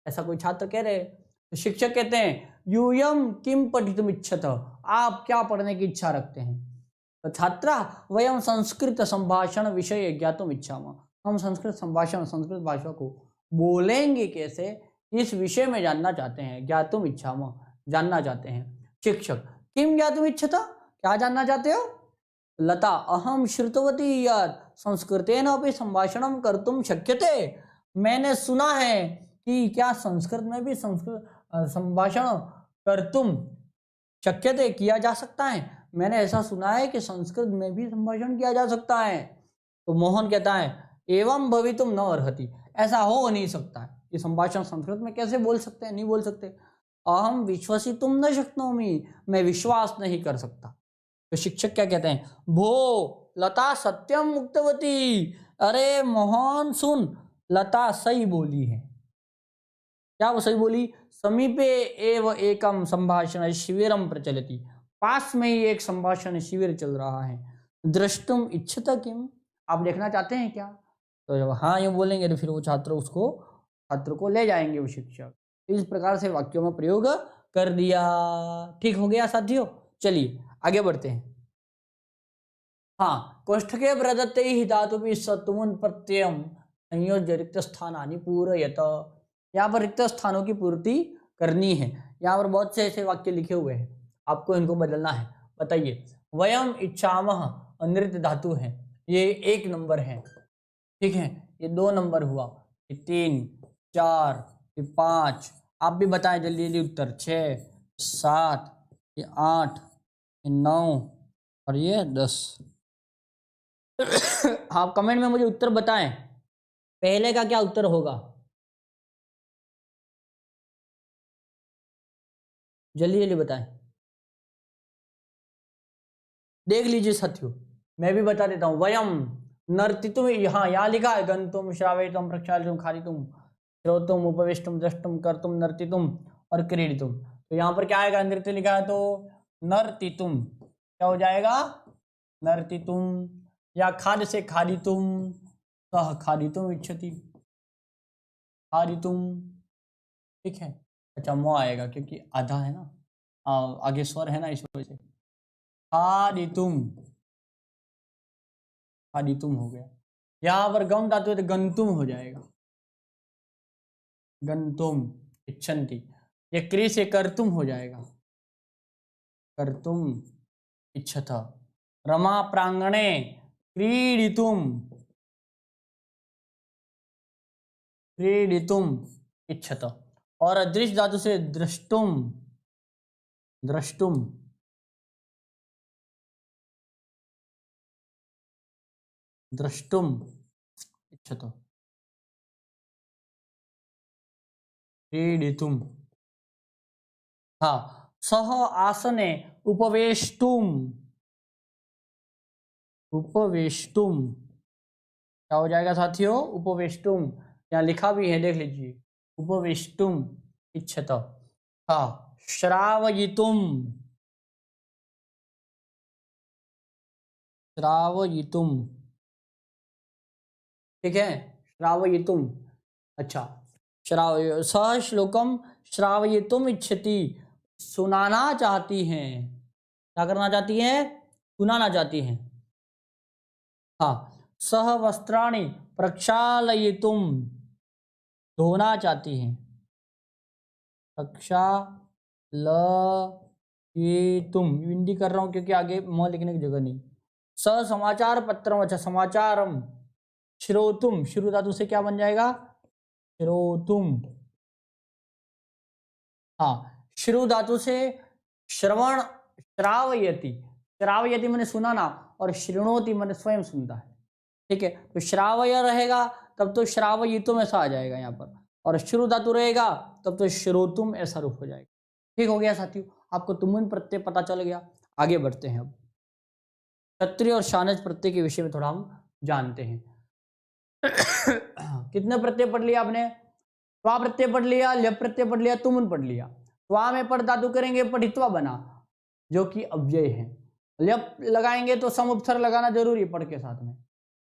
ऐसा कोई छात्र कह रहे, तो शिक्षक कहते हैं यूयम किम पठितुम इच्छत, आप क्या पढ़ने की इच्छा रखते हैं। तो छात्रा वयम संस्कृत संभाषण विषय ज्ञातुम इच्छामः, हम संस्कृत संभाषण, संस्कृत भाषा को बोलेंगे कैसे, इस विषय में जानना चाहते हैं। ज्ञातुम इच्छामः, जानना चाहते हैं। शिक्षक किम ज्ञातुम इच्छता, क्या जानना चाहते हो। लता अहम श्रुतवती यत् संस्कृतेन अपि संभाषणं कर्तुम शक्यते, मैंने सुना है कि क्या संस्कृत में भी संस्कृत संभाषण कर्तुम शक्यते, किया जा सकता है, मैंने ऐसा सुना है कि संस्कृत में भी संभाषण किया जा सकता है। तो मोहन कहता है एवं भवितुम न अर्हति, ऐसा हो नहीं सकता है। ये संभाषण संस्कृत में कैसे बोल सकते हैं? नहीं बोल सकते। अहम विश्वसितुम न शक्नोमि, मैं विश्वास नहीं कर सकता। तो शिक्षक क्या कहते हैं? भो लता सत्यम मुक्तवती, अरे मोहन सुन, लता सही बोली है। क्या वो सही बोली? समीपे एव एकम संभाषण शिविरम प्रचलति, पास में ही एक संभाषण शिविर चल रहा है। द्रष्टुम इच्छता किम, आप देखना चाहते हैं क्या? तो जब हाँ ये बोलेंगे तो फिर वो छात्र को ले जाएंगे वो शिक्षक। इस प्रकार से वाक्यों में प्रयोग कर दिया। ठीक हो गया साथियों? चलिए आगे बढ़ते हैं। हाँ, कोष्ठके प्रदत्ते ही धातु भी सत्वमुन प्रत्ययम संयोज्य रिक्त स्थानानि पूरयत, यहाँ पर रिक्त स्थानों की पूर्ति करनी है। यहाँ पर बहुत से ऐसे वाक्य लिखे हुए हैं, आपको इनको बदलना है। बताइए, वयम इच्छामह नृत्य धातु है, ये 1 नंबर है, ठीक है। ये 2 नंबर हुआ, ये 3, 4, ये 5। आप भी बताएं जल्दी जल्दी उत्तर। 6, 7, ये 8, ये 9 और ये 10। आप कमेंट में मुझे उत्तर बताएं, पहले का क्या उत्तर होगा? जल्दी जल्दी बताएं। देख लीजिए साथियों, मैं भी बता देता हूं। वयम नर्तितुम, हाँ यहाँ लिखा है गंतुम श्रावयितुम प्रक्षालितुम खादितुम श्रोतुम उपवेष्टुम द्रष्टुम कर्तुम नर्तितुम और क्रीडितुम। तो यहाँ पर क्या आएगा? नृत्य लिखा है तो नर्तितुम क्या हो जाएगा? नर्तितुम। या खाद से खादितुम, सह खादितुम इच्छति, खादितुम, ठीक है। अच्छा मो आएगा क्योंकि आधा है ना, आगे स्वर है ना, इस वजह से खादितुम, खादितुम हो गया। यहाँ पर गम धातु है तो गंतुम हो जाएगा, गंतुम इच्छन्ति। ये क्री से कर्तुम हो जाएगा, कर्तुम इच्छत। रमा प्रांगणे क्रीडितुम, क्रीडितुम इच्छत। और अदृश्य धातु से द्रष्टुम, द्रष्टुम, द्रष्टुम इच्छत, क्रीडितुम। हाँ, सह आसने उपवेष्टुम, उपवेष्टुम क्या हो जाएगा साथियों? उपवेष्टुम। यहाँ लिखा भी है, देख लीजिए, उपवेष्टुम इच्छत। हाँ, श्रावयितुम, श्रावयितुम, ठीक है, श्रावयितुम। अच्छा, सह श्लोकम श्रावयितुम इच्छति, सुनाना चाहती हैं। क्या करना चाहती हैं? सुनाना चाहती हैं। हाँ, सह वस्त्राणि प्रक्षालयितुम, धोना चाहती हैं। प्रक्षालयितुम, हिंदी कर रहा हूँ क्योंकि आगे म लिखने की जगह नहीं। स समाचार पत्रम, अच्छा समाचारम, श्रोतुम, शुरू धातु से क्या बन जाएगा? श्रोतुम। हाँ, श्रु धातु से श्रवण, श्रावयति, श्रावयति मैंने सुनाना, और श्रृणोति मैंने स्वयं सुनता है, ठीक है। तो श्रावय रहेगा तब तो श्रावयितुम ऐसा आ जाएगा यहाँ पर, और श्रु धातु रहेगा तब तो श्रोतुम ऐसा रूप हो जाएगा। ठीक हो गया साथियों, आपको तुमुन प्रत्यय पता चल गया। आगे बढ़ते हैं, अब क्षत्रिय और शानज प्रत्यय के विषय में थोड़ा हम जानते हैं। कितने प्रत्यय पढ़ लिया आपने? त्वा प्रत्यय पढ़ लिया, ल्यप प्रत्यय पढ़ लिया, तुमुन पढ़ लिया। त्वा में पढ़ धातु करेंगे पठित्वा बना, जो कि अव्यय है। ल्यप लगाएंगे तो सम उपसर्ग लगाना जरूरी है पढ़ के साथ में,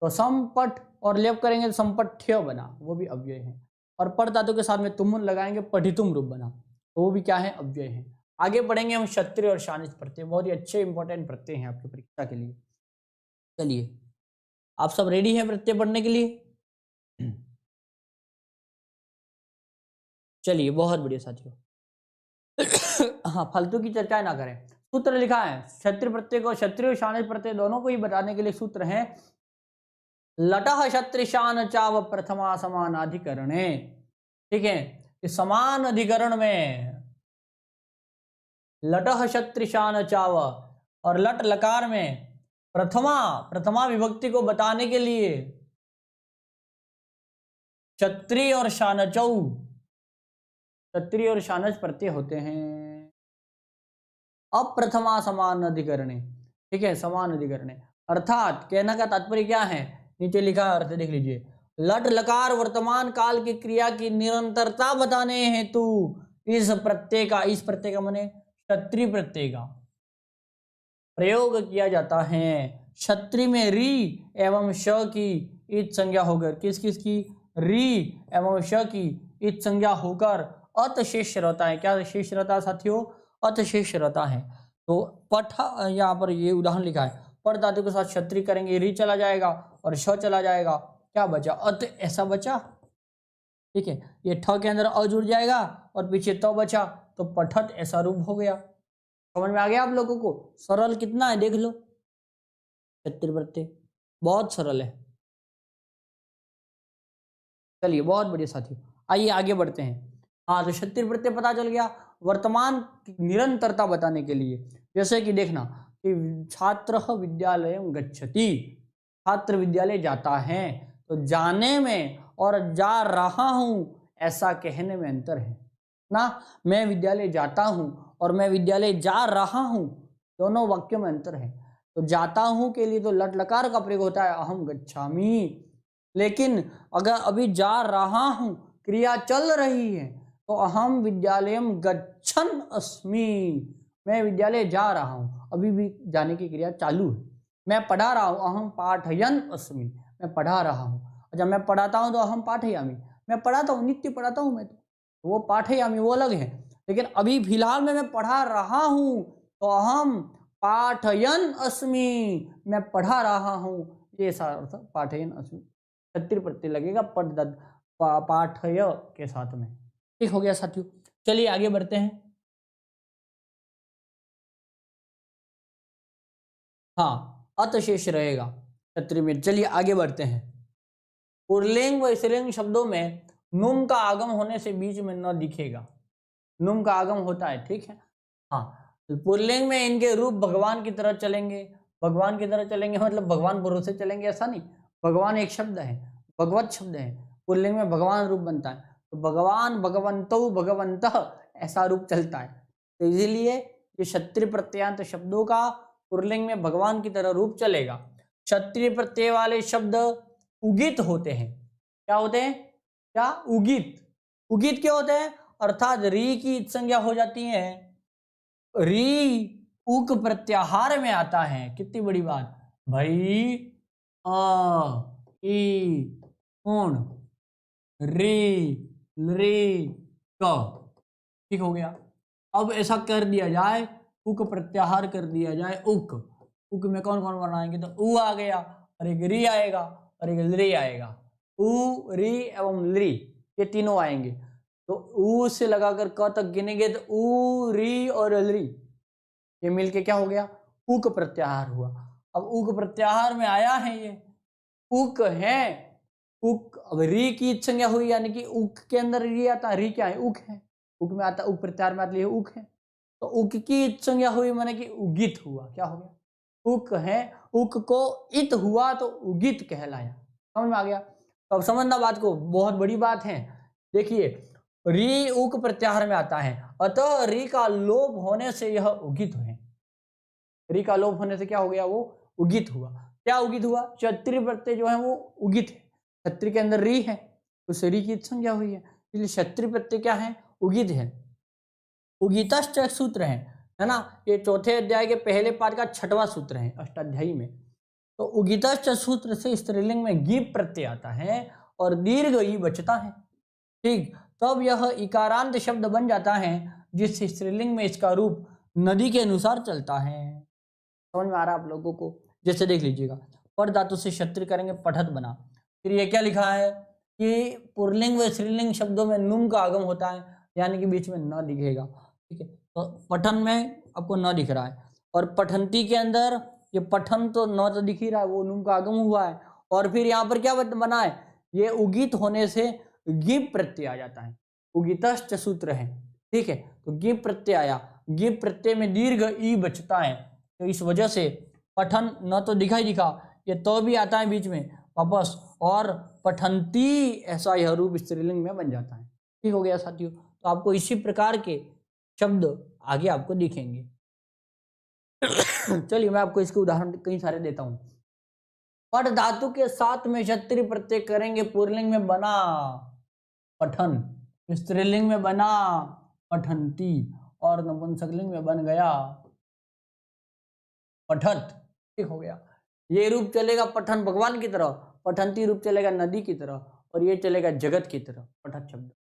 तो सम पठ और ल्यप करेंगे तो संपठ्य बना, वो भी अव्यय है। और पढ़ धातु के साथ में तुमुन लगाएंगे पठितुम रूप बना, तो वो भी क्या है? अव्यय है। आगे पढ़ेंगे हम क्षत्रिय और शानित प्रत्यय, बहुत ही अच्छे इंपॉर्टेंट प्रत्यय हैं आपकी परीक्षा के लिए। चलिए, आप सब रेडी हैं प्रत्यय पढ़ने के लिए? चलिए, बहुत बढ़िया साथियों। हाँ, फालतू की चर्चा ना करें। सूत्र लिखा है क्षत्रिय प्रत्यय को, क्षत्रिय और शानित प्रत्यय दोनों को ही बताने के लिए सूत्र है लटह क्षत्रिशान चाव प्रथमा समान अधिकरणे, ठीक है। इस समान अधिकरण में लटह क्षत्रिशान चाव और लट लकार में प्रथमा विभक्ति को बताने के लिए क्षत्रिय और शानचौ, क्षत्रिय और शानच प्रत्यय होते हैं अप्रथमा समान अधिकरणे, ठीक है, समान अधिकरणे। अर्थात कहने का तात्पर्य क्या है, नीचे लिखा अर्थ देख लीजिए। लट लकार वर्तमान काल की क्रिया की निरंतरता बताने हेतु इस प्रत्यय का, इस प्रत्यय का माने क्षत्रिय प्रत्यय का प्रयोग किया जाता है। क्षत्रिय में री एवं श की इत संज्ञा होकर, किस किस की, री एवं श की इत संज्ञा होकर अत शेष रहता है। क्या शेष रहता है साथियों, अत शेष रहता है। तो पठ, यहाँ पर ये उदाहरण लिखा है, पर धातु के साथ क्षत्रिय करेंगे, री चला जाएगा और श चला जाएगा, क्या बचा, अत ऐसा बचा, ठीक है। ये ठ के अंदर अ जुड़ जाएगा और पीछे तो बचा, तो पठत ऐसा रूप हो गया। समझ में आ गया आप लोगों को, सरल कितना है देख लो, क्षत्रिय प्रत्यय बहुत सरल है। चलिए बहुत बढ़िया साथियों, आइए आगे बढ़ते हैं। हाँ, तो क्षत्रिय प्रत्यय पता चल गया। वर्तमान की निरंतरता बताने के लिए, जैसे कि देखना कि छात्र विद्यालय गच्छति, छात्र विद्यालय जाता है, तो जाने में और जा रहा हूं ऐसा कहने में अंतर है ना। मैं विद्यालय जाता हूं और मैं विद्यालय जा रहा हूं, दोनों वाक्यों में अंतर है। तो जाता हूं के लिए तो लट लकार का प्रयोग होता है अहम गच्छामि, लेकिन अगर अभी जा रहा हूं, क्रिया चल रही है, तो अहम विद्यालयम गच्छन अस्मि, मैं विद्यालय जा रहा हूं, अभी भी जाने की क्रिया चालू है। मैं पढ़ा रहा हूं, अहम पाठयन अस्मि, मैं पढ़ा रहा हूं। जब मैं पढ़ाता हूं तो अहम पाठयामि, मैं पढ़ाता हूं, नित्य पढ़ाता हूं मैं, तो वो पाठयामि वो अलग है। लेकिन अभी फिलहाल में मैं पढ़ा रहा हूं, तो अहम पाठयन अस्मि, मैं पढ़ा रहा हूं, ये अर्थ पाठयन अस्मि। क्षत्रिय प्रत्यय लगेगा पाठय के साथ में, ठीक हो गया साथियों। चलिए आगे बढ़ते हैं। हाँ, अत शेष रहेगा क्षत्रिय में। चलिए आगे बढ़ते हैं। पुल्लिंग व स्त्रीलिंग शब्दों में नुम का आगम होने से बीच में न दिखेगा, नुम का आगम होता है, ठीक है। हाँ, पुल्लिंग में इनके रूप भगवान की तरह चलेंगे, भगवान की तरह चलेंगे मतलब भगवान भरोसे चलेंगे ऐसा नहीं, भगवान एक शब्द है, भगवत शब्द है, पुल्लिंग में भगवान रूप बनता है, तो भगवान, भगवंतो, भगवंतः ऐसा रूप चलता है। तो इसीलिए ये क्षत्रिय प्रत्ययांत शब्दों का पुल्लिंग में भगवान की तरह रूप चलेगा। क्षत्रिय प्रत्यय वाले शब्द उगित होते हैं, क्या होते हैं, क्या, उगित। उगित क्या होते हैं, अर्थात री की संज्ञा हो जाती है, री उक प्रत्याहार में आता है, कितनी बड़ी बात भाई, उण रे रे क, ठीक हो गया। अब ऐसा कर दिया जाए, उक प्रत्याहार कर दिया जाए, उक, उक में कौन कौन बनाएंगे, तो उ आ गया और एक री आएगा और एक लरी आएगा, उ री एवं लरी ये तीनों आएंगे। तो उ से लगाकर क तक गिनेंगे तो उ री और लरी ये मिलके क्या हो गया, उक प्रत्याहार हुआ। अब उक प्रत्याहार में आया है ये उक है, उक, अब री की संज्ञा हुई, यानी कि उक के अंदर री आता है, री क्या है, उक है, उक में आता, उक प्रत्याहार में आती है उक है, तो उक की संज्ञा हुई माने कि उगित हुआ, क्या हो गया, उक है, उक को इत हुआ तो उगित कहलाया। समझ में आ गया। तो अब समझना बात को, बहुत बड़ी बात है। देखिए री उक प्रत्याहार में आता है, अतः री का लोप होने से यह उगित है, री का लोप होने से क्या हो गया, वो उगित हुआ। क्या उगित हुआ, क्षत्रिय प्रत्यय जो है वो उगित है, क्षत्रिय के अंदर री है, उस री की संज्ञा हुई है, इसलिए क्षत्रिय प्रत्यय क्या है, उगित है। उगितश्च सूत्र है ना, ये चौथे अध्याय के पहले पाठ का 6वां सूत्र है अष्टाध्यायी में। तो उगितश्च सूत्र से स्त्रीलिंग में गी प्रत्यय आता है और दीर्घ ई बचता है, ठीक, तब यह इकारांत शब्द बन जाता है, जिस स्त्रीलिंग में इसका रूप नदी के अनुसार चलता है। समझ में आ रहा है आप लोगों को। जैसे देख लीजिएगा, पर धातु से क्षत्रिय करेंगे पठत बना, फिर ये क्या लिखा है कि पुल्लिंग व स्त्रीलिंग शब्दों में नुम का आगम होता है, यानी कि बीच में न दिखेगा, ठीक है। तो पठन में आपको न दिख रहा है, और पठंती के अंदर ये पठन तो न तो दिख ही रहा है, वो नुम का आगम हुआ है। और फिर यहाँ पर क्या बना है, ये उगित होने से गिप प्रत्यय आ जाता है, उगितश्च सूत्र है, ठीक है। तो गिप प्रत्यय आया, गिप प्रत्यय में दीर्घ ई बचता है, तो इस वजह से पठन न तो दिखा ही दिखा, ये तो भी आता है बीच में, वापस, और पठंती, ऐसा यह रूप स्त्रीलिंग में बन जाता है। ठीक हो गया साथियों। तो आपको इसी प्रकार के शब्द आगे आपको दिखेंगे। चलिए मैं आपको इसके उदाहरण कई सारे देता हूं। पठ धातु के साथ में क्षत्रिय प्रत्यय करेंगे, पुल्लिंग में बना पठन, स्त्रीलिंग में बना पठंती, और नपुंसकलिंग में बन गया पठत। ठीक हो गया। ये रूप चलेगा पठन भगवान की तरह, पठंती रूप चलेगा नदी की तरह, और ये चलेगा जगत की तरह, पठत शब्द।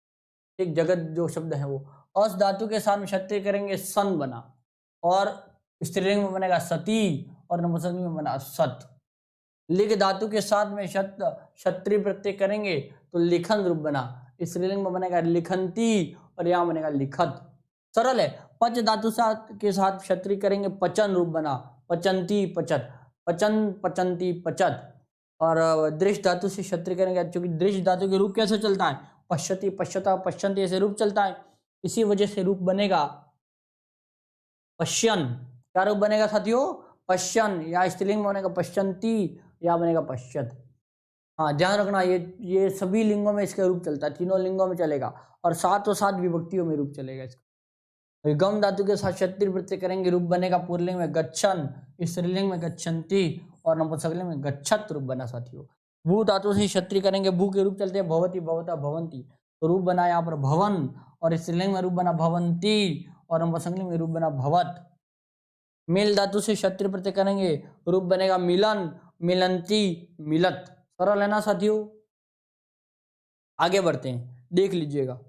एक जगत जो शब्द है वो अस धातु के साथ में क्षत्रिय करेंगे सन बना, और स्त्रीलिंग में बनेगा सती, और नपुंसकलिंग में बना सत। लिख धातु के साथ में क्षत्रिय प्रत्यय करेंगे तो लिखन रूप बना, स्त्रीलिंग में बनेगा लिखंती, और यहाँ बनेगा लिखत। सरल है। पच धातु के साथ क्षत्रिय करेंगे पचन रूप बना, पचंती पचत, पचन पचंती पचत। और दृश्य धातु से क्षत्रिय करेंगे, क्योंकि दृश्य धातु के रूप कैसे चलता है, पश्यति पश्यता पश्यंती, ऐसे रूप चलता है। इसी वजह से रूप बनेगा पश्यन। क्या रूप बनेगा साथियों, पश्यन, या स्त्रीलिंग में बनेगा पश्यंती, या बनेगा पश्यत। हाँ ध्यान रखना, ये सभी लिंगों में इसका रूप चलता है, तीनों लिंगों में चलेगा, और सातों सात विभक्तियों में रूप चलेगा इसका। गम धातु के साथ क्षत्रिय प्रत्यय करेंगे, रूप बनेगा पुल्लिंग में गच्छन, स्त्रीलिंग में गच्छन्ति, और नपुंसकलिंग में गच्छत रूप बना साथियों। भू धातु से क्षत्रिय करेंगे, भू के रूप चलते हैं भवति भवता भवंती, तो रूप बना यहाँ पर भवन, और स्त्रीलिंग में रूप बना भवंती, और नपुंसकलिंग में रूप बना भवत। मिल धातु से क्षत्रिय प्रत्यय करेंगे, रूप बनेगा मिलन, मिलंती, मिलत। सरल है ना साथियों। आगे बढ़ते हैं, देख लीजिएगा,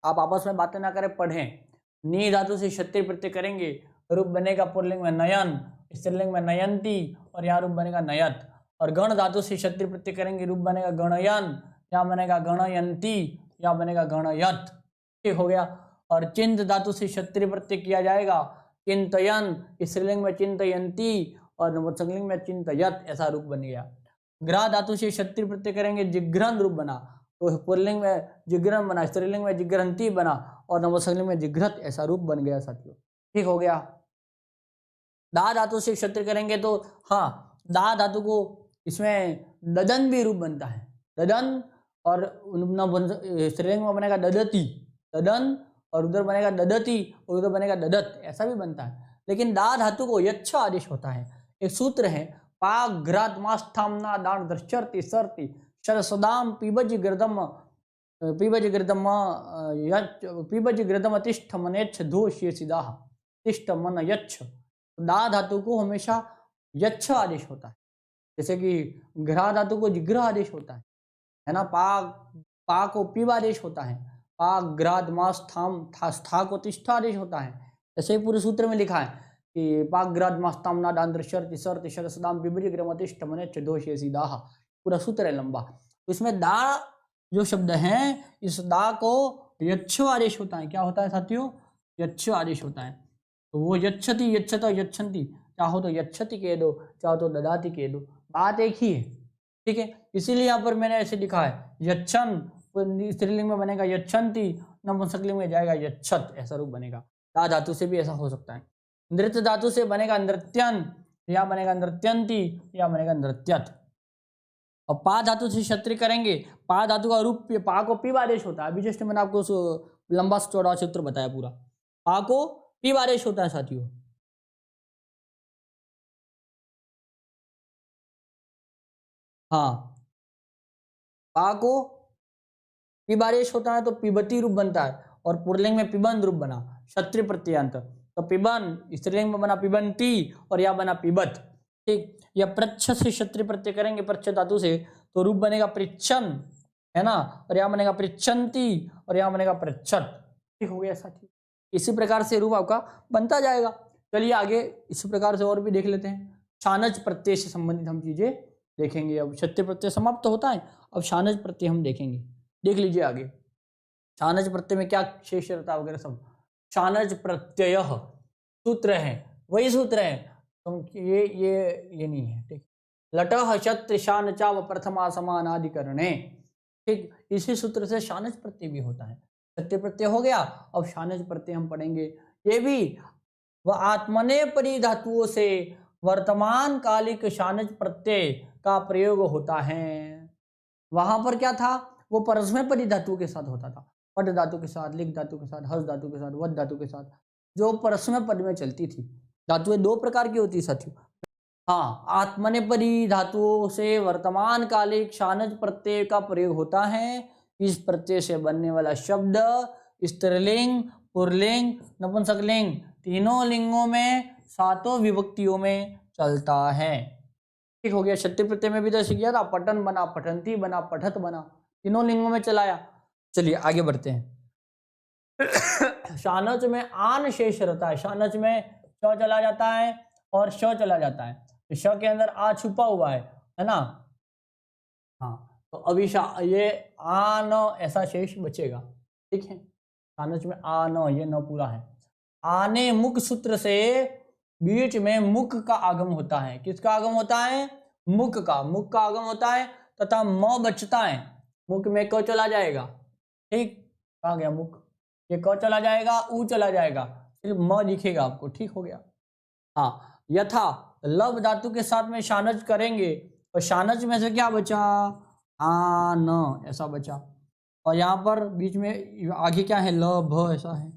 आप आपस में बातें ना करें, पढ़ें। नी धातु से क्षत्रिय प्रत्यय करेंगे, रूप बनेगा पुल्लिंग में नयन, स्त्रीलिंग में नयंती, और यहाँ रूप बनेगा नयत। और गण धातु से क्षत्रिय प्रत्यय करेंगे, रूप बनेगा गणयन, यहाँ बनेगा गणयंती, यहाँ बनेगा गणयत। ठीक हो गया। और चिंत धातु से क्षत्रिय प्रत्यय किया जाएगा, चिंतयन, स्त्रीलिंग में चिंतयंती, और नपुंसकलिंग में चिंतयत, ऐसा रूप बन गया। ग्रह धातु से क्षत्रिय प्रत्यय करेंगे, जिघ्रन रूप बना, तो पुल्लिंग में जिघ्रन बना, स्त्रीलिंग में जिघ्रंती बना, और नपुंसकलिंग में जिघ्रत, ऐसा रूप बन गया साथियों। ठीक हो गया। दा धातु से क्षत्रिय करेंगे तो हाँ, दा धातु को इसमें ददन भी रूप बनता है, ददन, और स्त्रीलिंग में बनेगा ददती, ददन, और उधर बनेगा ददती, और उधर बनेगा ददत, ऐसा भी बनता है। लेकिन दा धातु को यच्छ आदेश होता है। एक सूत्र है, पाक घ्रात मास्थामना दान दृश्यर्ति सर्ति शरसदाम पिबज गृदम पिबज गृदम पिबज गृदम तिष्ठ मनेच्छ दोष ये सीधा तिष्ठ मन यच्छ। दा धातु को हमेशा यच्छ आदेश होता है, जैसे कि घ्रा धातु को जिग्र आदेश होता है ना। पा को पीब आदेश होता है, पा ग्राद मास थाम था को तिष्ठा आदेश होता है। ऐसे ही पूरे सूत्र में लिखा है कि पाक ग्राद मास ताम ना दान शर्त शर्त शर सदाम पिबज ग्रमतिष्ठ मनेच्छ दोष ये सीधा, पूरा सूत्र है लंबा। तो इसमें दा जो शब्द है, इस दा को यच्छ आदेश होता है। क्या होता है साथियों, यच्छ आदेश होता है। तो वो यच्छति यच्छत यच्छन्ति, चाहो तो यच्छति कह दो, चाहो तो ददाति कह दो, बात एक ही है। ठीक है, इसीलिए यहाँ पर मैंने ऐसे लिखा है यच्छन, स्त्रीलिंग में बनेगा यच्छन्ति, नपुंसकलिंग में जाएगा यच्छत, ऐसा रूप बनेगा। दा धातु से भी ऐसा हो सकता है। नृत्य धातु से बनेगा नृत्यन, या बनेगा नृत्यंती, या बनेगा नृत्यत। और पा धातु से क्षत्रिय करेंगे, पा धातु का रूप पा को पीब आदेश होता है। अभी जस्ट मैंने आपको लंबा चौड़ा सूत्र बताया पूरा, पा को पीब आदेश होता है साथियों। हाँ, पा को पीब आदेश होता है तो पिबती रूप बनता है, और पुल्लिंग में पिबन रूप बना, क्षत्रिय प्रत्ययांत, तो पिबन, स्त्रीलिंग में बना पिबंती, और या बना पिबत। ठीक, या प्रच्छ से क्षत्रिय प्रत्यय करेंगे प्रच्छ धातु से, तो रूप बनेगा पृच्छन, है ना, और यहाँ बनेगा पृच्छन्ति, और यहाँ बनेगा पृच्छत। ठीक हो गया साथी। इसी प्रकार से रूप आपका बनता जाएगा। चलिए आगे इसी प्रकार से और भी देख लेते हैं। शानज प्रत्यय से संबंधित हम चीजें देखेंगे। अब क्षत्रिय प्रत्यय समाप्त होता है, अब शानज प्रत्यय हम देखेंगे। देख लीजिए आगे, शानज प्रत्यय में क्या शेष रहता है वगैरह सब। शानज प्रत्यय सूत्र है, वही सूत्र है, तो ये नहीं है। ठीक, लटह क्षत्र शान चाव प्रथमा समानाधिकरणे। ठीक, इसी सूत्र से शानज प्रत्यय भी होता है। क्षत्रिय प्रत्यय हो गया, अब शानज प्रत्यय हम पढ़ेंगे। ये भी वह आत्मने परी धातुओं से वर्तमान कालिक शानज प्रत्यय का प्रयोग होता है। वहां पर क्या था, वो परस्मैपदी धातु के साथ होता था, पट धातु के साथ, लिख धातु के साथ, हस धातु के साथ, वद धातु के साथ, जो परस्मै पद में चलती थी। धातुएं दो प्रकार की होती है साथियों। हाँ, आत्मनेपदी धातुओं से वर्तमान कालिक शानच प्रत्यय का प्रयोग होता है। इस प्रत्यय से बनने वाला शब्द स्त्रीलिंग, पुल्लिंग, नपुंसकलिंग तीनों लिंगों में, सातों विभक्तियों में चलता है। ठीक हो गया। क्षत्रिय प्रत्यय में भी तो ऐसे किया था, पठन बना, पठंती बना, पठत बना, तीनों लिंगों में चलाया। चलिए आगे बढ़ते हैं। शानच में आन शेष रहता है, शानच में च चला जाता है और श चला जाता है, श के अंदर आ छुपा हुआ है ना। हाँ, तो अभी ये आ न ऐसा शेष बचेगा। ठीक है, शानच में आ न, ये न पूरा है। आने मुख सूत्र से बीच में मुख का आगम होता है। किसका आगम होता है? मुख का, मुख का आगम होता है तथा म बचता है, मुख में क चला जाएगा। ठीक, कहा गया मुख, ये क चला जाएगा, ऊ चला जाएगा, सिर्फ म दिखेगा आपको। ठीक हो गया। हाँ, यथा लब धातु के साथ में शानच करेंगे और शानच में से क्या बचा? आ न ऐसा बचा, और यहाँ पर बीच में आगे क्या है? ल भ ऐसा है।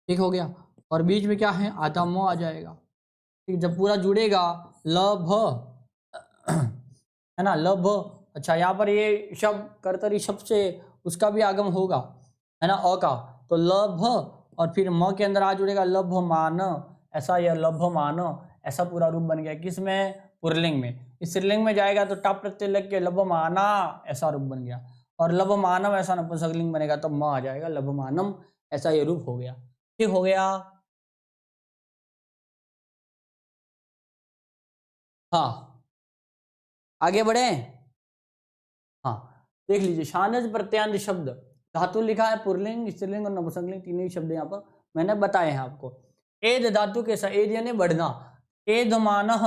ठीक हो गया। और बीच में क्या है? आधा म आ जाएगा। ठीक, जब पूरा जुड़ेगा ल भ है ना, ल भ। अच्छा, यहाँ पर ये शब्द कर्तरी शब्द से उसका भी आगम होगा, है ना, अ का, तो ल भ और फिर म के अंदर आ जुड़ेगा लभ मान, ऐसा यह लभ मान ऐसा पूरा रूप बन गया। किसमें? पुरलिंग में। इस स्त्रीलिंग में जाएगा तो टाप प्रत्यय लग के लभ माना ऐसा रूप बन गया, और लभ मानम ऐसा नपुंसकलिंग बनेगा तो म आ जाएगा, लभ मानम ऐसा ये रूप हो गया। ठीक हो गया। हाँ, आगे बढ़े। हाँ, देख लीजिए, शानज प्रत्यांत शब्द धातु लिखा है, पुरलिंग, स्त्रीलिंग और नपुंसकलिंग तीनों ही शब्द यहाँ पर मैंने बताए हैं आपको। एद धातु के साथ, एद यानी बढ़ना, एदमानः,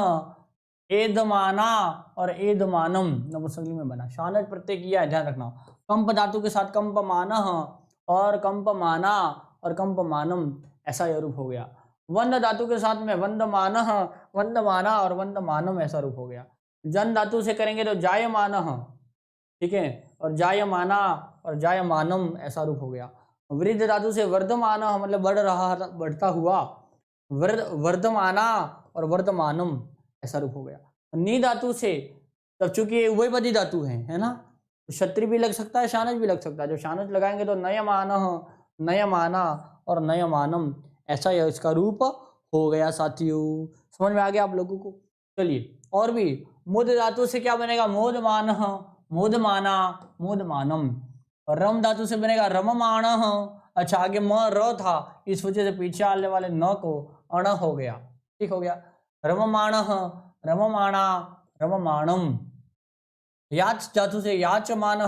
एदमाना और एदमानम नपुंसकलिंग में बना। शानज प्रत्यय किया है, ध्यान रखना। कंप धातु के साथ कंपमानः और कंपमाना और कंपमानम ऐसा यह रूप हो गया। वंद धातु के साथ में वंदमानः, वंदमाना और वंदमानम ऐसा रूप हो गया। जन धातु से करेंगे तो जायमानः, ठीक है, और जायमाना और जायमानम ऐसा रूप हो गया। वृद्ध धातु से वर्धमाना मतलब बढ़ रहा, बढ़ता हुआ, वर्धमाना और वर्धमानम ऐसा रूप हो गया। नी धातु से, तब चूंकि ये उभयपदी धातु है ना, तो क्षत्रि भी लग सकता है, शानच भी लग सकता है। जब शानच लगाएंगे तो नयमान, नयमाना और नयमानम ऐसा यह इसका रूप हो गया साथियों। समझ में आ गया आप लोगों को? चलिए, और भी मुद धातु से क्या बनेगा? मोदमान, मोदमाना, मोदमानम। और रम धातु से बनेगा रममाण। अच्छा, आगे म र था, इस वजह से पीछे आने वाले न को अण हो गया। ठीक हो गया। रममाण, रममाणा, रममाणम। याच धातु से याचमान,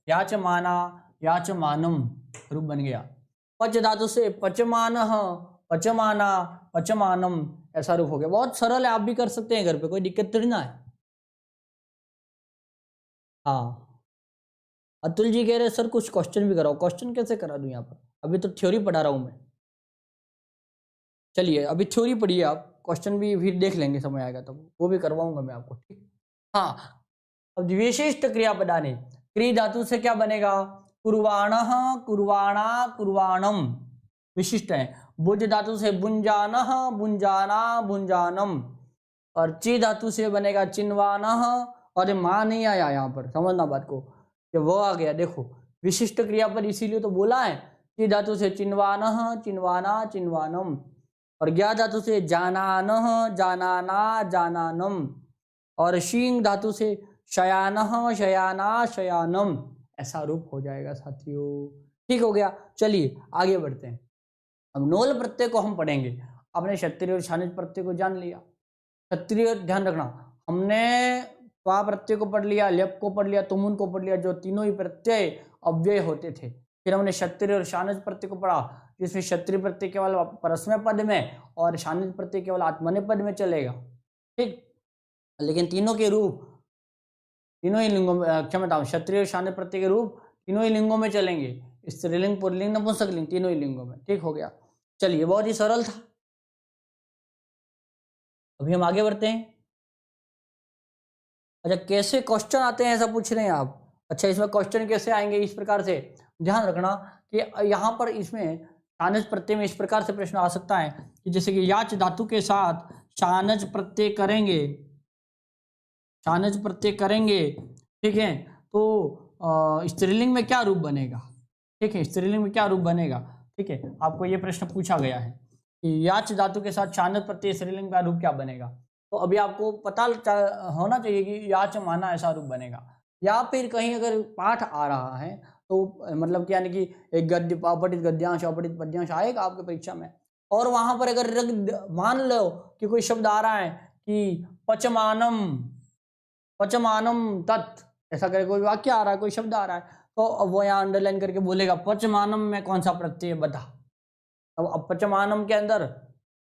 याचमाना, याचमानम रूप बन गया। पच धातु से पचमान, पचमाना, पचमानम ऐसा रूप हो गया। बहुत सरल है, आप भी कर सकते हैं घर पे, कोई दिक्कत थोड़ी ना है। हाँ, अतुल जी कह रहे सर कुछ क्वेश्चन भी कराओ। क्वेश्चन कैसे करा दूं यहाँ पर? अभी तो थ्योरी पढ़ा रहा हूं मैं। चलिए, अभी थ्योरी पढ़िए आप, क्वेश्चन भी फिर देख लेंगे, समय आएगा तब वो भी करवाऊंगा मैं आपको। ठीक। हाँ, अब विशिष्ट क्रियापदानी, क्री धातु से क्या बनेगा? कुर्वाण, कुर्वाणा, कुर्वाणम विशिष्ट है। बुझ धातु से बुंजान, बुंजाना, बुंजानम। और ची धातु से बनेगा चिन्वान। और मां नहीं आया यहाँ पर, समझना बात को, कि वो आ गया। देखो, विशिष्ट क्रियापद इसीलिए तो बोला है। ची धातु से चिन्वान, चिन्वाना, चिन्वानम। और ज्ञा धातु से जानान, जानाना, जानानम। और शींग धातु से शयान, शयाना, शयानम ऐसा रूप हो जाएगा साथियों। ठीक हो गया। चलिए आगे बढ़ते हैं। अब नोल प्रत्यय को हम पढ़ेंगे। आपने क्षत्रिय और शानित प्रत्यय को जान लिया। क्षत्रिय, ध्यान रखना, हमने त्वा प्रत्यय को पढ़ लिया, लेप को पढ़ लिया, तुमुन को पढ़ लिया, जो तीनों ही प्रत्यय अव्यय होते थे। फिर हमने क्षत्रिय और शानित प्रत्यय को पढ़ा, जिसमें क्षत्रिय प्रत्यय केवल परस्मय पद में और शानित प्रत्यय केवल आत्मनेय पद में चलेगा। ठीक, लेकिन तीनों के रूप तीनों ही लिंगों में, क्षमता, क्षत्रिय और शानित प्रत्यय के रूप तीनों ही लिंगों में चलेंगे। स्त्रीलिंग, पुल्लिंग, नपुंसकलिंग तीनों ही लिंगों में। ठीक हो गया। चलिए, बहुत ही सरल था। अभी हम आगे बढ़ते हैं। अच्छा, कैसे क्वेश्चन आते हैं ऐसा पूछ रहे हैं आप? अच्छा, इसमें क्वेश्चन कैसे आएंगे? इस प्रकार से ध्यान रखना कि यहाँ पर इसमें शानच प्रत्यय में इस प्रकार से प्रश्न आ सकता है कि जैसे कि याच धातु के साथ शानच प्रत्यय करेंगे, शानच प्रत्यय करेंगे, ठीक है, तो स्त्रीलिंग में क्या रूप बनेगा? ठीक है, स्त्रीलिंग में क्या रूप बनेगा? ठीक है, आपको ये प्रश्न पूछा गया है कि याच धातु के साथ शानच प्रत्यय स्त्रीलिंग का रूप क्या बनेगा। तो अभी आपको पता होना चाहिए कि याच माना ऐसा रूप बनेगा, या फिर कहीं अगर पाठ आ रहा है तो मतलब क्या, यानी कि एक गद्य अपठित गद्यांश अपठित पद्यांश आएगा आपके परीक्षा में, और वहां पर अगर मान लो कि कोई शब्द आ रहा है कि पचमानम, पचमानम तत्, ऐसा करके कोई वाक्य आ रहा है, कोई शब्द आ रहा है, तो अब वो यहाँ अंडरलाइन करके बोलेगा पचमानम में कौन सा प्रत्यय बता। अब पचमानम के अंदर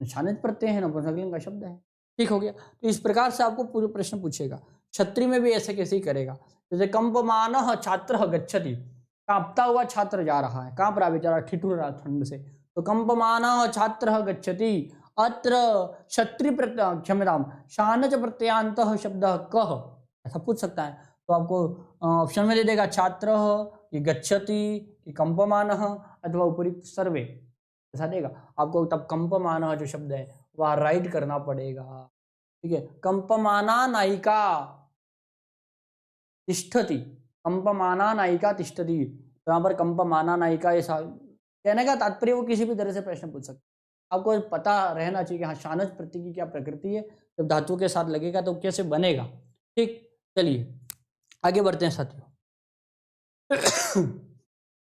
शानित प्रत्यय है, नपुंसकलिंग का शब्द है। ठीक हो गया। तो इस प्रकार से आपको पूरे प्रश्न पूछेगा। क्षत्रिय में भी ऐसे कैसे ही करेगा। जैसे कंपमान छात्र गच्छति, कांपता हुआ छात्र जा रहा है, कांप रहा बेचारा, ठिठुर रहा ठंड से, तो कंपमान छात्र गच्छति, अत्र क्षत्रिय प्रत्यय, क्षम्यताम, शानच प्रत्यांत शब्द कह, ऐसा पूछ सकता है। तो आपको ऑप्शन में दे देगा छात्र कि गच्छति कि कंपमान अथवा उपयुक्त सर्वे, ऐसा देगा आपको। तब कंपमान जो शब्द है वह राइट करना पड़ेगा। ठीक है, कंपमाना नायिका तिष्ठति, कंपमाना नायिका तिष्ठति, तो यहाँ पर कंपमाना नायिका, ऐसा कहने का तात्पर्य वो किसी भी तरह से प्रश्न पूछ सकते। आपको पता रहना चाहिए कि हाँ शानच प्रत्यय की क्या प्रकृति है, जब धातु के साथ लगेगा तो कैसे बनेगा। ठीक, चलिए आगे बढ़ते हैं साथियों।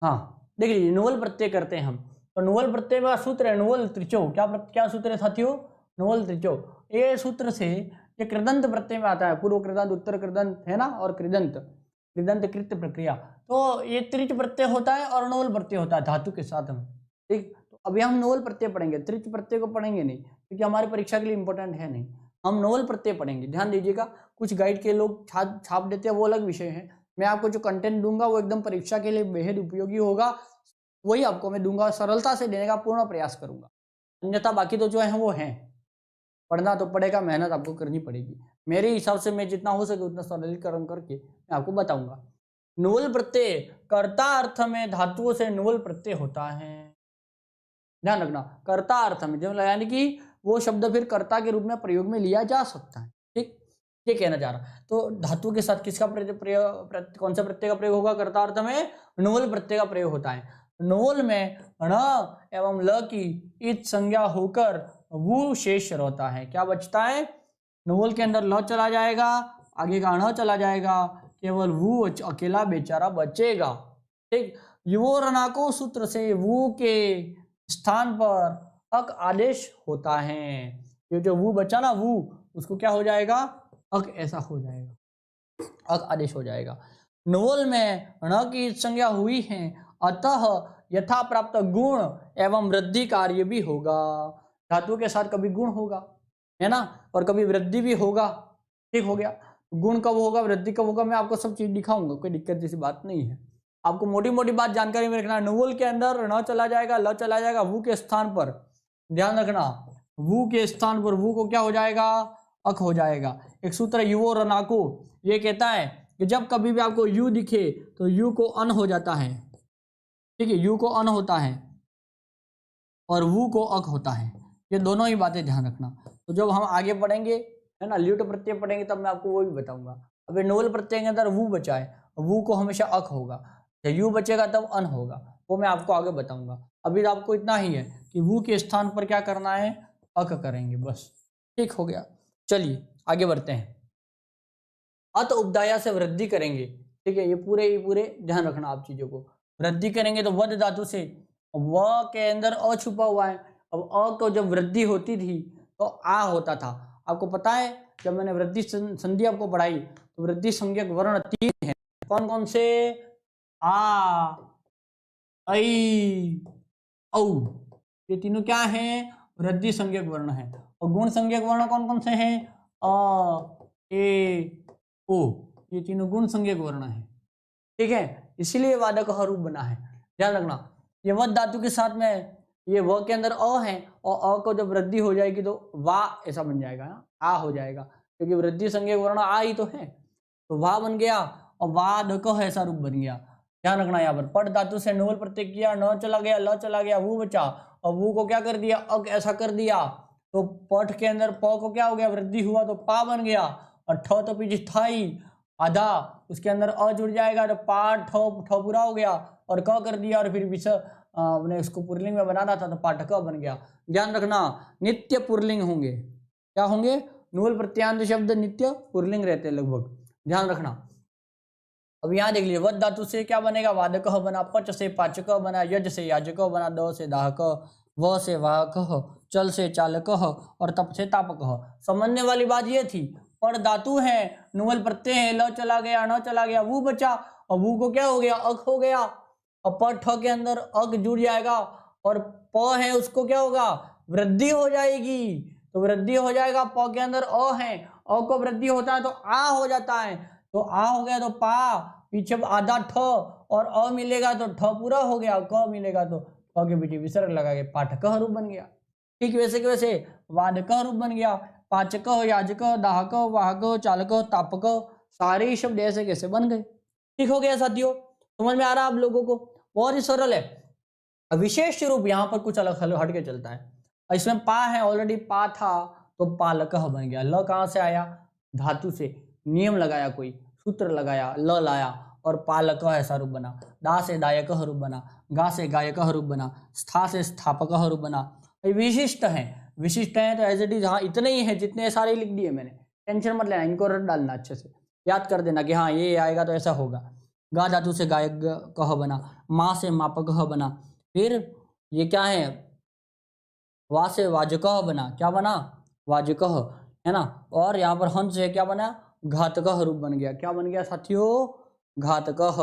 हाँ देख लीजिए, नुवल प्रत्यय करते हैं हम, तो नुवल प्रत्यय का सूत्र है नुवल त्रिचो। क्या सूत्र है साथियों? नुवल त्रिचो। ये सूत्र से ये कृदंत प्रत्यय में आता है, पूर्व कृदंत, उत्तर कृदंत है ना, और कृदंत, कृदंत कृत्य प्रक्रिया, तो ये त्रिच प्रत्यय होता है और नुवल प्रत्यय होता है धातु के साथ में। ठीक, तो अभी हम नुवल प्रत्यय पढ़ेंगे, त्रिच प्रत्यय को पढ़ेंगे नहीं, क्योंकि हमारी परीक्षा के लिए इंपॉर्टेंट है नहीं। हम नुवल प्रत्यय पढ़ेंगे, ध्यान दीजिएगा। कुछ गाइड के लोग छाप देते हैं, वो अलग विषय है। मैं आपको जो कंटेंट दूंगा वो एकदम परीक्षा के लिए बेहद उपयोगी होगा, वही आपको मैं दूंगा, सरलता से देने का पूर्ण प्रयास करूंगा। अन्यथा बाकी तो जो है वो हैं, पढ़ना तो पड़ेगा, मेहनत आपको करनी पड़ेगी। मेरे हिसाब से मैं जितना हो सके उतना सरलीकरण करके मैं आपको बताऊंगा। नुवल प्रत्यय कर्ता अर्थ में धातुओं से नुवल प्रत्यय होता है, ध्यान रखना, कर्ता अर्थ में, जब यानी कि वो शब्द फिर कर्ता के रूप में प्रयोग में लिया जा सकता है। ठीक, ये कहना चाह रहा। तो धातु के साथ किसका प्रयोग, कौन सा प्रत्यय का प्रयोग होगा? कर्ता अर्थ में नुवल प्रत्यय का प्रयोग होता है। नुवल में ण एवं ल की इत संज्ञा होकर वो शेष रहता है। क्या बचता है? नुवल के अंदर ल चला जाएगा, आगे का ण चला जाएगा, केवल वो अकेला बेचारा बचेगा। ठीक, युवो रणाको सूत्र से वो के स्थान पर अक आदेश होता है। ये जो वो बचा ना, वो उसको क्या हो जाएगा? अक ऐसा हो जाएगा, अक आदेश हो जाएगा। नुवल में ण की संज्ञा हुई है, अतः यथा प्राप्त गुण एवं वृद्धि कार्य भी होगा। धातु के साथ कभी गुण होगा, है ना, और कभी वृद्धि भी होगा। ठीक हो गया। गुण कब होगा, वृद्धि कब होगा, मैं आपको सब चीज दिखाऊंगा, कोई दिक्कत जैसी बात नहीं है। आपको मोटी मोटी बात जानकारी में रखना। नुवल के अंदर ण चला जाएगा, ल चला जाएगा, वू के स्थान पर, ध्यान रखना, वू के स्थान पर वू को क्या हो जाएगा? अक हो जाएगा। एक सूत्र युवो रनाको, ये कहता है कि जब कभी भी आपको यू दिखे तो यू को अन हो जाता है। ठीक है, यू को अन होता है और वू को अक होता है। ये दोनों ही बातें ध्यान रखना। तो जब हम आगे पढ़ेंगे, है ना, ल्यूट प्रत्यय पढ़ेंगे, तब मैं आपको वो भी बताऊंगा। अब नुवल प्रत्यय के अंदर वू बचा है, वू को हमेशा अक होगा, यू बचेगा तब अन होगा, वो मैं आपको आगे बताऊंगा। अभी आपको इतना ही है कि वू के स्थान पर क्या करना है? अक करेंगे, बस। ठीक हो गया। चलिए आगे बढ़ते हैं। अत उपदाया से वृद्धि करेंगे। ठीक है, ये पूरे ध्यान रखना आप चीजों को। वृद्धि करेंगे तो वध धातु से, व के अंदर अ छुपा हुआ है। अब अ को जब वृद्धि होती थी तो आ होता था। आपको पता है, जब मैंने वृद्धि संधि आपको पढ़ाई तो वृद्धि संज्ञक वर्ण 3 है। कौन कौन से? आ, ऐ, औ, ये तीनों क्या हैं? वृद्धि संज्ञक वर्ण है। और गुण संज्ञक वर्ण कौन कौन से हैं? अ, ए, ओ, ये तीनों गुण संज्ञक वर्ण है। ठीक है, इसीलिए वादक रूप बना है, ध्यान रखना। ये वध धातु के साथ में ये व के अंदर अ है, और अ को जब वृद्धि हो जाएगी तो वा ऐसा बन जाएगा ना, आ हो जाएगा, क्योंकि वृद्धि संज्ञक वर्ण आ ही तो है। तो वाह बन गया, और वादक ऐसा रूप बन गया। ध्यान रखना यहाँ पर पट धातु से नूल प्रत्यय किया, न चला गया, ल चला गया, वो बचा, और वो को क्या कर दिया, अक ऐसा कर दिया, तो पट के अंदर प को क्या हो गया, वृद्धि हुआ तो पा बन गया, और ठ तो पीछे था ही आधा, उसके अंदर अ जुड़ जाएगा तो पा ठ पूरा हो गया, और क कर दिया, और फिर विष अपने उसको पुरलिंग में बनाना था तो पाठक बन गया। ध्यान रखना नित्य पुरलिंग होंगे, क्या होंगे, नूल प्रत्यांत शब्द नित्य पुरलिंग रहते हैं लगभग, ध्यान रखना। अब यहाँ देख लीजिए वद धातु से क्या बनेगा, वादक बना, पच से पाचक बना, यज से याजक बना, द से दाहक, व से वाहक, चल से चालक, और तप से तापक। समझने वाली बात ये थी, पर धातु है, नुवल प्रत्यय है, ल चला गया, न चला गया, वो बचा, और वो को क्या हो गया, अक हो गया, और प ठ के अंदर अक जुड़ जाएगा, और प है उसको क्या होगा, वृद्धि हो जाएगी, तो वृद्धि हो जाएगा, प के अंदर अ है, अ को वृद्धि होता है तो आ हो जाता है, तो आ हो गया तो पा, पीछे आधा ठ, और अ मिलेगा तो ठ पूरा हो गया, क मिलेगा तो क के पीछे विसर्ग लगा के पाठक रूप बन गया। ठीक वैसे के वैसे वादक रूप बन गया, पाचक, याजक, दाहक, वाहक, चालक, तापक, सारे ही शब्द ऐसे कैसे बन गए। ठीक हो गया साथियों, समझ में आ रहा है आप लोगों को, बहुत ही सरल है। विशेष रूप यहाँ पर कुछ अलग हट के चलता है, इसमें पा है, ऑलरेडी पा था तो पालक बन गया। ल कहाँ से आया, धातु से, नियम लगाया, कोई सूत्र लगाया, ल लाया, और पालक ऐसा रूप बना। दा से दायक रूप बना, गा से गायक रूप बना, स्था से स्थापक रूप बना। विशिष्ट है, विशिष्ट है तो एज इट इज, हाँ इतने ही है जितने सारे लिख दिए मैंने, टेंशन मत लेना, इनको रट डालना, अच्छे से याद कर देना कि हाँ ये आएगा तो ऐसा होगा। गा धातु से गायक कह बना, माँ से मापक बना, फिर ये क्या है, वा से वाजकह बना, क्या बना, वाजकह, है ना, और यहाँ पर हंस से क्या बना, घातकह रूप बन गया। क्या बन गया साथियों, घातकह।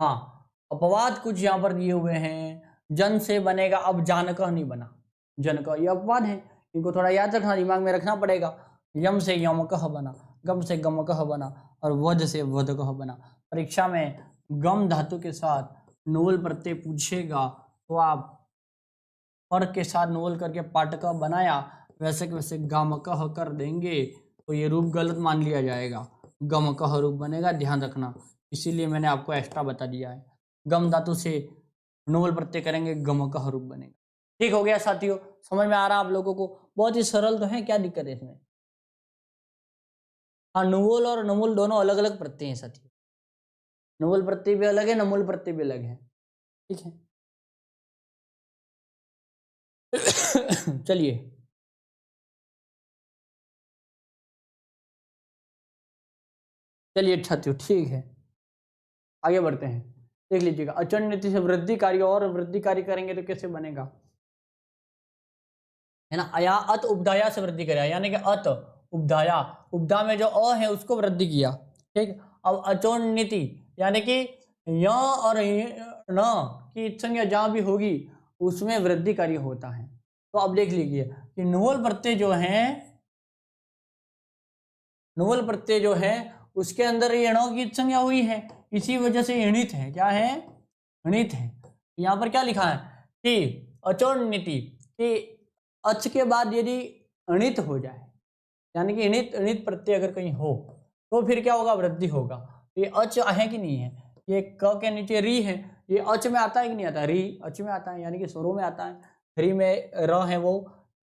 हाँ, अपवाद कुछ यहाँ पर दिए हुए हैं, जन से बनेगा, अब जानकह नहीं बना, जनकह, ये अपवाद है, इनको थोड़ा याद रखना, दिमाग में रखना पड़ेगा। यम से यमकह बना, गम से गमकह बना, और वध से वधकह बना। परीक्षा में गम धातु के साथ नूल प्रत्यय पूछेगा तो आप और के साथ नोल करके पाटका बनाया, वैसे के वैसे गमकह कर देंगे तो ये रूप गलत मान लिया जाएगा, गमकह रूप बनेगा, ध्यान रखना, इसीलिए मैंने आपको एक्स्ट्रा बता दिया है। गम धातु से नोल प्रत्यय करेंगे, गमकह रूप बनेगा। ठीक हो गया साथियों, समझ में आ रहा आप लोगों को, बहुत ही सरल तो है, क्या दिक्कत है इसमें। हाँ, नुवोल और नमूल दोनों अलग अलग प्रत्यय हैं साथियों, नुवल प्रत्यय भी अलग है, नमूल प्रत्यय भी अलग है, ठीक है। चलिए चलिए साथियों, ठीक है, आगे बढ़ते हैं। देख लीजिएगा, अचन नीति से वृद्धि कार्य, और वृद्धि कार्य करेंगे तो कैसे बनेगा, है ना, अया अत उपधाया से वृद्धि करेगा, यानी कि अत उपधाया, उपधा में जो अ है उसको वृद्धि किया। ठीक, अब अचोन नीति यानी कि य और न की संज्ञा जहां भी होगी उसमें वृद्धि कार्य होता है। तो अब देख लीजिए कि नुवल प्रत्यय जो है, नुवल प्रत्यय जो है उसके अंदर ये ण की संज्ञा हुई है, इसी वजह से णित है, क्या है, णित है। यहाँ पर क्या लिखा है कि अचोन नीति, कि अच के बाद यदि णित हो जाए, यानी कि णित णित प्रत्यय अगर कहीं हो तो फिर क्या होगा, वृद्धि होगा। ये अच है कि नहीं है, ये क के नीचे री है, ये अच में आता है कि नहीं आता, री अच में आता है, यानी कि स्वरों में आता है। री में र है वो,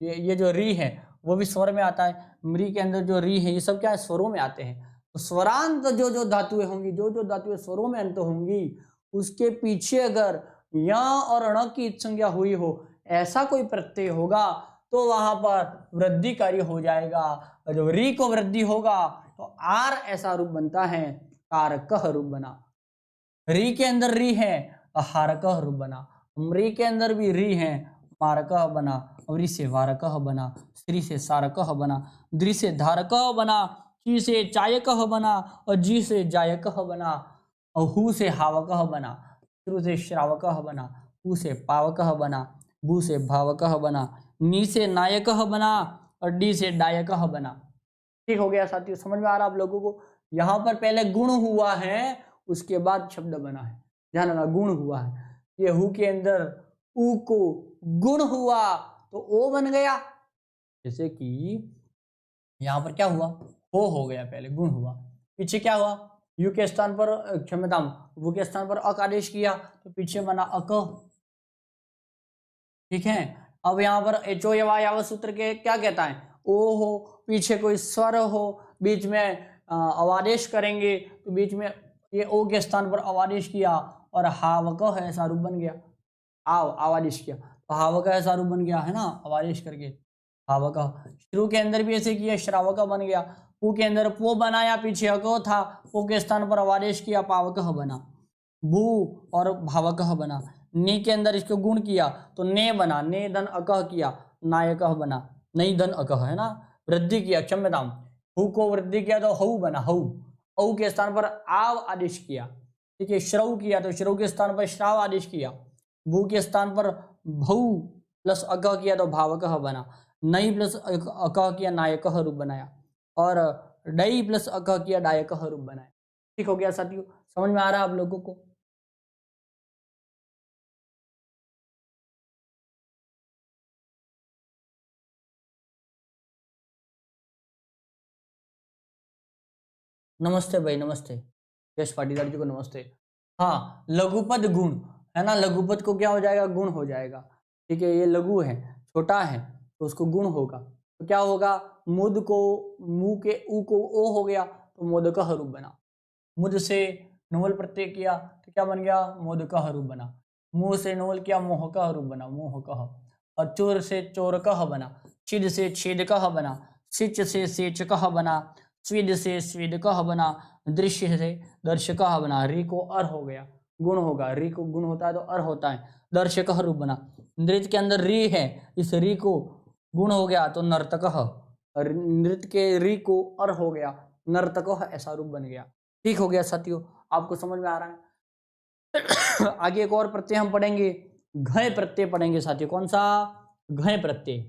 ये जो री है वो भी स्वर में आता है, मृ के अंदर जो री है ये सब क्या है, स्वरों में आते हैं। तो स्वरांत जो धातुएं होंगी, जो धातुएं स्वरों में अंत होंगी, उसके पीछे अगर या और ण की संज्ञा हुई हो, ऐसा कोई प्रत्यय होगा तो वहां पर वृद्धि कार्य हो जाएगा। जब री को वृद्धि होगा तो आर ऐसा रूप बनता है, कारकह रूप बना। री के अंदर री है, हारकह रूप बना। मृ के अंदर भी री है, मारकह बना। री से वारकह बना, श्री से सारकह बना, द्रि से धारकह बना, ची से चायकह बना, और जी से जायकह बना, और हु से हावकह बना, श्रु से श्रावकह बना, हु से पावकह बना, भू से भावकह बना, नी से नायकह बना, और डी से डायकह बना। ठीक हो गया साथियों, समझ में आ रहा आप लोगों को। यहाँ पर पहले गुण हुआ है, उसके बाद शब्द बना है, ध्यान रखना, गुण हुआ है। ये हु के अंदर उ को गुण हुआ तो ओ बन गया, जैसे कि यहाँ पर क्या हुआ, हो गया, पहले गुण हुआ, पीछे क्या हुआ, यू के स्थान पर क्षम्यताम वो के स्थान पर अक आदेश किया तो पीछे बना अक। ठीक है, अब यहाँ पर एचो यावत सूत्र के क्या कहता है, ओ हो, पीछे कोई स्वर हो, बीच में अवादेश करेंगे तो बीच में ये ओ के स्थान पर अवादेश किया और हावक है ऐसा रूप बन गया, आवादेश किया तो हावक ऐसा रूप बन गया है ना, अवादेश करके हावक। श्रु के अंदर भी ऐसे किया, श्रावक बन गया। पू के अंदर पो बनाया, पीछे अको था, पो के स्थान पर अवादेश किया, पावक बना। भू और भावक बना। नी के अंदर इसको गुण किया तो ने बना, ने धन अकह किया, नायक बना, नहीं धन अकह है ना। वृद्धि किया, क्षम्यताम हु को वृद्धि किया तो हऊ बना, हऊ। औ के स्थान पर आव आदेश किया, ठीक है। श्रव किया तो श्रव के स्थान पर श्राव आदेश किया। भू के स्थान पर भऊ प्लस अकह किया तो भावक बना। नई प्लस अकह किया, नायक रूप बनाया। और डई प्लस अकह किया, डायक रूप बनाया। ठीक हो गया साथियों, समझ में आ रहा है आप लोगों को? नमस्ते भाई, नमस्ते यश पाटीदार जी को नमस्ते। हाँ, लघुपद गुण है ना, लघुपद को क्या हो जाएगा, गुण हो जाएगा। ठीक है, ये लघु है, छोटा है तो उसको गुण होगा तो क्या होगा, मुद को मुंह के ऊ को ओ हो गया तो मोद का रूप बना। मुद से नोवल प्रत्यय किया तो क्या बन गया, मोद का रूप बना। मुंह से नोवल किया, मोह का रूप बना, मोह कह। और चोर से चोर कह बना। छिद से छेद कह बना। सिच से सेच कह बना। स्विद से स्विद कह बना। दृश्य से दर्शक बना। री को अर हो गया, गुण होगा। री को गुण होता है तो अर होता है, दर्शक रूप बना। नृत्य के अंदर री है, इस री को गुण हो गया तो नर्तक। नृत्य के री को अर हो गया, नर्तक ऐसा रूप बन गया। ठीक हो गया साथियों, आपको समझ में आ रहा है? आगे एक और प्रत्यय हम पढ़ेंगे, घय प्रत्यय पढ़ेंगे साथियों। कौन सा? घय प्रत्यय।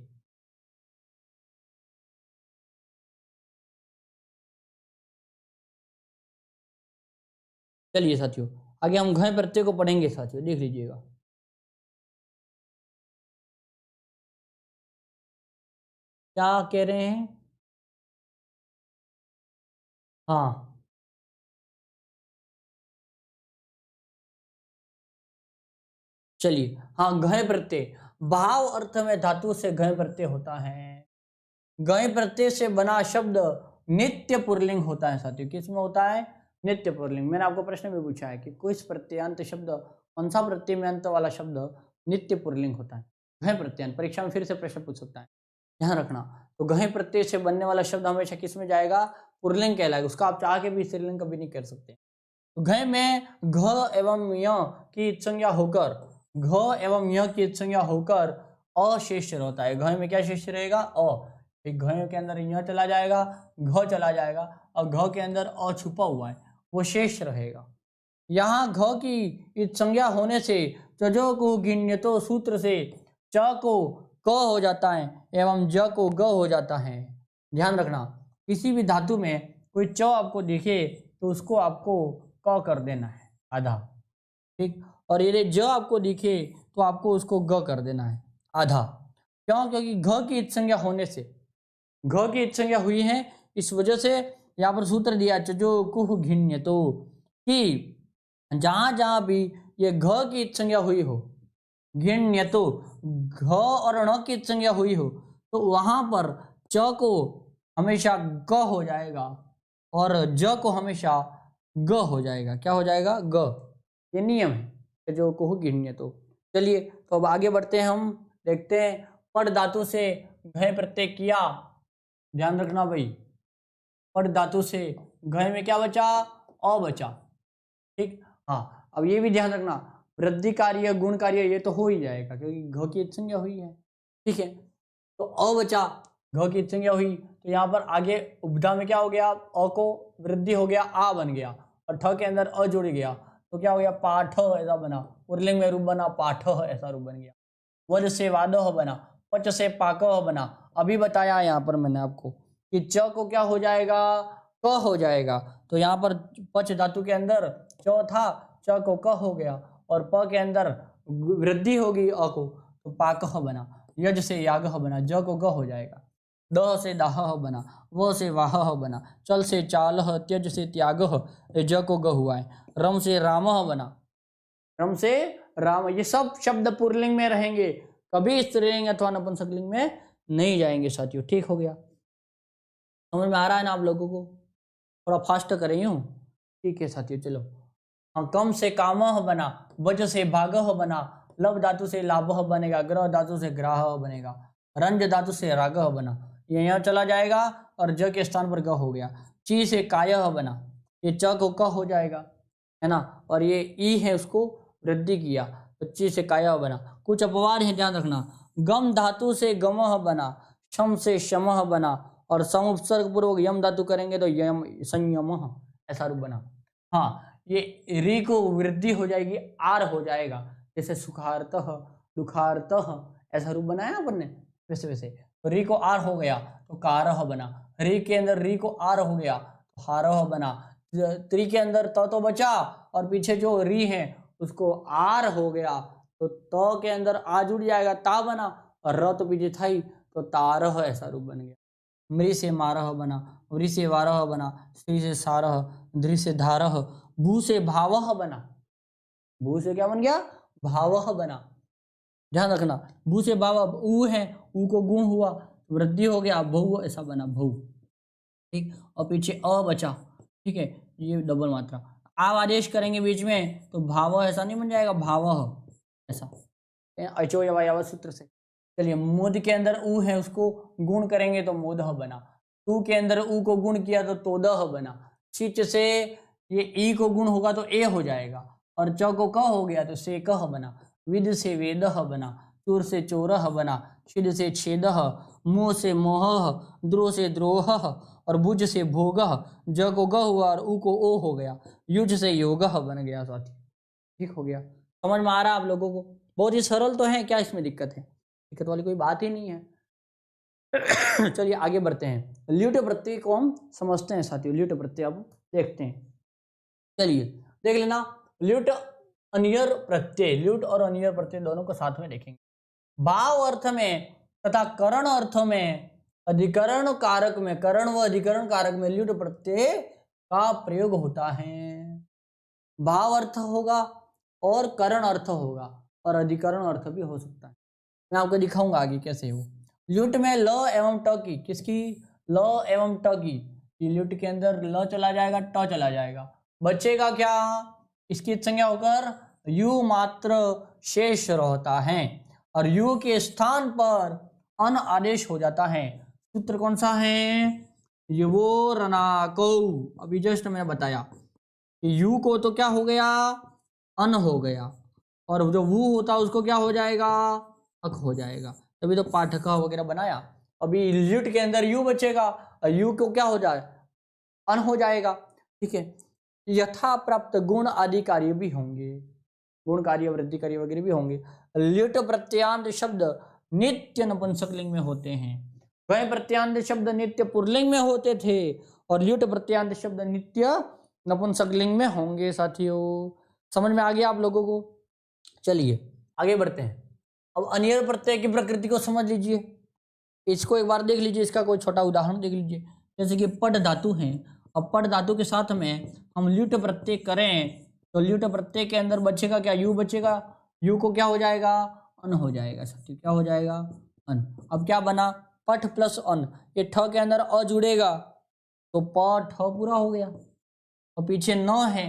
चलिए साथियों, आगे हम घय प्रत्यय को पढ़ेंगे साथियों, देख लीजिएगा। क्या कह रहे हैं? हाँ, चलिए। हाँ, घय प्रत्यय भाव अर्थ में धातु से घय प्रत्यय होता है। घय प्रत्यय से बना शब्द नित्य पुल्लिंग होता है साथियों। किसमें होता है? नित्य पुल्लिंग। मैंने आपको प्रश्न भी पूछा है कि किस प्रत्ययांत शब्द, कौन सा प्रत्यय में अंत वाला शब्द नित्य पुल्लिंग होता है? घय प्रत्यय। परीक्षा में फिर से प्रश्न पूछ सकता है, ध्यान रखना। तो घय प्रत्यय से बनने वाला शब्द हमेशा किस में जाएगा? पुल्लिंग कहलाएगा। उसका आप चाह के भी स्त्रीलिंग कभी नहीं कर सकते। तो घय में घ एवं य की संज्ञा होकर, घ एवं य की संज्ञा होकर अशेष होता है। घय में क्या शेष रहेगा? अ। घय के अंदर य चला जाएगा, घ चला जाएगा, और घ के अंदर अ छुपा हुआ है, वो शेष रहेगा। यहाँ घ की संज्ञा होने से चजो को गिण्यतो सूत्र से च को क हो जाता है एवं ज को ग हो जाता है। ध्यान रखना, किसी भी धातु में कोई च आपको दिखे तो उसको आपको क कर देना है आधा, ठीक। और यदि ज आपको दिखे तो आपको उसको ग कर देना है आधा। क्यों? क्योंकि घ की संज्ञा होने से, घ की संज्ञा हुई है, इस वजह से यहाँ पर सूत्र दिया जो कुह घिन्य, तो कि जहां जहां भी ये घ की संज्ञा हुई हो, घिन्य तो घ और ण की संज्ञा हुई हो, तो वहां पर च को हमेशा ग हो जाएगा और ज को हमेशा ग हो जाएगा। क्या हो जाएगा? ग। ये नियम है जो कुह घिन्य। तो चलिए, तो अब आगे बढ़ते हैं, हम देखते हैं पद धातु से घय प्रत्यय किया। ध्यान रखना भाई, पद धातु से घय में क्या बचा? अ बचा, ठीक। हाँ, अब ये भी ध्यान रखना, वृद्धि कार्य गुण कार्य ये तो हो ही जाएगा क्योंकि घ की संज्ञा हुई है, ठीक है। तो अ बचा, घ की संज्ञा हुई, तो यहाँ पर आगे उपधा में क्या हो गया? अ को वृद्धि हो गया, आ बन गया, और ठ के अंदर अ जुड़ गया तो क्या हो गया? पाठ ऐसा बना, पुल्लिंग में रूप बना पाठ ऐसा रूप बन गया। वध से वादह बना, पच से पाकह बना। अभी बताया यहाँ पर मैंने आपको कि च को क्या हो जाएगा? क हो जाएगा। तो यहाँ पर पच धातु के अंदर च था, च को क हो गया, और प के अंदर वृद्धि होगी अ को, तो पाकह बना। यज से यागह बना, ज को ग हो जाएगा। द से दाह बना, व से वाह बना, चल से चाल, त्यज से त्याग, ज को ग हुआ है। रम से राम बना, रम से राम, ये सब शब्द पुल्लिंग में रहेंगे, कभी स्त्रीलिंग अथवा नपुंसकलिंग में नहीं जाएंगे साथियों। ठीक हो गया, समझ में आ रहा है ना आप लोगों को? थोड़ा फास्ट कर रही हूँ। ठीक है साथियों, चलो। हाँ, कम से कामह बना, वज से भागह बना, लब धातु से लाभह बनेगा, ग्रह धातु से ग्राह बनेगा, रंज धातु से रागह बना, ये यहाँ चला जाएगा और ज के स्थान पर ग हो गया। ची से कायह बना, ये च को क हो जाएगा, है ना, और ये ई है उसको वृद्धि किया तो ची से कायह बना। कुछ अपवाद है, ध्यान रखना। गम धातु से गमह बना, शम से शमह बना, और सम उपसर्ग पूर्वक यम धातु करेंगे तो यम संयमः ऐसा रूप बना। हाँ, ये री को वृद्धि हो जाएगी, आर हो जाएगा, जैसे सुखारतः दुखारतः ऐसा रूप बनाया अपन ने, वैसे वैसे। तो री को आर हो गया तो कारह बना, री के अंदर री को आर हो गया तो हारह बना, त्री के अंदर त तो बचा और पीछे जो री है उसको आर हो गया तो त के अंदर आ जुड़ जाएगा, ता बना, और र तो पीछे था ही तो तारह ऐसा रूप बन गया। मृ से मारह बना, वृ से वारह बना, श्री से सारह, धृ से धारह, भू से भावह बना, भू से क्या बन गया? भावह बना। ध्यान रखना, भू से भाव, ऊ है, ऊ को गुण हुआ, वृद्धि हो गया, बहु ऐसा बना, बहु। ठीक, और पीछे अ बचा, ठीक है, ये डबल मात्रा। आव आदेश करेंगे बीच में तो भाव ऐसा नहीं बन जाएगा, भावह ऐसा, अचो यवायाव सूत्र से। चलिए, मुद के अंदर ऊ है, उसको गुण करेंगे तो मोदह बना, तू के अंदर ऊ को गुण किया तो तोदह बना, चिच से ये ई को गुण होगा तो ए हो जाएगा, और च को क हो गया तो से कह बना, विद से वेदह बना, चूर से चोरह बना, छिद से छेदह, मोह से मोह, द्रोह से द्रोह, और भुज से भोगह, ज को ग हुआ और ऊ को ओ हो गया, युज से योगह बन गया साथी। ठीक हो गया, समझ में आ रहा है आप लोगों को? बहुत ही सरल तो है, क्या इसमें दिक्कत है? दिक्कत वाली कोई बात ही नहीं है। चलिए आगे बढ़ते हैं, ल्यूट प्रत्यय को हम समझते हैं साथियों। ल्यूट प्रत्यय अब देखते हैं, चलिए देख लेना। ल्यूट अनियर प्रत्यय, ल्यूट और अनियर प्रत्यय दोनों को साथ में देखेंगे। भाव अर्थ में तथा करण अर्थ में, अधिकरण कारक में, करण व अधिकरण कारक में ल्यूट प्रत्यय का प्रयोग होता है। भाव अर्थ होगा और करण अर्थ होगा और अधिकरण अर्थ भी हो सकता है। मैं आपको दिखाऊंगा आगे कैसे हो। ल्यूट में ल एवं ट की, किसकी? ल एवं ट की, ल्यूट के अंदर ल चला जाएगा, ट चला जाएगा, बचेगा क्या? इसकी संज्ञा होकर यू मात्र शेष रहता है और यू के स्थान पर अन आदेश हो जाता है। सूत्र कौन सा है? युवो रनाको, अभी जस्ट मैंने बताया यू को तो क्या हो गया? अन हो गया, और जो वू होता उसको क्या हो जाएगा? अक हो जाएगा, तभी तो पाठक वगैरह बनाया। अभी ल्यूट के अंदर यू बचेगा, यू को क्या हो जाए? अन हो जाएगा। ठीक है, यथा प्राप्त गुण आदि कार्य भी होंगे, गुण कार्य, वृद्धि कार्य वगैरह भी होंगे। ल्यूट प्रत्यांत शब्द नित्य नपुंसकलिंग में होते हैं, वह प्रत्यांत शब्द नित्य पुल्लिंग में होते थे और ल्यूट प्रत्यांत शब्द नित्य नपुंसकलिंग में होंगे साथियों। समझ में आ गया आप लोगों को? चलिए आगे बढ़ते हैं। अब अनियर प्रत्यय की प्रकृति को समझ लीजिए, इसको एक बार देख लीजिए, इसका कोई छोटा उदाहरण देख लीजिए। जैसे कि पट धातु है, अब पट धातु के साथ में हम ल्यूट प्रत्यय करें तो ल्यूट प्रत्यय के अंदर बचेगा क्या? यू बचेगा, यू को क्या हो जाएगा? अन हो जाएगा साथियों, क्या हो जाएगा? अन। अब क्या बना? पठ प्लस अन, ये ठ के अंदर अ जुड़ेगा तो प ठ पूरा हो गया, और पीछे न है,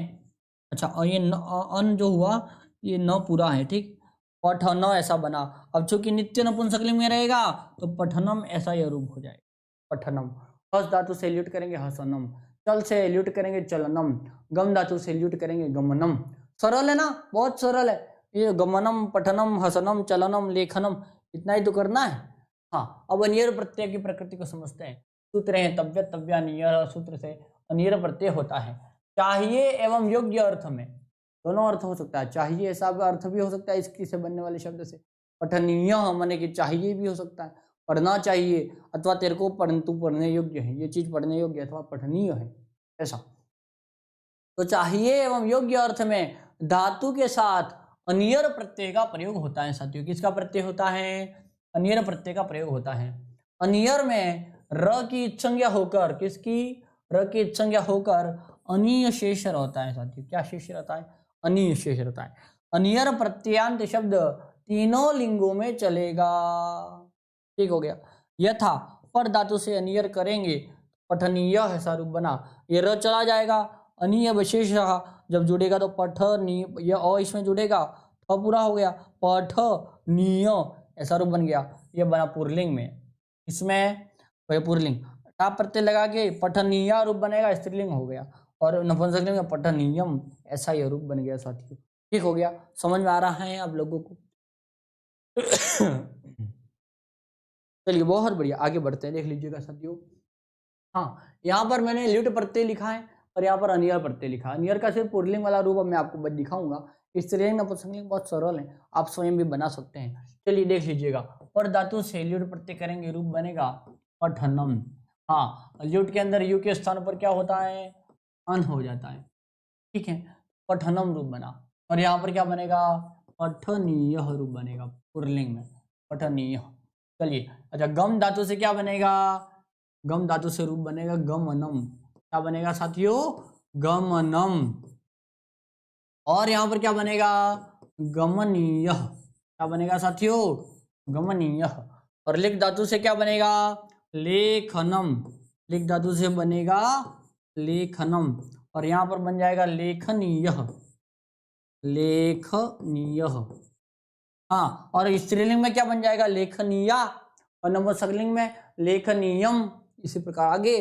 अच्छा, और ये अन जो हुआ ये न पूरा है, ठीक, पठन ऐसा बना। अब चूंकि नित्य नपुंसकलिंग में रहेगा तो पठनम ऐसा यह रूप हो जाएगा, पठनम। हस धातु से ल्यूट करेंगे हसनम, चल से ल्यूट करेंगे चलनम, गम धातु से ल्यूट करेंगे गमनम। सरल है ना, बहुत सरल है ये, गमनम, पठनम, हसनम, चलनम, लेखनम, इतना ही तो करना है। हाँ, अब अनियर प्रत्यय की प्रकृति को समझते हैं। सूत्र है तव्य तव्या नियर, सूत्र से अनियर प्रत्यय होता है चाहिए एवं योग्य अर्थ में, दोनों अर्थ हो सकता है, चाहिए ऐसा अर्थ भी हो सकता है इसकी से बनने वाले शब्द से, पठनीय माने कि चाहिए भी हो सकता है, पढ़ना चाहिए, अथवा तेरे को परंतु पढ़ने योग्य है, ये चीज पढ़ने योग्य अथवा पठनीय है, ऐसा। तो चाहिए एवं योग्य अर्थ में धातु के साथ अनियर प्रत्यय का प्रयोग होता है साथियों। किसका प्रत्यय होता है? अनियर प्रत्यय का प्रयोग होता है। अनियर में र की इत्संज्ञा होकर, किसकी, र की इत्संज्ञा होकर अनीय शेष रहता है साथियों। क्या शेष रहता है, अनीय शेष रहता है। अनियर प्रत्यांत शब्द तीनों लिंगों में चलेगा। ठीक हो गया। यथा पर धातु से अनियर करेंगे, पठनीय ऐसा रूप बना, ये र चला जाएगा, अनीय विशेष रहा, जब जुड़ेगा तो पठनीय, यह अ इसमें जुड़ेगा, ठ पूरा हो गया, पठनीय ऐसा रूप बन गया। ये बना पुरलिंग में, इसमें पुरलिंग, टा प्रत्यय लगा के पठनीय रूप बनेगा, स्त्रीलिंग हो गया। और नपुंसकलिंग में पठनीयम ऐसा यह रूप बन गया साथियों। ठीक हो गया, समझ में आ रहा है आप लोगों को? चलिए बहुत बढ़िया, आगे बढ़ते हैं, देख लीजिएगा साथियों। हाँ, यहाँ पर मैंने ल्युट प्रत्यय लिखा है और यहाँ पर अनियर प्रत्यय लिखा है। अनियर का सिर्फ पुरलिंग वाला रूप अब मैं आपको दिखाऊंगा। स्त्रीलिंग नपुंसकलिंग बहुत सरल है, आप स्वयं भी बना सकते हैं। चलिए देख लीजिएगा, और धातु से ल्युट प्रत्यय करेंगे, रूप बनेगा पठनम। हाँ, ल्युट के अंदर यू के स्थान पर क्या होता है, अन हो जाता है। ठीक है, पठनम रूप बना, और यहाँ पर क्या बनेगा, पठनीय रूप बनेगा पुरलिंग में, पठनीय। चलिए अच्छा, गम धातु से क्या बनेगा, गम धातु से रूप बनेगा गमनम। क्या बनेगा साथियों, गमनम। और यहाँ पर क्या बनेगा, गमनीय। क्या बनेगा साथियों, गमनीय। और लिख धातु से क्या बनेगा, लेखनम। लिख धातु से बनेगा लेखनम, और यहाँ पर बन जाएगा लेखनीय, लेखनीय। हाँ, और स्त्रीलिंग में क्या बन जाएगा, लेखनीया, और नपुंसकलिंग में लेखनीयम, इसी प्रकार आगे।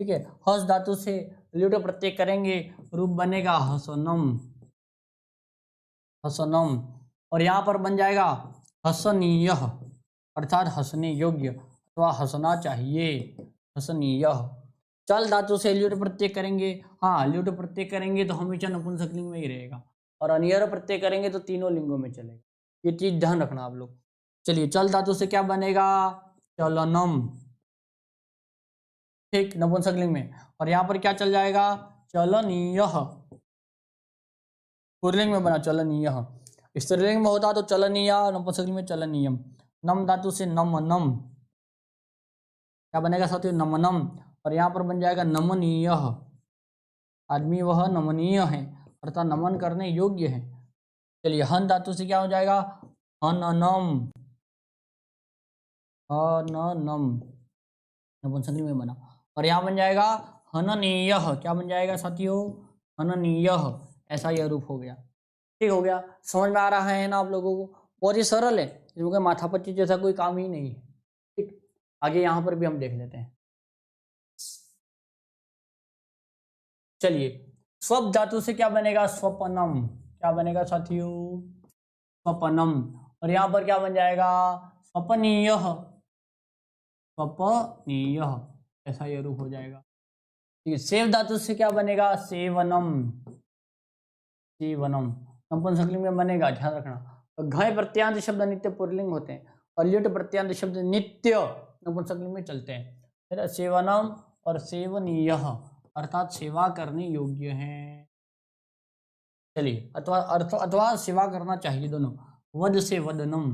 ठीक है, हस धातु से ल्युट प्रत्यय करेंगे, रूप बनेगा हसनम, हसनम। और यहाँ पर बन जाएगा हसनीय, अर्थात हंसने योग्य अथवा हंसना चाहिए, हसनीय। चल धातु से ल्युट प्रत्यय करेंगे, हाँ ल्युट प्रत्यय करेंगे तो हमेशा नपुंसकलिंग में ही रहेगा, और अनियर प्रत्यय करेंगे तो तीनों लिंगों में चलेगा। ये चीज ध्यान रखना आप लोग। चलिए, चल धातु से क्या बनेगा, चलनम। ठीक, नपुंसकलिंग में, और यहाँ पर क्या चल जाएगा, चलनीय। पुल्लिंग में बना चलनीय, स्त्रीलिंग में होता तो चलनीय, नपुंसकलिंग में चलनीयम। नम धातु से नमनम। क्या बनेगा साथियों, नमनम, और यहाँ पर बन जाएगा नमनीय। आदमी वह नमनीय है, अर्थात नमन करने योग्य है। चलिए, हन धातु से क्या हो जाएगा, हननम, हननम, नपुंसकलिंग में बना, और यहाँ बन जाएगा हननीय। क्या बन जाएगा साथियों, हननीय, ऐसा यह रूप हो गया। ठीक हो गया, समझ में आ रहा है ना आप लोगों को? बहुत ही सरल है, इसमें माथापच्ची जैसा कोई काम ही नहीं है। ठीक, आगे यहाँ पर भी हम देख लेते हैं। चलिए, स्वप धातु से क्या बनेगा, स्वपनम। क्या बनेगा साथियों, स्वपनम, और यहाँ पर क्या बन जाएगा, स्वपनीय, स्वपनीय, ऐसा यह रूप हो जाएगा। ठीक है, सेव धातु से क्या बनेगा, सेवनम, सेवनम, नपुंसकलिंग में बनेगा, ध्यान रखना। तो घय प्रत्यांत शब्द नित्य पुल्लिंग होते हैं, और ल्युट प्रत्यांत शब्द नित्य नपुंसकलिंग में चलते हैं। फिर सेवनम और सेवनीय, अर्थात सेवा करने योग्य हैं। चलिए, अथवा सेवा करना चाहिए, दोनों। वद से वदनम,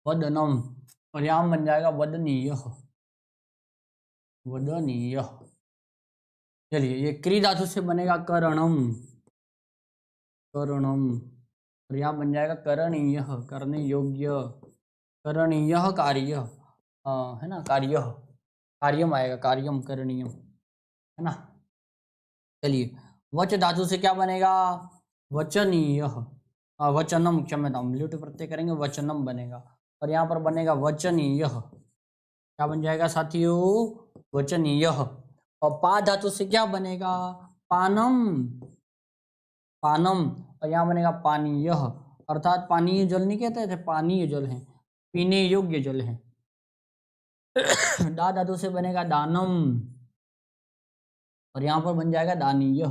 वदनम, और यहाँ बन जाएगा वदनीय, वदनीय। चलिए, ये क्री धातु से बनेगा करणम, करणम, और यहाँ बन जाएगा करणीय, करने योग्य, करणीय कार्य, है ना, कार्य, कार्यम आएगा, कार्यम करणीयम, है ना। चलिए, वच धातु से क्या बनेगा, वचनीय, वचनम, क्षम्यताम, ल्युट प्रत्यय करेंगे वचनम बनेगा, और यहाँ पर बनेगा वचनीय। क्या बन जाएगा साथियों, वचनीय। और पा धातु से क्या बनेगा, पानम, पानम, और यहाँ बनेगा पानीय, अर्थात पानीय जल नहीं कहते थे, पानीय जल है, पीने योग्य जल है। डा धातु से बनेगा दानम, और यहाँ पर बन जाएगा दानीय।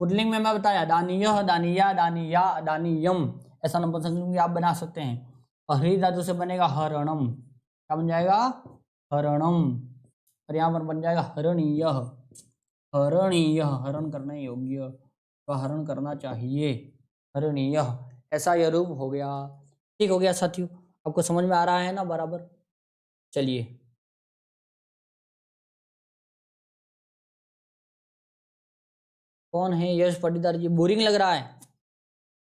पुल्लिंग में मैं बताया, दानीय, दानिया, दानिया, दानियम, ऐसा नपुंसकलिंग भी आप बना सकते हैं। और हरि धातु से बनेगा हरणम। क्या बन जाएगा, हरणम, और यहाँ पर बन जाएगा हरणीय, हरणीय, हरण करने योग्य, तो हरण करना चाहिए, हरणीय, ऐसा यह रूप हो गया। ठीक हो गया साथियों, आपको समझ में आ रहा है ना बराबर? चलिए, कौन है यश पाटीदार जी? बोरिंग लग रहा है?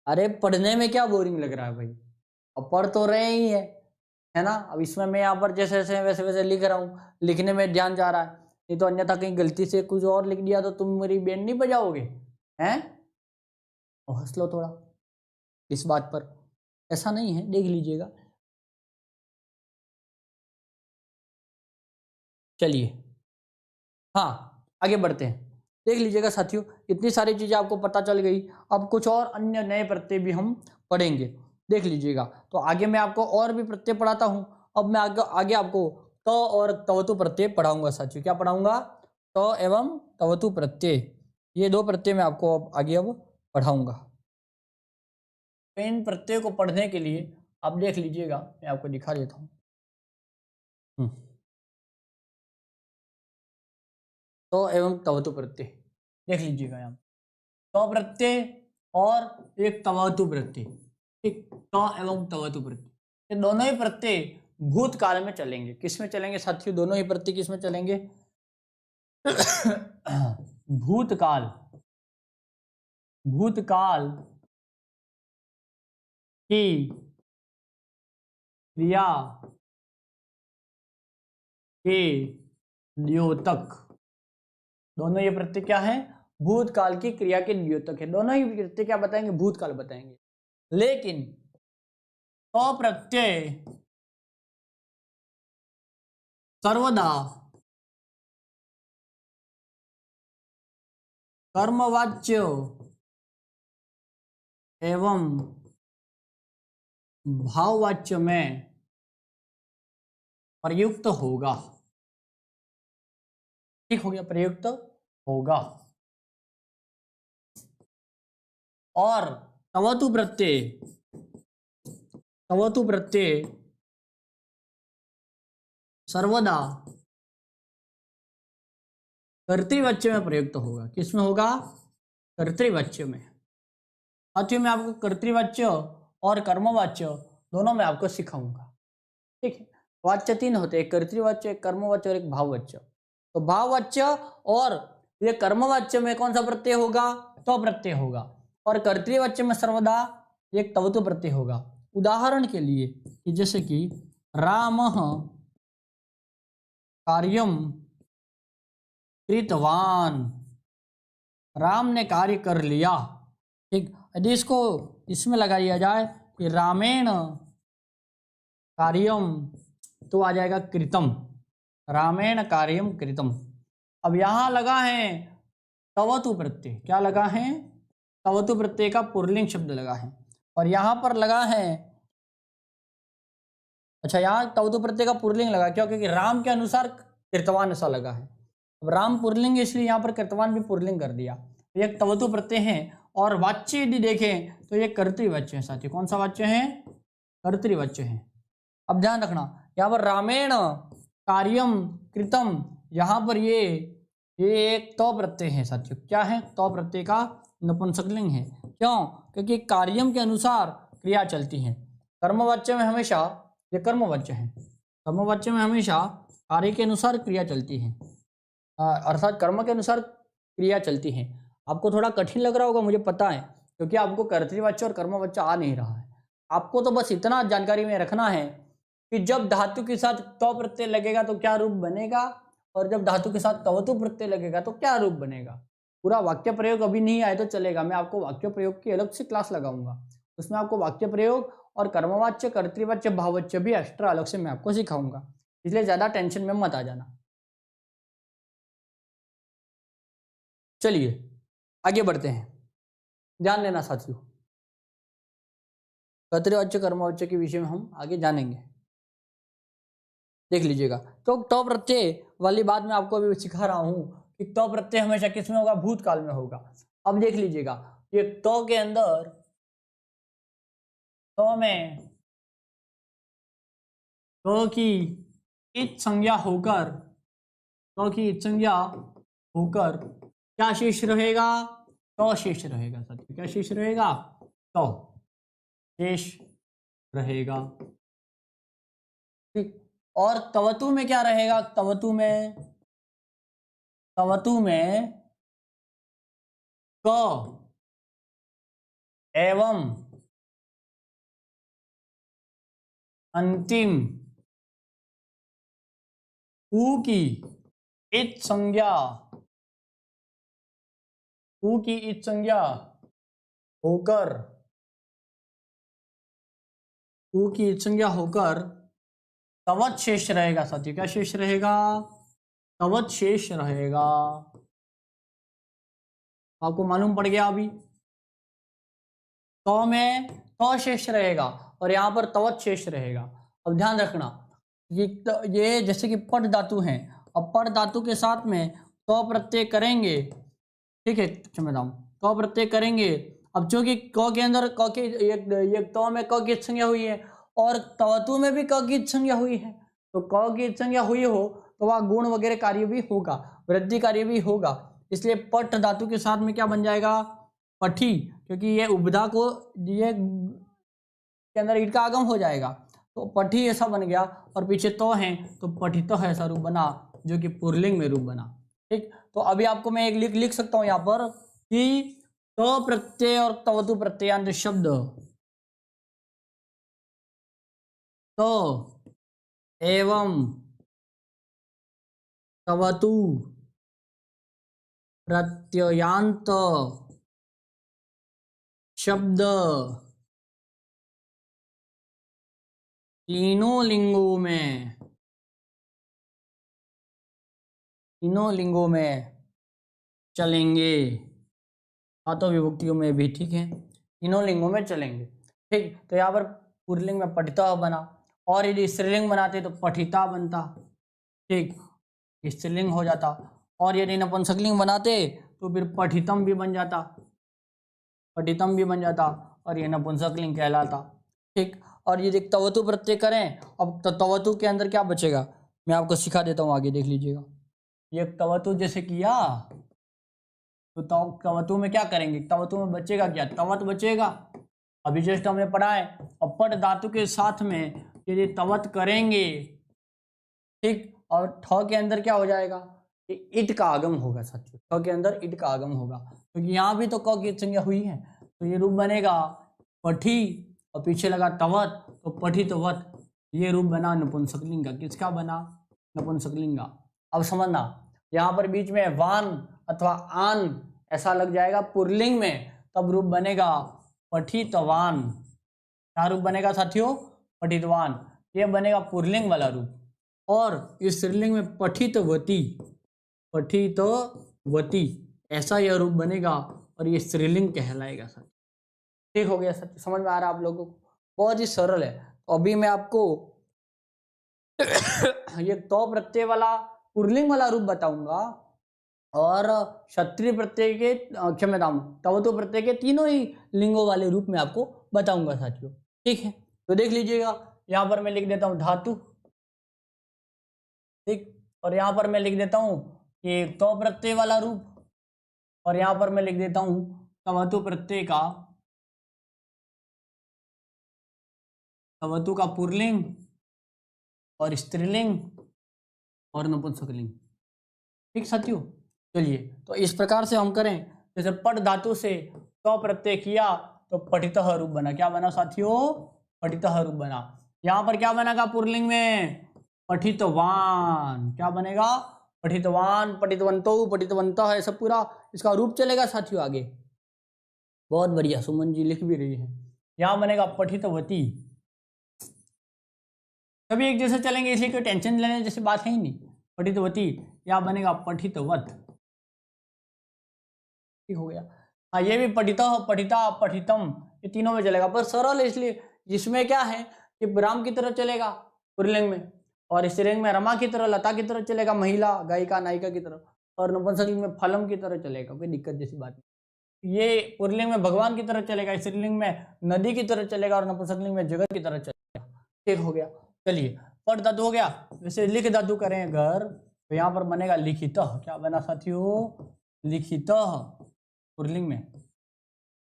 अरे पढ़ने में क्या बोरिंग लग रहा है भाई, अब पढ़ तो रहे ही है ना। अब इसमें मैं यहाँ पर जैसे जैसे वैसे वैसे लिख रहा हूँ, लिखने में ध्यान जा रहा है, नहीं तो अन्यथा कहीं गलती से कुछ और लिख दिया तो तुम मेरी बैंड नहीं बजाओगे हैं। और हंस लो थोड़ा इस बात पर, ऐसा नहीं है, देख लीजिएगा। चलिए, हाँ आगे बढ़ते हैं। देख लीजिएगा साथियों, इतनी सारी चीजें आपको पता चल गई। अब कुछ और अन्य नए प्रत्यय भी हम पढ़ेंगे, देख लीजिएगा। तो आगे मैं आपको और भी प्रत्यय पढ़ाता हूँ। अब मैं आगे आपको त और तवतु प्रत्यय पढ़ाऊंगा साथियों। क्या पढ़ाऊंगा? त एवं तवतु प्रत्यय, ये दो प्रत्यय मैं आपको आगे अब पढ़ाऊंगा। इन प्रत्यय को पढ़ने के लिए आप देख लीजिएगा, मैं आपको दिखा देता हूँ। तो एवं तवतु प्रत्यय देख लीजिएगा यहाँ, तो प्रत्यय और एक तवतु प्रत्यय, ठीक। तो एवं तवतु प्रत्यय, ये दोनों ही प्रत्यय भूतकाल में चलेंगे। किस में चलेंगे साथियों? दोनों ही प्रत्यय किस में चलेंगे? भूतकाल, भूतकाल की क्रिया के द्योतक, दोनों ये प्रत्यय क्या है? भूतकाल की क्रिया के द्योतक है। दोनों ही प्रत्यय क्या बताएंगे? भूतकाल बताएंगे। लेकिन तो प्रत्यय सर्वदा कर्मवाच्य एवं भाववाच्य में प्रयुक्त होगा। ठीक हो गया, प्रयुक्त होगा। और तवतु प्रत्यय, तवतु प्रत्यय सर्वदा कर्तृवाच्य में प्रयुक्त होगा। किसमें होगा? कर्तृवाच्य में। साथियों मैं आपको कर्तृवाच्य और कर्मवाच्य दोनों में आपको सिखाऊंगा, ठीक है। वाच्य तीन होते हैं, एक कर्तृवाच्य, एक कर्मवाच्य और एक भाववाच्य। तो भाववाच्य और ये कर्मवाच्य में कौन सा प्रत्यय होगा? तो प्रत्यय होगा। और कर्तृवाच्य में सर्वदा एक तवतु प्रत्यय होगा। उदाहरण के लिए कि जैसे कि रामः कार्यम कृतवान, राम ने कार्य कर लिया, ठीक। यदि इसको इसमें लगा दिया जाए कि रामेण कार्यम, तो आ जाएगा कृतम, रामेण कार्यम कृतम। अब यहां लगा है तवतु प्रत्यय, क्या लगा है? तवतु प्रत्यय का पुल्लिंग शब्द लगा है। और यहां पर लगा है, अच्छा यहाँ तवतु प्रत्यय का पुल्लिंग लगा, क्यों? क्योंकि राम के अनुसार कृतवान ऐसा लगा है। अब राम पुल्लिंग इसलिए यहाँ पर कृतवान भी पुल्लिंग कर दिया। तो ये तवतु प्रत्यय है। और वाच्य यदि देखें तो ये कर्तृवाच्य है साथियों। कौन सा वाच्य है? कर्तृवाच्य है। अब ध्यान रखना, यहाँ पर रामेण कार्यम कृतम, यहाँ पर ये एक तो प्रत्यय है साथियों। क्या है? तो प्रत्यय का नपुंसकलिंग है। क्यों? क्योंकि कार्यम के अनुसार क्रिया चलती है। कर्मवाच्य में हमेशा, ये कर्मवाच्य है, कर्मवाच्य में हमेशा कार्य के अनुसार क्रिया चलती है, अर्थात कर्म के अनुसार क्रिया चलती है। आपको थोड़ा कठिन लग रहा होगा, मुझे पता है, क्योंकि आपको कर्तृवाच्य और कर्मवाच्य आ नहीं रहा है। आपको तो बस इतना जानकारी में रखना है कि जब धातु के साथ तो प्रत्यय लगेगा तो क्या रूप बनेगा, और जब धातु के साथ तवतु प्रत्यय लगेगा तो क्या रूप बनेगा। पूरा वाक्य प्रयोग अभी नहीं आए तो चलेगा, मैं आपको वाक्य प्रयोग की अलग से क्लास लगाऊंगा, उसमें आपको वाक्य प्रयोग और कर्मवाच्य, कर्तृवाच्य, भाववाच्य भी एक्स्ट्रा अलग से मैं आपको सिखाऊंगा, इसलिए ज्यादा टेंशन में मत आ जाना। चलिए आगे बढ़ते हैं, ध्यान देना साथियों, कर्तृवाच्य कर्मवाच्य के विषय में हम आगे जानेंगे, देख लीजिएगा। तो प्रत्यय वाली बात मैं आपको अभी सिखा रहा हूं कि तो प्रत्यय हमेशा किस में होगा? भूतकाल में होगा। अब देख लीजिएगा, ये तो के अंदर तो में तो की इत संज्ञा होकर, तो की इत संज्ञा होकर क्या शेष रहेगा? तो शेष रहेगा साथियों। क्या शेष रहेगा? तो शेष रहेगा, ठीक। और तवतु में क्या रहेगा? तवतु में क एवं अंतिम उ की इत संज्ञा होकर तवत शेष रहेगा। साथियों क्या शेष रहेगा? तवत शेष रहेगा। आपको मालूम पड़ गया अभी? तो में तो शेष रहेगा और यहां पर तवत शेष रहेगा। अब ध्यान रखना, ये जैसे कि पट धातु है, अब पट धातु के साथ में तो प्रत्यय करेंगे, ठीक है, क्षमता तो प्रत्यय करेंगे। अब चूंकि क के अंदर क की ये तो में क की संज्ञा हुई है और तवतु में भी क की संज्ञा हुई है, तो क की संज्ञा हुई हो तो वह गुण वगैरह कार्य भी होगा, वृद्धि कार्य भी होगा। इसलिए पट धातु के साथ में क्या बन जाएगा? पठी, क्योंकि ये उपधा को ये के अंदर ईट का आगम हो जाएगा, तो पठी ऐसा बन गया और पीछे तो है तो पठित तो ऐसा रूप बना जो कि पुरलिंग में रूप बना। ठीक, तो अभी आपको मैं एक लिख सकता हूं यहां पर कि तो प्रत्यय और तवतु प्रत्ययांत शब्द तो एवं तवतु प्रत्ययांत शब्द तीनों लिंगों में चलेंगे। हाथों विभक्तियों में भी, ठीक है, तीनों लिंगों में चलेंगे। ठीक, तो यहाँ पर पुल्लिंग में पठिता बना और यदि स्त्रीलिंग बनाते तो पठिता बनता। ठीक, स्त्रीलिंग हो जाता। और यदि नपुंसकलिंग बनाते तो फिर पठितम भी बन जाता, और ये नपुंसकलिंग कहलाता। ठीक, और ये तवतु प्रत्यय करें, अब तो तवतु के अंदर क्या बचेगा मैं आपको सिखा देता हूँ, आगे देख लीजिएगा। ये तवतु जैसे किया तो तवतु में क्या करेंगे? तवतु में बचेगा क्या? तवत बचेगा। अभी जस्ट हमने पढ़ा है, अपट धातु के साथ में यदि तवत करेंगे, ठीक, और ठ के अंदर क्या हो जाएगा? इट का आगम होगा। साथियों ठ के अंदर इट का आगम होगा, क्योंकि यहाँ भी तो क की संज्ञा हुई है, तो ये रूप बनेगा पठी और पीछे लगा तवत, तो पठितवत, ये रूप बना नपुंसकलिंग का। किसका बना? नपुंसकलिंग का। अब समझना, यहाँ पर बीच में वान अथवा आन ऐसा लग जाएगा पुरलिंग में, तब रूप बनेगा पठितवान। क्या रूप बनेगा साथियों? पठितवान। ये बनेगा पुरलिंग वाला रूप। और इस स्त्रीलिंग में पठितवती ऐसा यह रूप बनेगा और ये स्त्रीलिंग कहलाएगा। सर ठीक हो गया? सर समझ में आ रहा है आप लोगों को? बहुत ही सरल है। तो अभी मैं आपको ये तो प्रत्यय वाला पुरलिंग वाला रूप बताऊंगा और क्षत्रिय प्रत्यय के क्षमता तवतु प्रत्यय के तीनों ही लिंगों वाले रूप में आपको बताऊंगा साथियों। ठीक है, तो देख लीजिएगा, यहां पर मैं लिख देता हूं धातु, ठीक, और यहां पर मैं लिख देता हूं कि तो प्रत्यय वाला रूप, और यहां पर मैं लिख देता हूं तवतु प्रत्यय का, तवतु का पुरलिंग और स्त्रीलिंग और नपुंसकलिंग। ठीक साथियों, चलिए, तो इस प्रकार से हम करें, जैसे पट धातु से तो प्रत्यय किया तो पठितः रूप बना। क्या बना साथियों? पठितः रूप बना। यहां पर क्या बनेगा पुरलिंग में? पठितवान। क्या बनेगा? पठितवान, पठितवंतो, पठितवंतः, ऐसा पूरा इसका रूप चलेगा साथियों आगे। बहुत बढ़िया, सुमन जी लिख भी रही है। यहां बनेगा पठितवती। सभी एक जैसे चलेंगे, इसलिए कोई टेंशन लेने जैसी बात है ही नहीं। पठितवती, या बनेगा पठितवत। ठीक हो गया। हाँ, ये भी पठितः, पठिता, पठितम, ये तीनों में चलेगा, पर सरल है इसलिए, जिसमें क्या है कि राम की तरह चलेगा पुल्लिंग में, और स्त्रीलिंग में रमा की तरह, लता की तरह चलेगा, महिला, गायिका, नायिका की तरह, और नपुंसकलिंग में फलम की तरह चलेगा। कोई दिक्कत जैसी बात नहीं। ये पुल्लिंग में भगवान की तरह चलेगा, स्त्रीलिंग में नदी की तरह चलेगा, और नपुंसकलिंग में जगत की तरह चलेगा। ठीक हो गया। चलिए, पट धातु हो गया। जैसे लिख धातु करें अगर, तो यहाँ पर बनेगा लिखितः। क्या बना साथियों? लिखितः, पुरलिंग में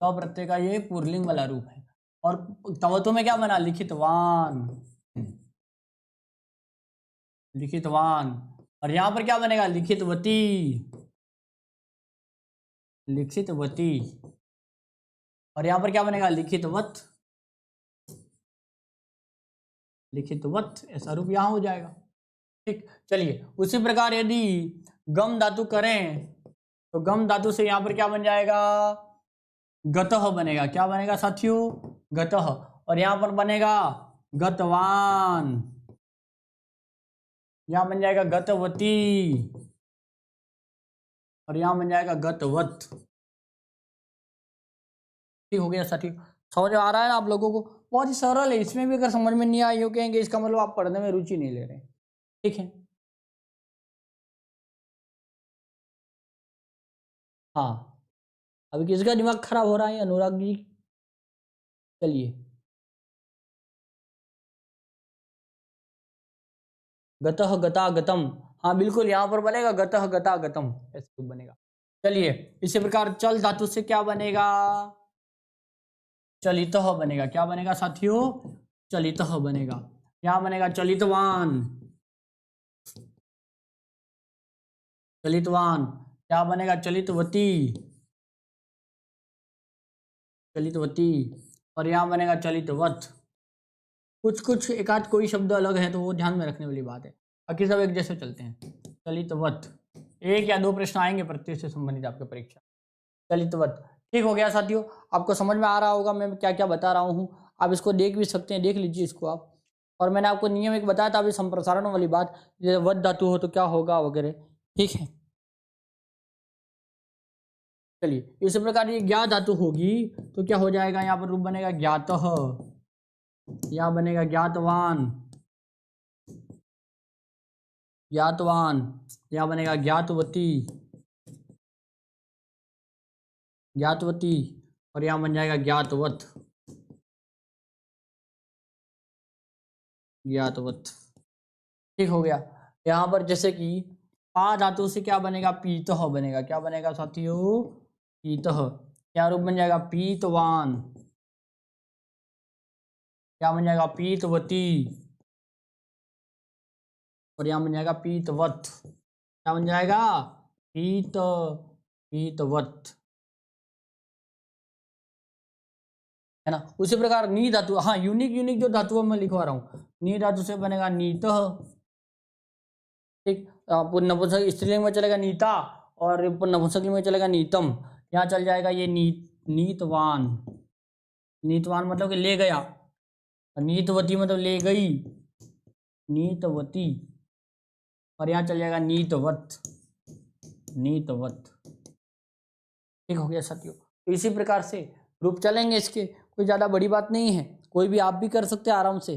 तो प्रत्यय का ये पुरलिंग वाला रूप है। और तवतु में क्या बना? लिखितवान। लिखितवान। और यहां पर क्या बनेगा? लिखितवती, लिखितवती। और यहां पर क्या बनेगा? लिखितवत, लिखितवत। ऐसा रूप यहां हो जाएगा। ठीक, चलिए उसी प्रकार यदि गम धातु करें तो गम धातु से यहां पर क्या बन जाएगा? गतः बनेगा। क्या बनेगा साथियों? गतः। और यहां पर बनेगा गतवान, यहां बन जाएगा गतवती, और यहां बन जाएगा गतवत। ठीक हो गया साथियों, समझ में आ रहा है ना आप लोगों को? बहुत ही सरल है, इसमें भी अगर समझ में नहीं आई हो कहेंगे इसका मतलब आप पढ़ने में रुचि नहीं ले रहे। ठीक है, हाँ। अभी किसका दिमाग खराब हो रहा है? अनुराग जी, चलिए। गतः गता गतम, हाँ बिल्कुल, यहां पर बनेगा गतः गता गतम, ऐसे बनेगा। चलिए इसी प्रकार चल धातु से क्या बनेगा? चलितः बनेगा। क्या बनेगा साथियों? चलितः बनेगा। यहां बनेगा चलितवान, चलितवान। क्या बनेगा? चलितवती, चलितवती। और यहां बनेगा चलितवत। कुछ कुछ एक आध कोई शब्द अलग है तो वो ध्यान में रखने वाली बात है, बाकी सब एक जैसे चलते हैं। चलितवत, एक या दो प्रश्न आएंगे प्रत्यय से संबंधित आपके परीक्षा। चलितवत। ठीक हो गया साथियों, आपको समझ में आ रहा होगा मैं क्या क्या बता रहा हूँ। आप इसको देख भी सकते हैं, देख लीजिए इसको आप। और मैंने आपको नियम एक बताया था अभी संप्रसारण वाली बात, जैसे वध धातु हो तो क्या होगा वगैरह। ठीक है, चलिए इसी प्रकार ये ज्ञात धातु होगी तो क्या हो जाएगा? यहाँ पर रूप बनेगा ज्ञातः, यहाँ बनेगा ज्ञातवान, ज्ञातवान। यहाँ बनेगा ज्ञातवती, ज्ञातवती। और यहाँ बन जाएगा ज्ञातवत, ज्ञातवत। ठीक हो गया। यहाँ पर जैसे कि पा धातु से क्या बनेगा? पीतः बनेगा। क्या बनेगा साथियों? पीतः। क्या रूप बन जाएगा? पीतवान। क्या बन जाएगा? पीतवती। और यहाँ बन जाएगा पीतवत। क्या बन जाएगा? पीत, पीतवत, है ना। उसी प्रकार नी धातु, हाँ यूनिक यूनिक जो धातु मैं लिखवा रहा हूँ, नी धातु से बनेगा नीतः। ठीक, नपुंसक स्त्रीलिंग में चलेगा नीता, और नपुंसकलिंग में चलेगा नीतम। यहाँ चल जाएगा ये नीतवान। नीतवान मतलब कि ले गया, नीतवती मतलब ले गई, नीतवती। और यहाँ चल जाएगा नीतवत, नीतवत। ठीक हो गया साथियों। तो इसी प्रकार से रूप चलेंगे इसके, कोई ज़्यादा बड़ी बात नहीं है, कोई भी आप भी कर सकते हैं आराम से।